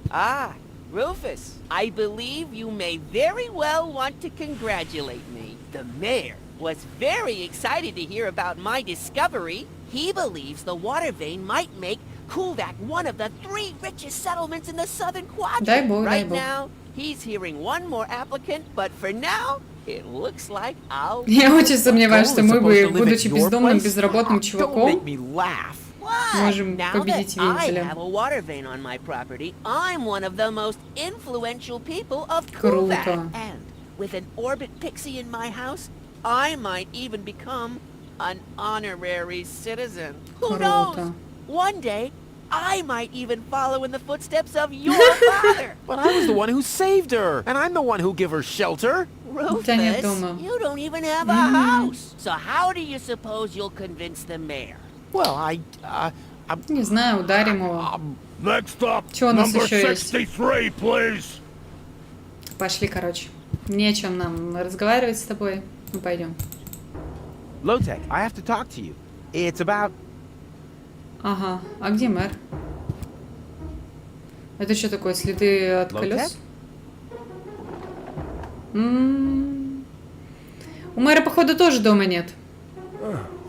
Speaker 4: Ah, Rufus, I believe you may very well want to congratulate me. The mayor was very excited to hear about my discovery. He believes the water vein might make Kuvak one of the 3 richest settlements in the southern quadrant.
Speaker 1: Дай бог, дай
Speaker 4: Right
Speaker 1: бог.
Speaker 4: now, he's hearing one more applicant, but for now, it looks like I'll...
Speaker 1: Я очень сомневаюсь, что мы бы,
Speaker 5: Supposed to live at
Speaker 1: будучи
Speaker 5: your
Speaker 1: бездомным,
Speaker 5: place?
Speaker 1: безработным
Speaker 5: Don't
Speaker 1: чуваком,
Speaker 5: make me laugh.
Speaker 4: What?
Speaker 1: можем
Speaker 4: Now
Speaker 1: победить
Speaker 4: that I
Speaker 1: вентиля.
Speaker 4: have a water vein on my property, I'm one of the most influential people of
Speaker 1: Круто.
Speaker 4: Kuvak. And with an orbit pixie in my house, I might even become an honorary citizen. Who knows?
Speaker 1: Круто.
Speaker 4: One day, I might even follow in the footsteps of your father.
Speaker 5: But I was the one who saved her, and I'm the one who gave her shelter.
Speaker 1: тебя нет
Speaker 4: Rufus,
Speaker 1: дома.
Speaker 4: you don't even have a house. So how do you suppose you'll convince the mayor?
Speaker 5: Well,
Speaker 1: Не знаю, ударим его.
Speaker 9: Next up,
Speaker 1: Чё у нас
Speaker 9: number
Speaker 1: ещё есть?
Speaker 9: 63, please.
Speaker 1: Пошли, короче. Не о чем нам разговаривать с тобой. Ну, пойдем.
Speaker 6: Low-Tech, I have to talk to you. It's about...
Speaker 1: Ага. А где мэр? Это что такое? Следы от колес? У мэра, походу, тоже дома нет.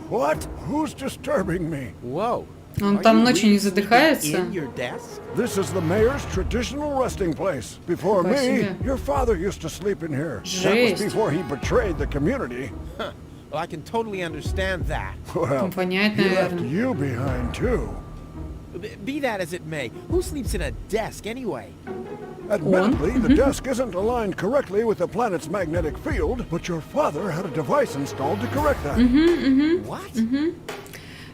Speaker 7: What? Who's disturbing me?
Speaker 6: Whoa.
Speaker 1: Он там ночью не задыхается?
Speaker 6: In your desk?
Speaker 7: This is the mayor's traditional resting place. Before me,
Speaker 1: Спасибо.
Speaker 7: your father used to sleep in here. That
Speaker 1: Жесть.
Speaker 7: was before he betrayed the community.
Speaker 6: Well, I can totally understand that.
Speaker 7: Well,
Speaker 1: Понятно,
Speaker 7: he left
Speaker 1: наверное.
Speaker 7: you behind too.
Speaker 6: Be that as it may, who sleeps in a desk anyway?
Speaker 7: Admittedly, the desk isn't aligned correctly with the planet's magnetic field, but your father had a device installed to correct that.
Speaker 6: What?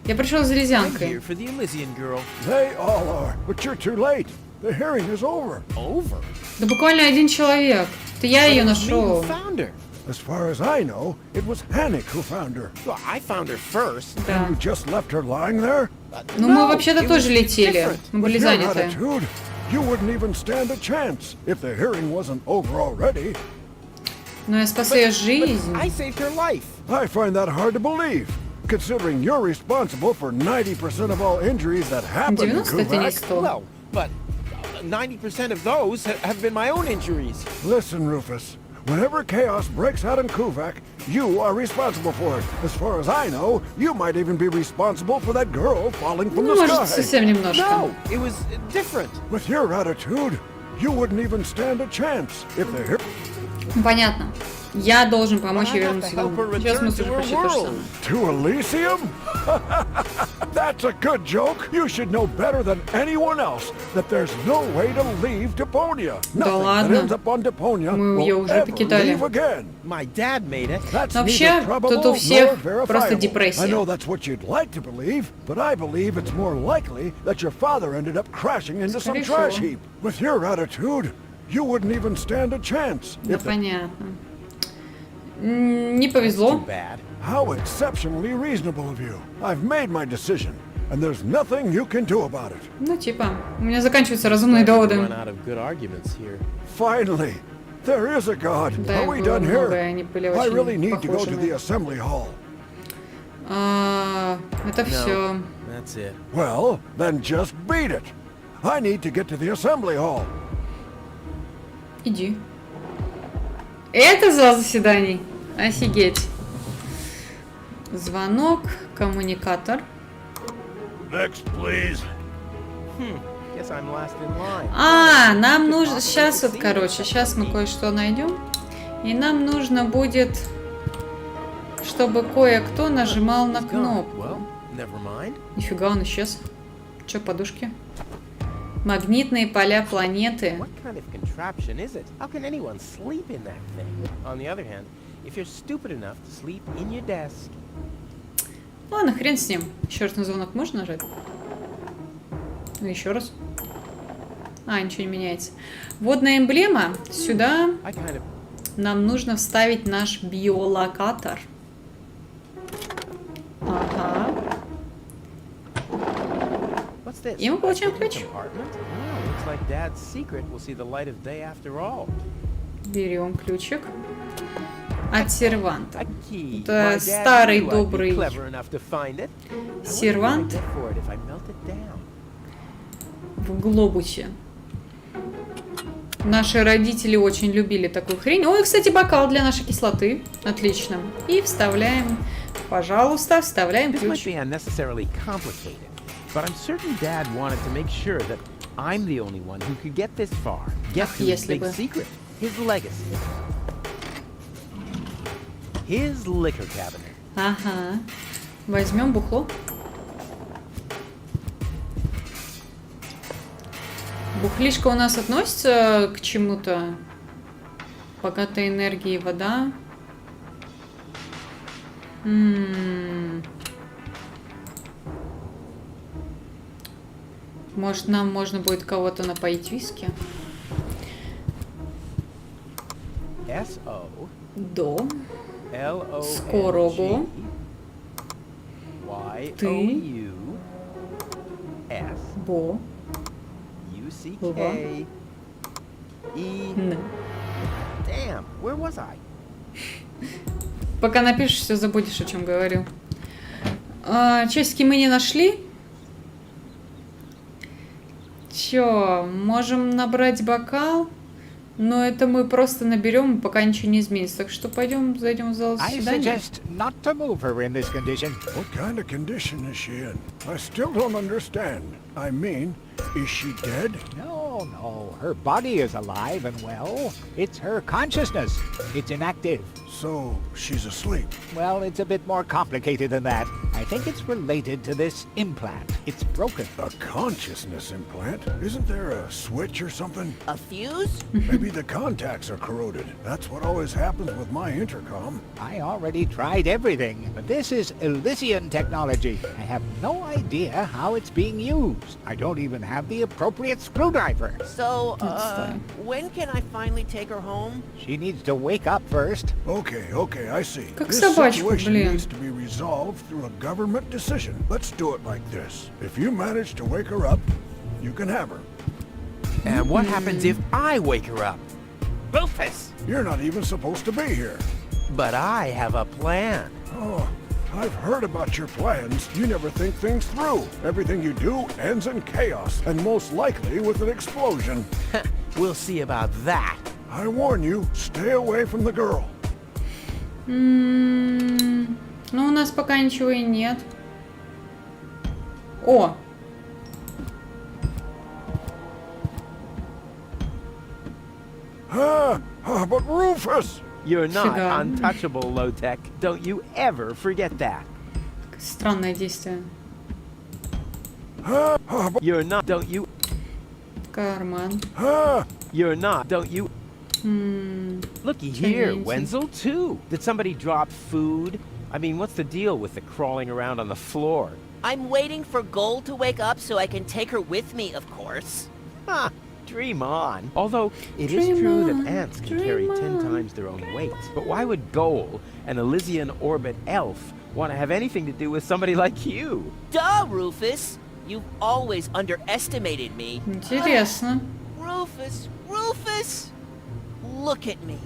Speaker 1: Я пришел за
Speaker 6: I'm
Speaker 1: резянкой.
Speaker 6: here for the Elysian girl.
Speaker 7: They all are, but you're too late. The hearing is over.
Speaker 6: Over?
Speaker 1: Да буквально один человек. Это я ее
Speaker 6: It was me who
Speaker 1: нашел.
Speaker 6: found her.
Speaker 7: As far as I know, it was Hannick who found her.
Speaker 6: Well, I found her first.
Speaker 1: Да.
Speaker 7: You just left her lying there?
Speaker 1: Ну, мы
Speaker 6: No,
Speaker 1: вообще-то
Speaker 6: it
Speaker 1: тоже
Speaker 6: was
Speaker 1: летели.
Speaker 6: different.
Speaker 1: Мы были
Speaker 7: With your
Speaker 1: заняты.
Speaker 7: attitude, you wouldn't even stand a chance if the hearing wasn't over already.
Speaker 1: Но я спас ее жизнь.
Speaker 6: I saved her life.
Speaker 7: I find that hard to believe, considering you're responsible for 90% of all injuries that happen in
Speaker 1: 90 это не
Speaker 7: Kuvak.
Speaker 1: 100.
Speaker 6: Well, but 90% of those have been my own injuries.
Speaker 7: Listen, Rufus. Whenever chaos breaks out in Kuvak, you are responsible for it. As far as I know, you might even be responsible for that girl falling from
Speaker 1: Ну,
Speaker 7: the
Speaker 1: может,
Speaker 7: sky.
Speaker 1: совсем немножко.
Speaker 6: No, it was different.
Speaker 7: With your attitude, you wouldn't even stand a chance if the
Speaker 1: Ну, понятно. Я должен помочь ей
Speaker 6: I have
Speaker 1: вернуться
Speaker 6: to help her
Speaker 1: домой. Сейчас мы
Speaker 6: return
Speaker 1: тоже
Speaker 6: to her
Speaker 1: почти то же
Speaker 6: world.
Speaker 1: самое.
Speaker 7: To Elysium? That's a good joke. You should know better than anyone else that there's no way to leave Deponia.
Speaker 1: Да
Speaker 7: Nothing that
Speaker 1: ладно.
Speaker 7: ends up on Deponia
Speaker 1: Мы её
Speaker 7: will
Speaker 1: уже
Speaker 7: ever
Speaker 1: покидали.
Speaker 7: leave again.
Speaker 6: My dad made it.
Speaker 7: That's
Speaker 1: Вообще,
Speaker 7: neither probable
Speaker 1: тут у всех
Speaker 7: nor
Speaker 1: просто
Speaker 7: verifiable.
Speaker 1: депрессия.
Speaker 7: I know that's what you'd like to believe, but I believe it's more likely that your father ended up crashing into some
Speaker 1: Скорее
Speaker 7: trash
Speaker 1: всего.
Speaker 7: heap. With your attitude, you wouldn't even stand a chance.
Speaker 1: Да,
Speaker 7: if the-
Speaker 1: понятно. Не
Speaker 6: Too
Speaker 1: повезло.
Speaker 6: bad.
Speaker 7: How exceptionally reasonable of you. I've made my decision, and there's nothing you can do about it.
Speaker 1: Ну, типа, у меня заканчиваются разумные
Speaker 6: Run
Speaker 1: доводы.
Speaker 6: out of good arguments here.
Speaker 7: Finally, there is a God.
Speaker 1: Да,
Speaker 7: Are we
Speaker 1: было
Speaker 7: done
Speaker 1: много, и
Speaker 7: here?
Speaker 1: они были
Speaker 7: I really
Speaker 1: очень
Speaker 7: need to go to the
Speaker 1: похожими.
Speaker 7: assembly hall.
Speaker 1: Это все.
Speaker 6: That's it.
Speaker 7: Well, then just beat it. I need to get to the assembly hall.
Speaker 1: Иди. Это зал заседаний. Офигеть. Звонок, коммуникатор.
Speaker 9: Next, please.
Speaker 6: Guess I'm last in line.
Speaker 1: Нам нужно... Сейчас вот, короче, сейчас мы кое-что найдем. И нам нужно будет, чтобы кое-кто нажимал на
Speaker 6: Gone.
Speaker 1: кнопку.
Speaker 6: Well, never mind.
Speaker 1: Нифига, он исчез. Че, подушки? Магнитные поля планеты.
Speaker 6: What kind of contraption is it? How can anyone sleep in that thing? On the other hand, if you're stupid enough to sleep in your desk...
Speaker 1: Ладно, хрен с ним. Еще раз на звонок можно нажать? Ну, еще раз. Ничего не меняется. Водная эмблема. Сюда
Speaker 6: I kind of...
Speaker 1: нам нужно вставить наш биолокатор. Ага.
Speaker 6: What's this?
Speaker 1: И мы получаем
Speaker 6: A
Speaker 1: ключ.
Speaker 6: compartment? Oh, looks like Dad's secret will see the light of day after all.
Speaker 1: Берем ключик. От серванта.
Speaker 6: A key.
Speaker 1: Да,
Speaker 6: My dad
Speaker 1: старый
Speaker 6: knew I'd be
Speaker 1: добрый
Speaker 6: clever enough to find it. I wonder what I'd
Speaker 1: сервант
Speaker 6: get for it if I melt it down.
Speaker 1: в глобусе. Наши родители очень любили такую хрень. Ой, кстати, бокал для нашей кислоты. Отлично. И вставляем Пожалуйста, вставляем
Speaker 3: This might
Speaker 1: ключ.
Speaker 3: be unnecessarily complicated, but I'm certain Dad wanted to make sure that I'm the only one who could get this far. Get to his
Speaker 1: если
Speaker 3: big
Speaker 1: бы.
Speaker 3: secret, his legacy. His liquor cabinet.
Speaker 1: Ага. Возьмем бухло. Бухлишка у нас относится к чему-то? Богатая энергия и вода. Может, нам можно будет кого-то напоить виски?
Speaker 3: S-O.
Speaker 1: До.
Speaker 3: L-O-N-G.
Speaker 1: Скорого.
Speaker 3: Y-O-U-S.
Speaker 1: Бо.
Speaker 3: U-C-K. E.
Speaker 1: Н.
Speaker 3: Damn, where was I?
Speaker 1: Пока напишешь, все забудешь, о чем говорил. Часики мы не нашли. Чё, можем набрать бокал, но это мы просто наберем, пока ничего не изменится. Так что пойдем, зайдем в зал
Speaker 10: I
Speaker 1: заседания.
Speaker 10: suggest not to move her in this condition.
Speaker 9: What kind of condition is she in? I still don't understand. I mean, is she dead?
Speaker 10: No, no. Her body is alive and well. It's her consciousness. It's inactive.
Speaker 9: So, she's asleep.
Speaker 10: Well, it's a bit more complicated than that. I think it's related to this implant. It's broken.
Speaker 9: A consciousness implant? Isn't there a switch or something?
Speaker 4: A fuse?
Speaker 9: Maybe the contacts are corroded. That's what always happens with my intercom.
Speaker 10: I already tried everything, but this is Elysian technology. I have no idea how it's being used. I don't even have the appropriate screwdriver.
Speaker 4: So,
Speaker 1: Отстой.
Speaker 4: when can I finally take her home?
Speaker 10: She needs to wake up first.
Speaker 9: Okay, I see.
Speaker 1: Как
Speaker 9: This
Speaker 1: собачку,
Speaker 9: situation
Speaker 1: блин.
Speaker 9: needs to be resolved through a government decision. Let's do it like this. If you manage to wake her up, you can have her.
Speaker 5: And what happens if I wake her up? Rufus!
Speaker 9: You're not even supposed to be here.
Speaker 5: But I have a plan.
Speaker 9: Oh, I've heard about your plans. You never think things through. Everything you do ends in chaos, and most likely with an explosion.
Speaker 5: We'll see about that.
Speaker 9: I warn you, stay away from the girl.
Speaker 1: Ну, у нас пока ничего и нет. О!
Speaker 9: But Rufus!
Speaker 3: You're not
Speaker 1: Фига.
Speaker 3: untouchable, low-tech. Don't you ever forget that.
Speaker 1: Странное действие.
Speaker 3: You're not, don't you,
Speaker 1: Карман.
Speaker 3: you're not, don't you. Looky here,
Speaker 1: Crazy.
Speaker 3: Wenzel, too. Did somebody drop food? I mean, what's the deal with the crawling around on the floor?
Speaker 4: I'm waiting for Gold to wake up so I can take her with me, of course.
Speaker 3: Ha! Dream on. Although, it is
Speaker 1: Dream
Speaker 3: true
Speaker 1: on,
Speaker 3: that ants can
Speaker 1: dream
Speaker 3: carry 10
Speaker 1: on.
Speaker 3: times their own weight. But why would Goal, an Elysian orbit elf, want to have anything to do with somebody like you?
Speaker 4: Duh, Rufus! You've always underestimated me.
Speaker 1: Интересно.
Speaker 4: Rufus! Look at me.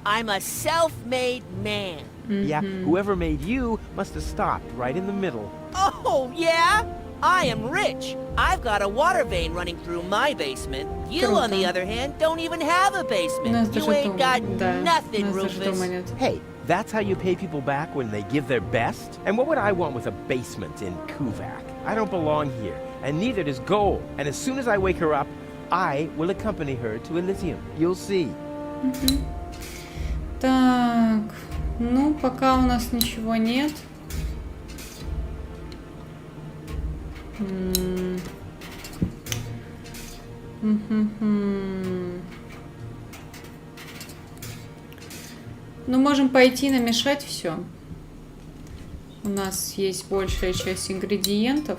Speaker 4: I'm a self-made man.
Speaker 3: Yeah, whoever made you must have stopped right in the middle.
Speaker 4: Oh, yeah? I am rich. I've got a water vein running through my basement. You, on the
Speaker 1: Круто.
Speaker 4: other hand, don't even have a
Speaker 1: У нас
Speaker 4: basement. You
Speaker 1: даже
Speaker 4: ain't
Speaker 1: дома.
Speaker 4: got
Speaker 1: Да, у
Speaker 4: nothing,
Speaker 1: нас даже
Speaker 4: Rufus.
Speaker 1: дома нет.
Speaker 3: Hey, that's how you pay people back when they give their best? And what would I want with a basement in Kuvak? I don't belong here, and neither does Goal. And as soon as I wake her up, I will accompany her to Elysium. You'll see.
Speaker 1: Так, ну, пока у нас ничего нет. Ну, можем пойти намешать все. У нас есть большая часть ингредиентов.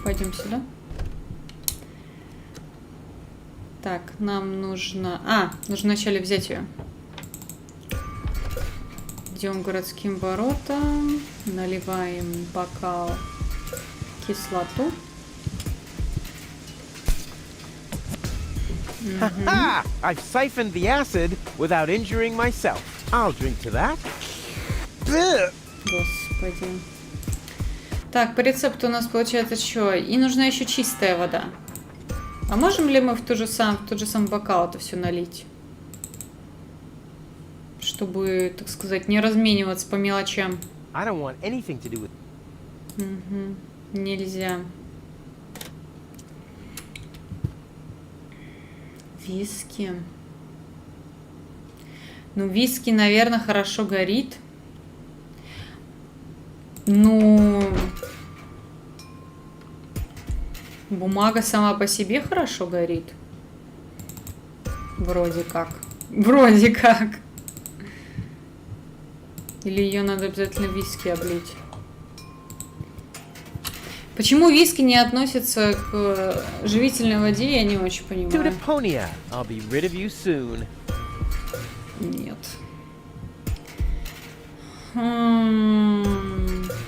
Speaker 1: Пойдем сюда. Так, нам нужно... нужно вначале взять ее. Идем к городским воротам. Наливаем бокал кислоту.
Speaker 3: Ha! I've siphoned the acid without injuring myself. I'll drink to that.
Speaker 1: Господи. Так, по рецепту у нас получается что? И нужна еще чистая вода. А можем ли мы в тот же самый бокал это все налить? чтобы, так сказать, не размениваться по мелочам.
Speaker 3: I don't want anything to do with...
Speaker 1: Угу. Нельзя. Виски. Ну, виски, наверное, хорошо горит. Ну... Бумага сама по себе хорошо горит. Вроде как. Вроде как. Или ее надо обязательно виски облить? Почему виски не относятся к живительной воде, я не очень
Speaker 3: To
Speaker 1: понимаю.
Speaker 3: Deponia. I'll be rid of you soon.
Speaker 1: Нет.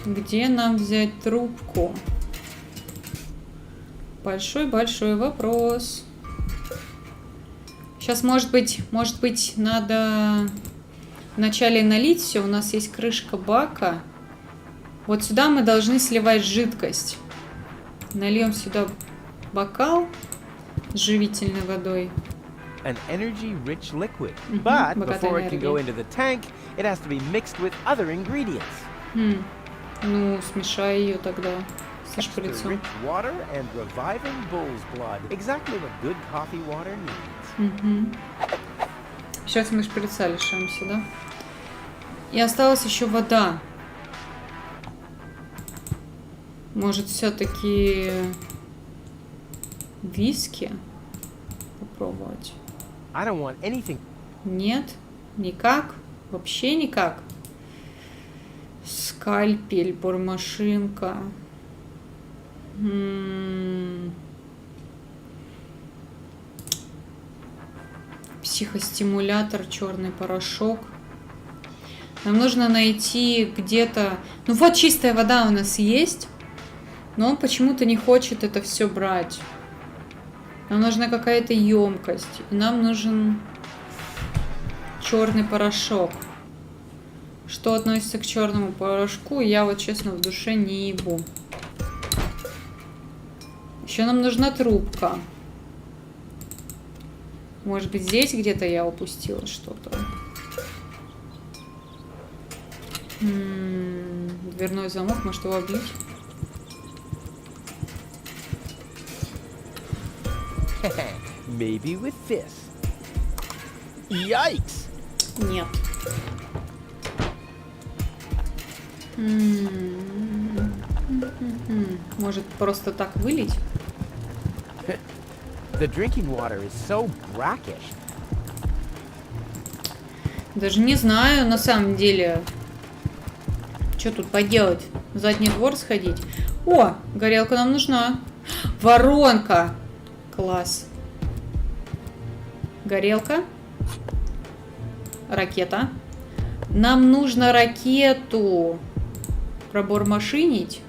Speaker 1: Где нам взять трубку? Большой-большой вопрос. Сейчас, может быть, надо вначале налить все. У нас есть крышка бака. Вот сюда мы должны сливать жидкость. Нальем сюда бокал с живительной водой.
Speaker 3: An energy-rich liquid.
Speaker 1: Мгм,
Speaker 3: But
Speaker 1: богатая
Speaker 3: before it can go
Speaker 1: энергия.
Speaker 3: into the tank, it has to be mixed with other ingredients.
Speaker 1: Ну, смешай ее тогда со
Speaker 3: The
Speaker 1: шприцом.
Speaker 3: rich water and reviving bull's blood. Exactly what good coffee water needs.
Speaker 1: Сейчас мы шприца лишаемся, да? И осталась еще вода. Может, все-таки виски попробовать?
Speaker 3: I don't want anything.
Speaker 1: Нет? Никак? Вообще никак? Скальпель, бормашинка. Психостимулятор, черный порошок. Нам нужно найти где-то... Ну вот чистая вода у нас есть, но он почему-то не хочет это все брать. Нам нужна какая-то емкость. И нам нужен черный порошок. Что относится к черному порошку, я вот честно в душе не ебу. Еще нам нужна трубка. Может быть, здесь где-то я упустила что-то. Дверной замок, может его облить?
Speaker 3: Maybe with this. Yikes!
Speaker 1: Нет. Может, просто так вылить?
Speaker 3: The drinking water is so brackish.
Speaker 1: Даже не знаю, на самом деле. Что тут поделать? В задний двор сходить? О, горелка нам нужна. Воронка. Класс. Горелка. Ракета. Нам нужно ракету пробормашинить.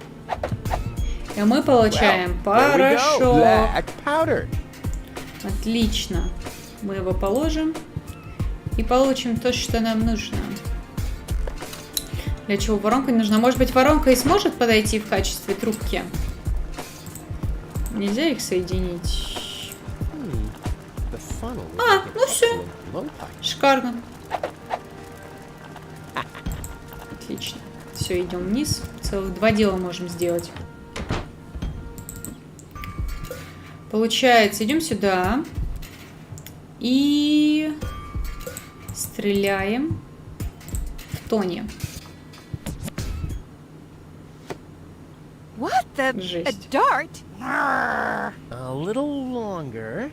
Speaker 1: И мы получаем порошок.
Speaker 3: Black powder.
Speaker 1: Отлично. Мы его положим. И получим то, что нам нужно. Для чего воронка не нужна? Может быть, воронка и сможет подойти в качестве трубки? Нельзя их соединить. А, ну все. Шикарно. Отлично. Все, идем вниз. Целых 2 дела можем сделать. Получается, идем сюда. И стреляем в Тони.
Speaker 8: What the? A
Speaker 1: Жесть.
Speaker 8: dart?
Speaker 3: A little longer.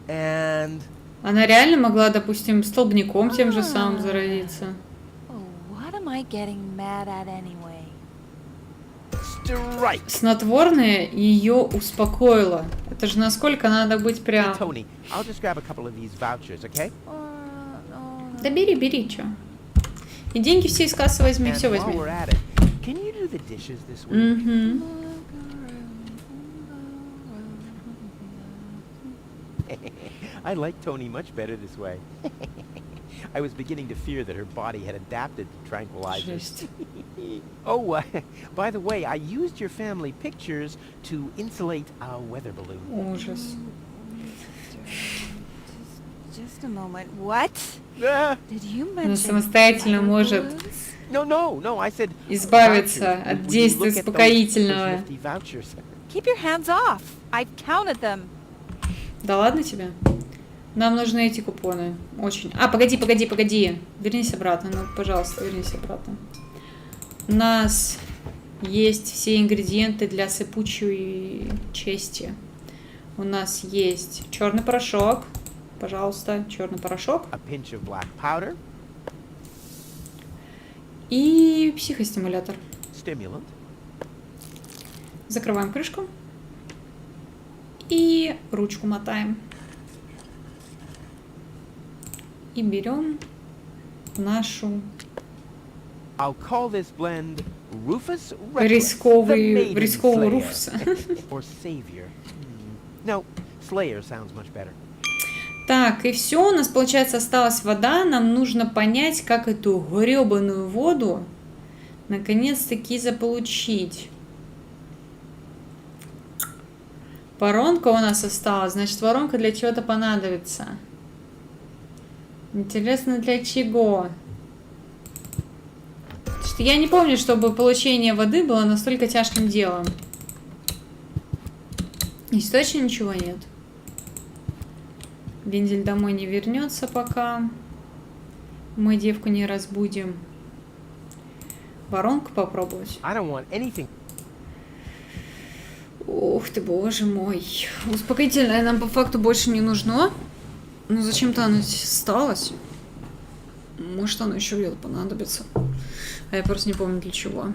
Speaker 3: And
Speaker 1: Она реально могла, допустим, столбняком тем же самым заразиться.
Speaker 8: Oh, what am I getting mad at anyway?
Speaker 3: strike.
Speaker 1: Снотворное ее успокоило. Это же насколько надо быть прям...
Speaker 3: Tony, I'll just grab a couple of these vouchers, okay?
Speaker 1: Да бери, бери, чё. И деньги все из кассы возьми,
Speaker 3: And
Speaker 1: все
Speaker 3: while
Speaker 1: возьми.
Speaker 3: we're at it, can you do the dishes this week? I like Tony much better this way. I was beginning to fear that her body had adapted to tranquilizers.
Speaker 1: Жесть.
Speaker 3: Oh, by the way, I used your family pictures to insulate our weather balloon.
Speaker 1: Ужас.
Speaker 8: Just a moment. What?
Speaker 3: Ah,
Speaker 8: Did you
Speaker 1: Он
Speaker 8: mention
Speaker 1: самостоятельно
Speaker 8: weather
Speaker 1: может
Speaker 8: balloons?
Speaker 3: no, I said
Speaker 1: избавиться
Speaker 3: vouchers.
Speaker 1: от
Speaker 3: Would you
Speaker 1: действия
Speaker 3: look at those
Speaker 1: успокоительного.
Speaker 3: nifty vouchers?
Speaker 8: Keep your hands off. I've counted them.
Speaker 1: Да ладно тебе? Нам нужны эти купоны. Очень. А, погоди. Вернись обратно. Ну, пожалуйста, вернись обратно. У нас есть все ингредиенты для сыпучей чести. У нас есть черный порошок. Пожалуйста, черный порошок.
Speaker 3: A pinch of black powder,
Speaker 1: И психостимулятор.
Speaker 3: stimulant,
Speaker 1: Закрываем крышку. И ручку мотаем. И берем нашу
Speaker 3: I'll call this blend Rufus Reckless,
Speaker 1: рисковый
Speaker 3: the Maiden
Speaker 1: рискового
Speaker 3: Slayer.
Speaker 1: Руфуса.
Speaker 3: Or Savior. No, Slayer sounds much better.
Speaker 1: Так, и все, у нас, получается, осталась вода. Нам нужно понять, как эту гребаную воду наконец-таки заполучить. Воронка у нас осталась, значит, воронка для чего-то понадобится. Интересно, для чего? Потому что я не помню, чтобы получение воды было настолько тяжким делом. Здесь точно ничего нет. Вендель домой не вернется, пока мы девку не разбудим. Воронку попробовать.
Speaker 3: I don't want anything.
Speaker 1: Ух ты, боже мой. Успокоительное нам по факту больше не нужно. Ну зачем-то оно здесь осталось. Может, оно еще где-то понадобится. А я просто не помню для чего.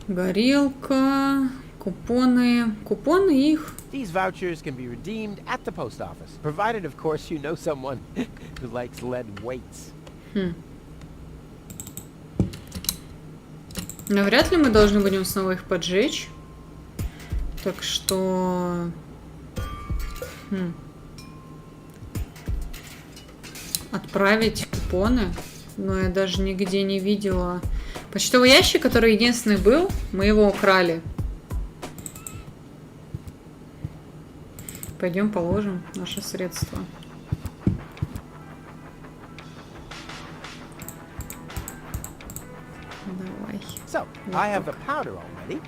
Speaker 1: Горелка, купоны. Купоны их.
Speaker 3: These vouchers can be redeemed at the post office, provided, of course, you know someone who likes lead weights.
Speaker 1: Но вряд ли мы должны будем снова их поджечь. Так что... Отправить купоны. Но я даже нигде не видела. Почтовый ящик, который единственный был, мы его украли. Пойдем положим наши средства. Давай.
Speaker 3: So, I have the powder already.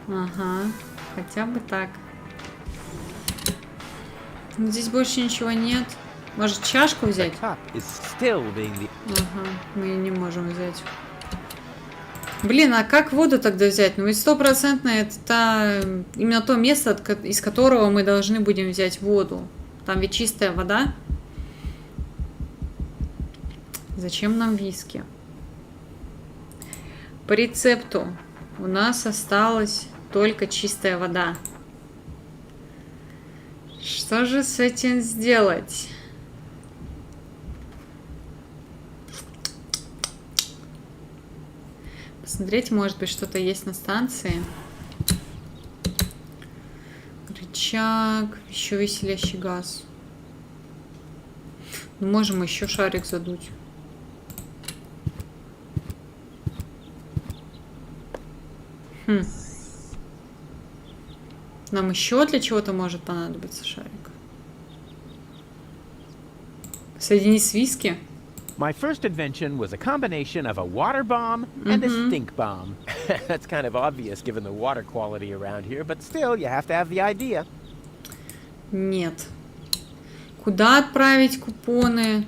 Speaker 1: Ага, хотя бы так. Но здесь больше ничего нет. Может, чашку взять?
Speaker 3: Cup is still being the...
Speaker 1: Ага, мы не можем взять. Блин, а как воду тогда взять? Ну ведь 100% это именно то место, из которого мы должны будем взять воду. Там ведь чистая вода. Зачем нам виски? По рецепту у нас осталась только чистая вода. Что же с этим сделать? Посмотреть, может быть, что-то есть на станции. Рычаг, еще веселящий газ. Можем еще шарик задуть. Нам еще для чего-то может понадобиться шарик. Соединить с виски.
Speaker 3: My first invention was a combination of a water bomb and a stink bomb. That's kind of obvious given the water quality around here, but still, you have to have the idea.
Speaker 1: Нет. Куда отправить купоны?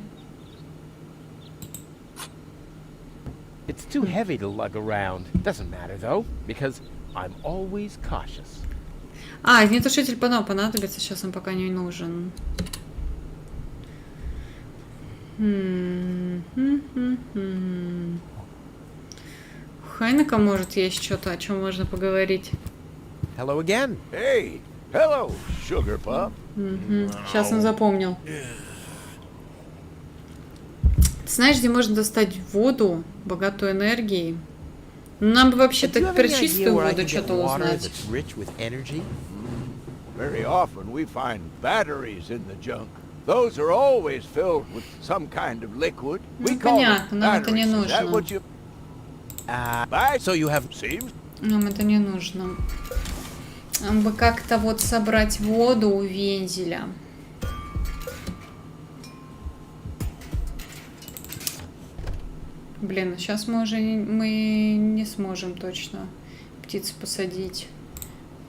Speaker 3: It's too heavy to lug around. Doesn't matter though, because I'm always cautious.
Speaker 1: А, огнетушитель понадобится, сейчас он пока не нужен. У Хайнека, может, есть что-то, о чем можно поговорить.
Speaker 3: Hello again.
Speaker 7: Hey, hello, sugar pup.
Speaker 1: Сейчас он запомнил. Ты знаешь, где можно достать воду, богатую энергией? Нам бы вообще-то про чистую воду что-то узнать.
Speaker 7: Very often we find batteries in the junk. Those are always filled with some kind of liquid. We call them
Speaker 1: понятно, нам это не
Speaker 7: batteries. Is that
Speaker 1: нужно.
Speaker 7: what you...
Speaker 3: So you have...
Speaker 7: Seems...
Speaker 1: Нам это не нужно. Бы как-то вот собрать воду у вензеля. Блин, сейчас мы уже не сможем точно птиц посадить.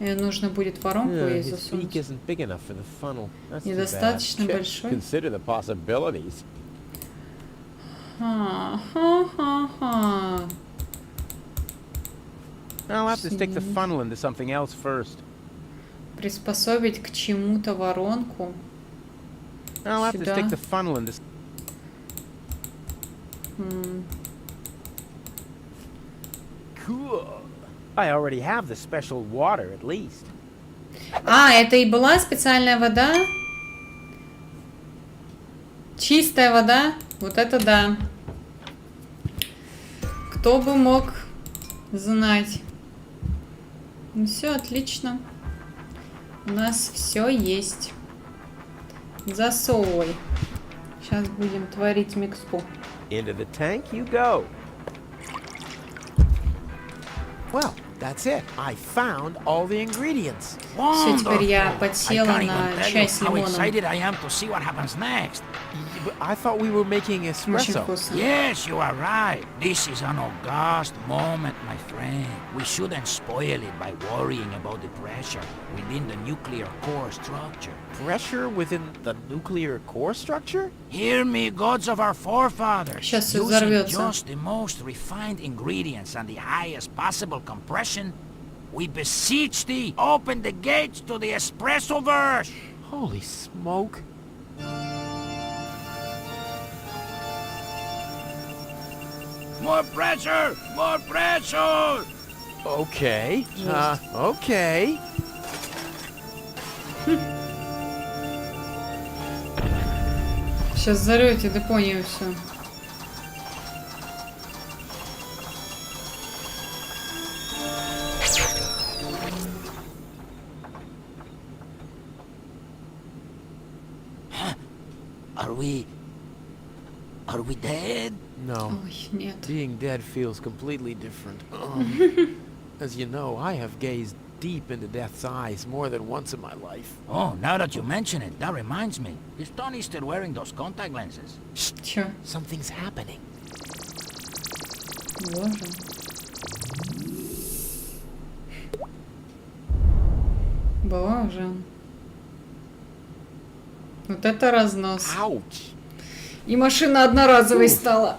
Speaker 1: И нужно будет воронку ей засунуть. Недостаточно большой. Ха-ха-ха-ха.
Speaker 6: I'll have to stick the funnel into something else first.
Speaker 1: Приспособить к чему-то воронку.
Speaker 6: I'll have to stick the funnel into. Cool. I already have the special water, at least.
Speaker 1: А, это и была специальная вода? Чистая вода? Вот это да. Кто бы мог знать? Ну все, отлично. У нас все есть. Засовывай. Сейчас будем творить миксту.
Speaker 3: Into the tank you go.
Speaker 5: Well, that's it. I found all the ingredients.
Speaker 1: Все, теперь я подсела на чай с
Speaker 11: How
Speaker 1: лимоном.
Speaker 11: excited I am to see what happens next.
Speaker 5: I thought we were making
Speaker 1: Очень
Speaker 5: espresso.
Speaker 1: вкусно.
Speaker 11: Yes, you are right. This is an august moment, my friend. We shouldn't spoil it by worrying about the pressure within the nuclear core structure.
Speaker 5: Pressure within the nuclear core structure?
Speaker 11: Hear me, gods of our forefathers.
Speaker 1: Сейчас всё
Speaker 11: Using
Speaker 1: взорвётся.
Speaker 11: just the most refined ingredients and the highest possible compression, we beseech thee, open the gates to the espressoverse.
Speaker 5: Holy smoke.
Speaker 11: More pressure! More pressure!
Speaker 5: Okay. Okay.
Speaker 1: Сейчас взорвете Депонию все.
Speaker 11: Are we dead?
Speaker 5: No.
Speaker 1: Ой, нет.
Speaker 5: Being dead feels completely different. As you know, I have gazed deep into death's eyes more than once in my life.
Speaker 11: Oh, now that you mention it, that reminds me. Is Tony still wearing those contact lenses?
Speaker 1: Чё?
Speaker 5: Something's happening.
Speaker 1: Боже. Боже. Вот это разнос.
Speaker 5: Ouch.
Speaker 1: И машина одноразовой стала.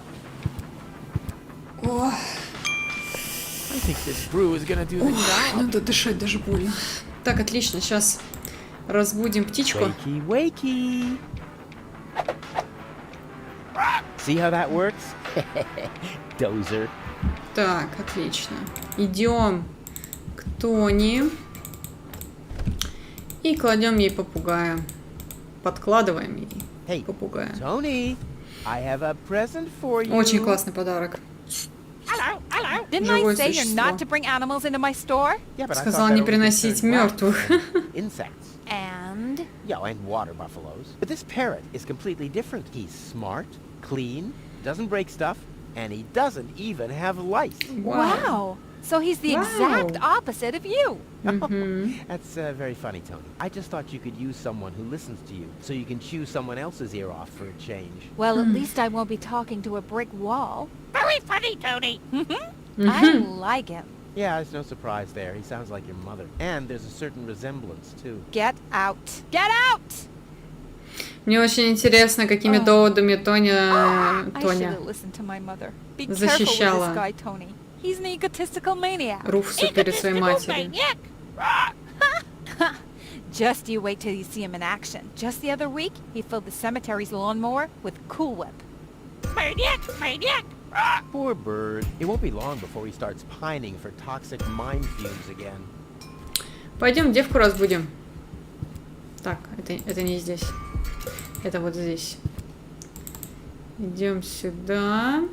Speaker 1: О,
Speaker 5: I think this brew is gonna do the job.
Speaker 1: надо дышать даже больно. Так, отлично. Сейчас разбудим птичку.
Speaker 3: Wakey, wakey. See how that works? Dozer.
Speaker 1: Так, отлично. Идем к Тони. И кладем ей попугая. Подкладываем ей
Speaker 3: Hey,
Speaker 1: попугая.
Speaker 3: Tony, I have a present for you.
Speaker 1: Очень классный подарок.
Speaker 8: Hello, hello. Didn't
Speaker 1: Живое
Speaker 8: I say you're
Speaker 1: существо.
Speaker 8: not to bring animals into my store?
Speaker 3: Yeah, but I
Speaker 1: Сказал
Speaker 3: thought
Speaker 1: не
Speaker 3: that only
Speaker 1: приносить
Speaker 3: concerned
Speaker 1: мертвых.
Speaker 3: rats and insects.
Speaker 8: And?
Speaker 3: Yeah, and water buffaloes. But this parrot is completely different. He's smart, clean, doesn't break stuff, and he doesn't even have lice.
Speaker 8: Wow. So he's the exact opposite of you.
Speaker 3: That's very funny, Tony. I just thought you could use someone who listens to you, so you can chew someone else's ear off for a change.
Speaker 8: Well, at least I won't be talking to a brick wall.
Speaker 11: Very funny, Tony.
Speaker 8: I like him.
Speaker 3: Yeah, there's no surprise there. He sounds like your mother. And there's a certain resemblance, too.
Speaker 8: Get out. Get out!
Speaker 1: Мне очень интересно, какими доводами
Speaker 8: I should
Speaker 1: Тоня
Speaker 8: have listened to my mother. Be careful with
Speaker 1: защищала
Speaker 8: this guy, Tony. He's an egotistical maniac.
Speaker 1: Руфсу перед своей матерью.
Speaker 8: Just you wait till you see him in action. Just the other week, he filled the cemetery's lawnmower with Cool Whip.
Speaker 11: Maniac! Maniac!
Speaker 3: Poor bird. It won't be long before he starts pining for toxic mine fumes again.
Speaker 1: Пойдем девку разбудим. Так, это не здесь. Это вот здесь. Идем сюда.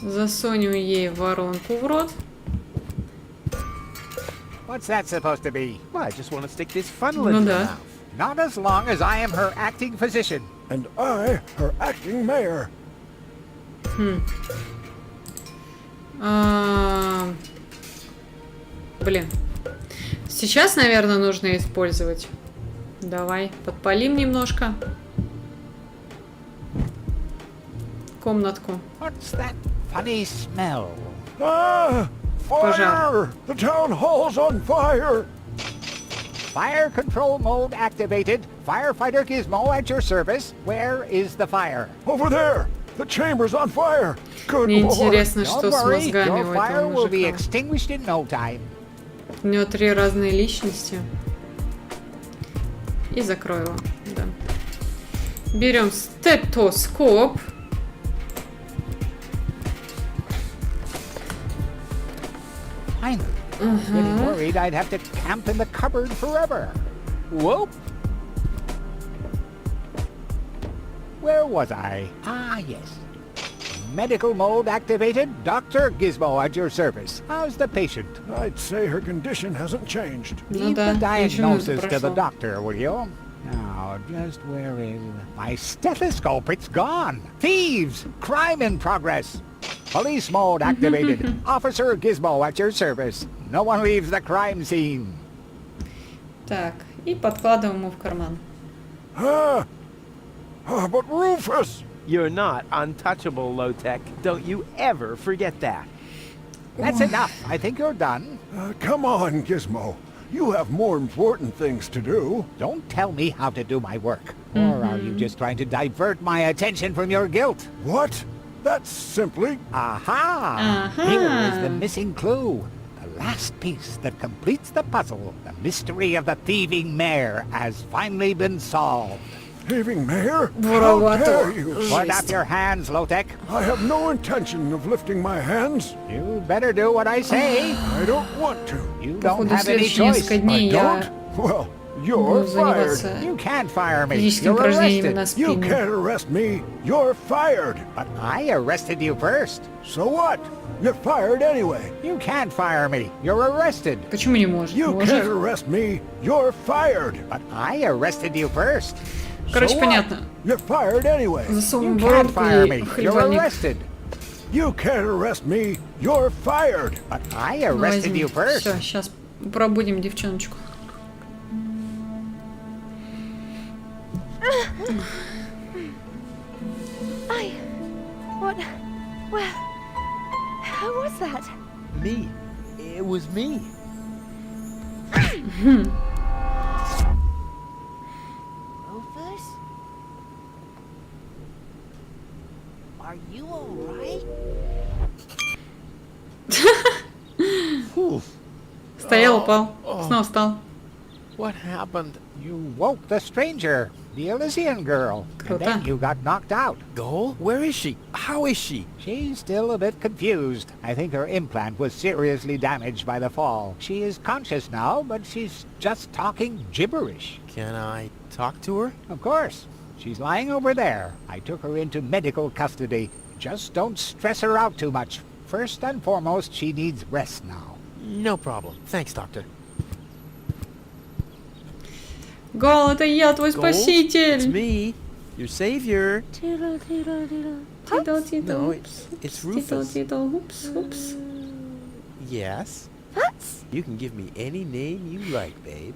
Speaker 1: Засунем ей воронку в рот.
Speaker 10: What's that supposed to be?
Speaker 3: Well, I just want to stick this funnel
Speaker 1: Ну
Speaker 3: into her
Speaker 1: да.
Speaker 3: mouth.
Speaker 10: Not as long as I am her acting physician.
Speaker 9: And I, her acting mayor.
Speaker 1: Блин. Сейчас, наверное, нужно использовать. Давай, подпалим немножко. Комнатку.
Speaker 10: What's that funny smell?
Speaker 9: Ah! Fire! The town hall's on fire!
Speaker 10: Fire control mode activated. Firefighter Gizmo at your service. Where is the fire?
Speaker 9: Over there! The chamber's on fire! Good
Speaker 1: Мне
Speaker 9: lord!
Speaker 1: интересно,
Speaker 10: Don't
Speaker 1: что с
Speaker 10: worry,
Speaker 1: мозгами
Speaker 10: your
Speaker 1: у
Speaker 10: fire
Speaker 1: этого
Speaker 10: will be
Speaker 1: мужика.
Speaker 10: extinguished in no time.
Speaker 1: У него 3 разные личности. И закрою его. Да. Берем стетоскоп.
Speaker 10: Finally. I was getting worried I'd have to camp in the cupboard forever. Whoop. Where was I? Ah, yes. Medical mode activated. Dr. Gizmo at your service. How's the patient?
Speaker 9: I'd say her condition hasn't changed.
Speaker 1: Ну
Speaker 10: Leave
Speaker 1: да,
Speaker 10: the
Speaker 1: ничего не
Speaker 10: diagnosis to the
Speaker 1: прошло.
Speaker 10: doctor, will you? Now, just where is... My stethoscope, it's gone! Thieves! Crime in progress! Police mode activated. Officer Gizmo at your service. No one leaves the crime scene.
Speaker 1: Так, и подкладываем ему в карман.
Speaker 9: Ah! But Rufus!
Speaker 6: You're not untouchable, Low-Tech. Don't you ever forget that.
Speaker 10: That's enough. I think you're done.
Speaker 9: Come on, Gizmo. You have more important things to do.
Speaker 10: Don't tell me how to do my work. Or are you just trying to divert my attention from your guilt?
Speaker 9: What? That's simply...
Speaker 10: Aha!
Speaker 1: Aha.
Speaker 10: Here is the missing clue. The last piece that completes the puzzle. The mystery of the thieving mare has finally been solved.
Speaker 9: Thieving mayor? How
Speaker 1: Воровато.
Speaker 9: dare you?
Speaker 10: Put up your hands, Low-Tech.
Speaker 9: I have no intention of lifting my hands.
Speaker 10: You better do what I say.
Speaker 9: I don't want to.
Speaker 10: You don't
Speaker 1: Походу,
Speaker 10: have any
Speaker 1: следующие
Speaker 10: choice.
Speaker 1: несколько дней
Speaker 9: I
Speaker 1: я
Speaker 9: don't? Well, you're
Speaker 1: буду
Speaker 9: fired.
Speaker 1: заниматься
Speaker 10: You can't fire me.
Speaker 1: физическими
Speaker 10: You're
Speaker 1: упражнениями на
Speaker 10: arrested.
Speaker 9: You
Speaker 1: спину.
Speaker 9: can't arrest me. You're fired.
Speaker 10: But I arrested you first.
Speaker 9: So what? You're fired anyway.
Speaker 10: You can't fire me. You're arrested.
Speaker 1: Почему не может?
Speaker 9: You
Speaker 1: Может.
Speaker 9: can't arrest me. You're fired.
Speaker 10: But I arrested you first.
Speaker 1: Короче,
Speaker 9: So what?
Speaker 1: Стоял, упал. Снова встал.
Speaker 6: What happened?
Speaker 10: You woke the stranger, the Elysian girl. And then
Speaker 1: Круто.
Speaker 10: you got knocked out.
Speaker 6: Goal? Where is she? How is she?
Speaker 10: She's still a bit confused. I think her implant was seriously damaged by the fall. She is conscious now, but she's just talking gibberish.
Speaker 6: Can I talk to her?
Speaker 10: Of course. She's lying over there. I took her into medical custody. Just don't stress her out too much. First and foremost, she needs rest now.
Speaker 6: No problem. Thanks, Doctor.
Speaker 1: Гол, это я, твой
Speaker 6: Goal? It's
Speaker 1: спаситель.
Speaker 6: me, your savior.
Speaker 1: Тидл, тидл, тидл. Тидл, тидл,
Speaker 6: No,
Speaker 1: упс.
Speaker 6: it's
Speaker 1: Тидл,
Speaker 6: Rufus.
Speaker 1: тидл, упс, упс.
Speaker 6: Yes. You can give me any name you like, babe.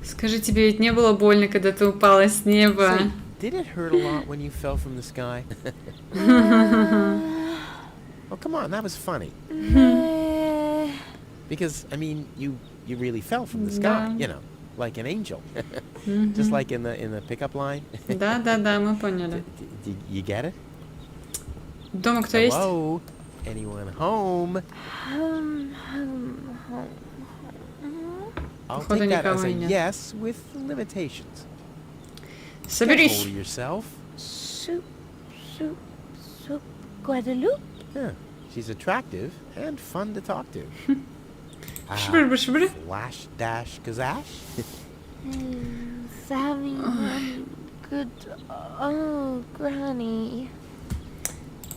Speaker 1: Скажи, тебе ведь не было больно, когда ты упала с неба?
Speaker 6: Say, did it hurt a lot when you fell from the sky? Oh, come on, that was funny. Because, I mean, you really fell from the sky,
Speaker 1: Да.
Speaker 6: you know, like an angel. Just like in the pickup line.
Speaker 1: Да, да, да, мы поняли.
Speaker 6: You get it?
Speaker 1: Дома кто есть?
Speaker 6: Hello? Anyone home? I'll
Speaker 1: Походу,
Speaker 6: take that as
Speaker 1: никого
Speaker 6: a
Speaker 1: и нет.
Speaker 6: yes with limitations. Get
Speaker 1: Соберись.
Speaker 6: hold of yourself.
Speaker 8: Soup, Guadeloupe?
Speaker 6: Yeah, she's attractive and fun to talk to.
Speaker 1: Шбыр, шбыр.
Speaker 6: Flash dash kazash?
Speaker 8: Savvy, good. Oh, Granny.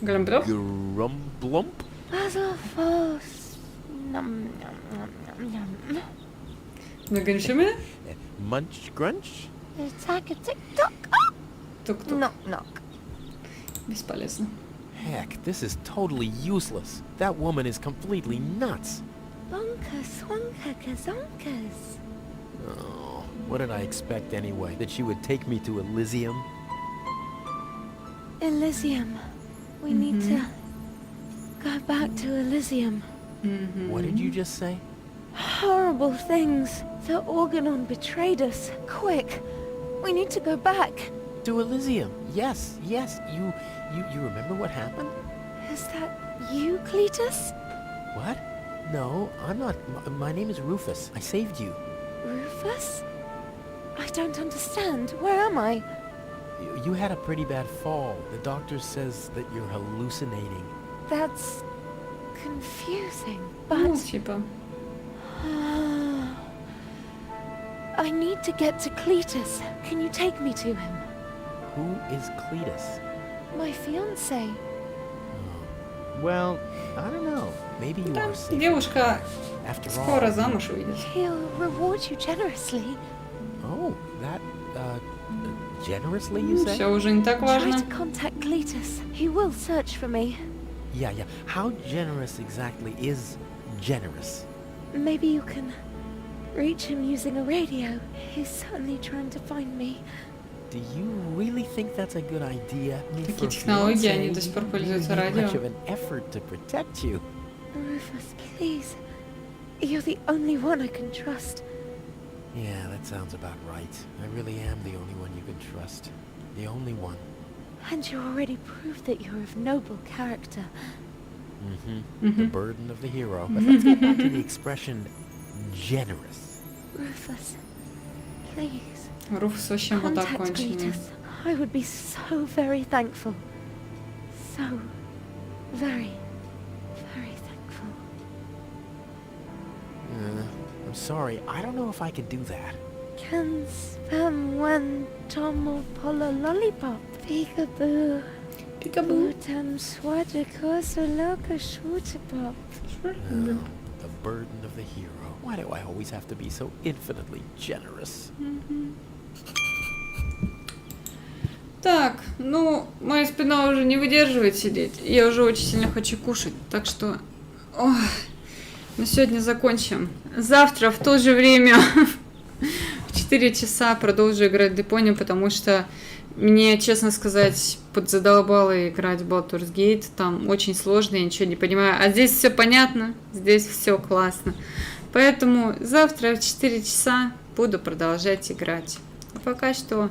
Speaker 1: Глямблёп.
Speaker 6: Grumblump?
Speaker 8: Basil Foss. Nom, nom, nom, nom, nom.
Speaker 1: Нагоншими?
Speaker 6: Munch grunch?
Speaker 8: Attack a tick-tock. Ah!
Speaker 1: Тук-тук.
Speaker 8: Knock, knock.
Speaker 1: Бесполезно.
Speaker 6: Heck, this is totally useless. That woman is completely nuts.
Speaker 8: Bonkers, wonka, gazonkers.
Speaker 5: Oh, what did I expect anyway? That she would take me to Elysium?
Speaker 8: Elysium. We need to go back to Elysium.
Speaker 5: What did you just say?
Speaker 8: Horrible things. The Organon betrayed us. Quick. We need to go back.
Speaker 5: To Elysium. Yes, yes. You remember what happened?
Speaker 8: Is that you, Cletus?
Speaker 5: What? No, I'm not. My name is Rufus. I saved you.
Speaker 8: Rufus? I don't understand. Where am I?
Speaker 5: You had a pretty bad fall. The doctor says that you're hallucinating.
Speaker 8: That's confusing,
Speaker 1: Ну,
Speaker 8: but
Speaker 1: типа.
Speaker 8: I need to get to Cletus. Can you take me to him?
Speaker 5: Who is Cletus?
Speaker 8: My fiance.
Speaker 6: Well, I don't know.
Speaker 5: Maybe you
Speaker 1: Да,
Speaker 5: are safe.
Speaker 1: девушка
Speaker 5: After
Speaker 1: скоро
Speaker 5: all.
Speaker 1: замуж выйдет.
Speaker 8: He'll reward you generously.
Speaker 5: Oh, that, generously, you say?
Speaker 1: Все уже не так
Speaker 8: Try
Speaker 1: важно.
Speaker 8: to contact Cletus. He will search for me.
Speaker 5: Yeah, yeah. How generous exactly is generous?
Speaker 8: Maybe you can reach him using a radio. He's certainly trying to find me.
Speaker 5: Do you really think that's a good idea? I mean,
Speaker 1: Такие
Speaker 5: for
Speaker 1: технологии, они
Speaker 5: fiancé,
Speaker 1: до сих пор
Speaker 5: you
Speaker 1: пользуются
Speaker 5: need
Speaker 1: радио.
Speaker 5: much of an effort to protect you.
Speaker 8: Rufus, please. You're the only one I can trust.
Speaker 5: Yeah, that sounds about right. I really am the only one you can trust. The only one.
Speaker 8: And you already proved that you're of noble character.
Speaker 5: The burden of the hero. But let's get back to the expression generous.
Speaker 8: Rufus, please.
Speaker 1: Руфус вообще мудак
Speaker 8: Contact
Speaker 1: конченый.
Speaker 8: Cletus. I would be so very thankful. So very, very thankful.
Speaker 5: I'm sorry. I don't know if I can do that.
Speaker 8: Can spam one tomo polo lollipop. Peekaboo.
Speaker 1: Peekaboo.
Speaker 8: Butam swaja kosa loka shwutapop.
Speaker 5: The burden of the hero. Why do I always have to be so infinitely generous?
Speaker 1: Так, ну, моя спина уже не выдерживает сидеть. Я уже очень сильно хочу кушать. Так что... Ох, на сегодня закончим. Завтра в то же время в 4 часа продолжу играть Deponia, потому что мне, честно сказать, подзадолбало играть в Baldur's Gate. Там очень сложно, я ничего не понимаю. А здесь все понятно, здесь все классно. Поэтому завтра в 4 часа буду продолжать играть. А пока что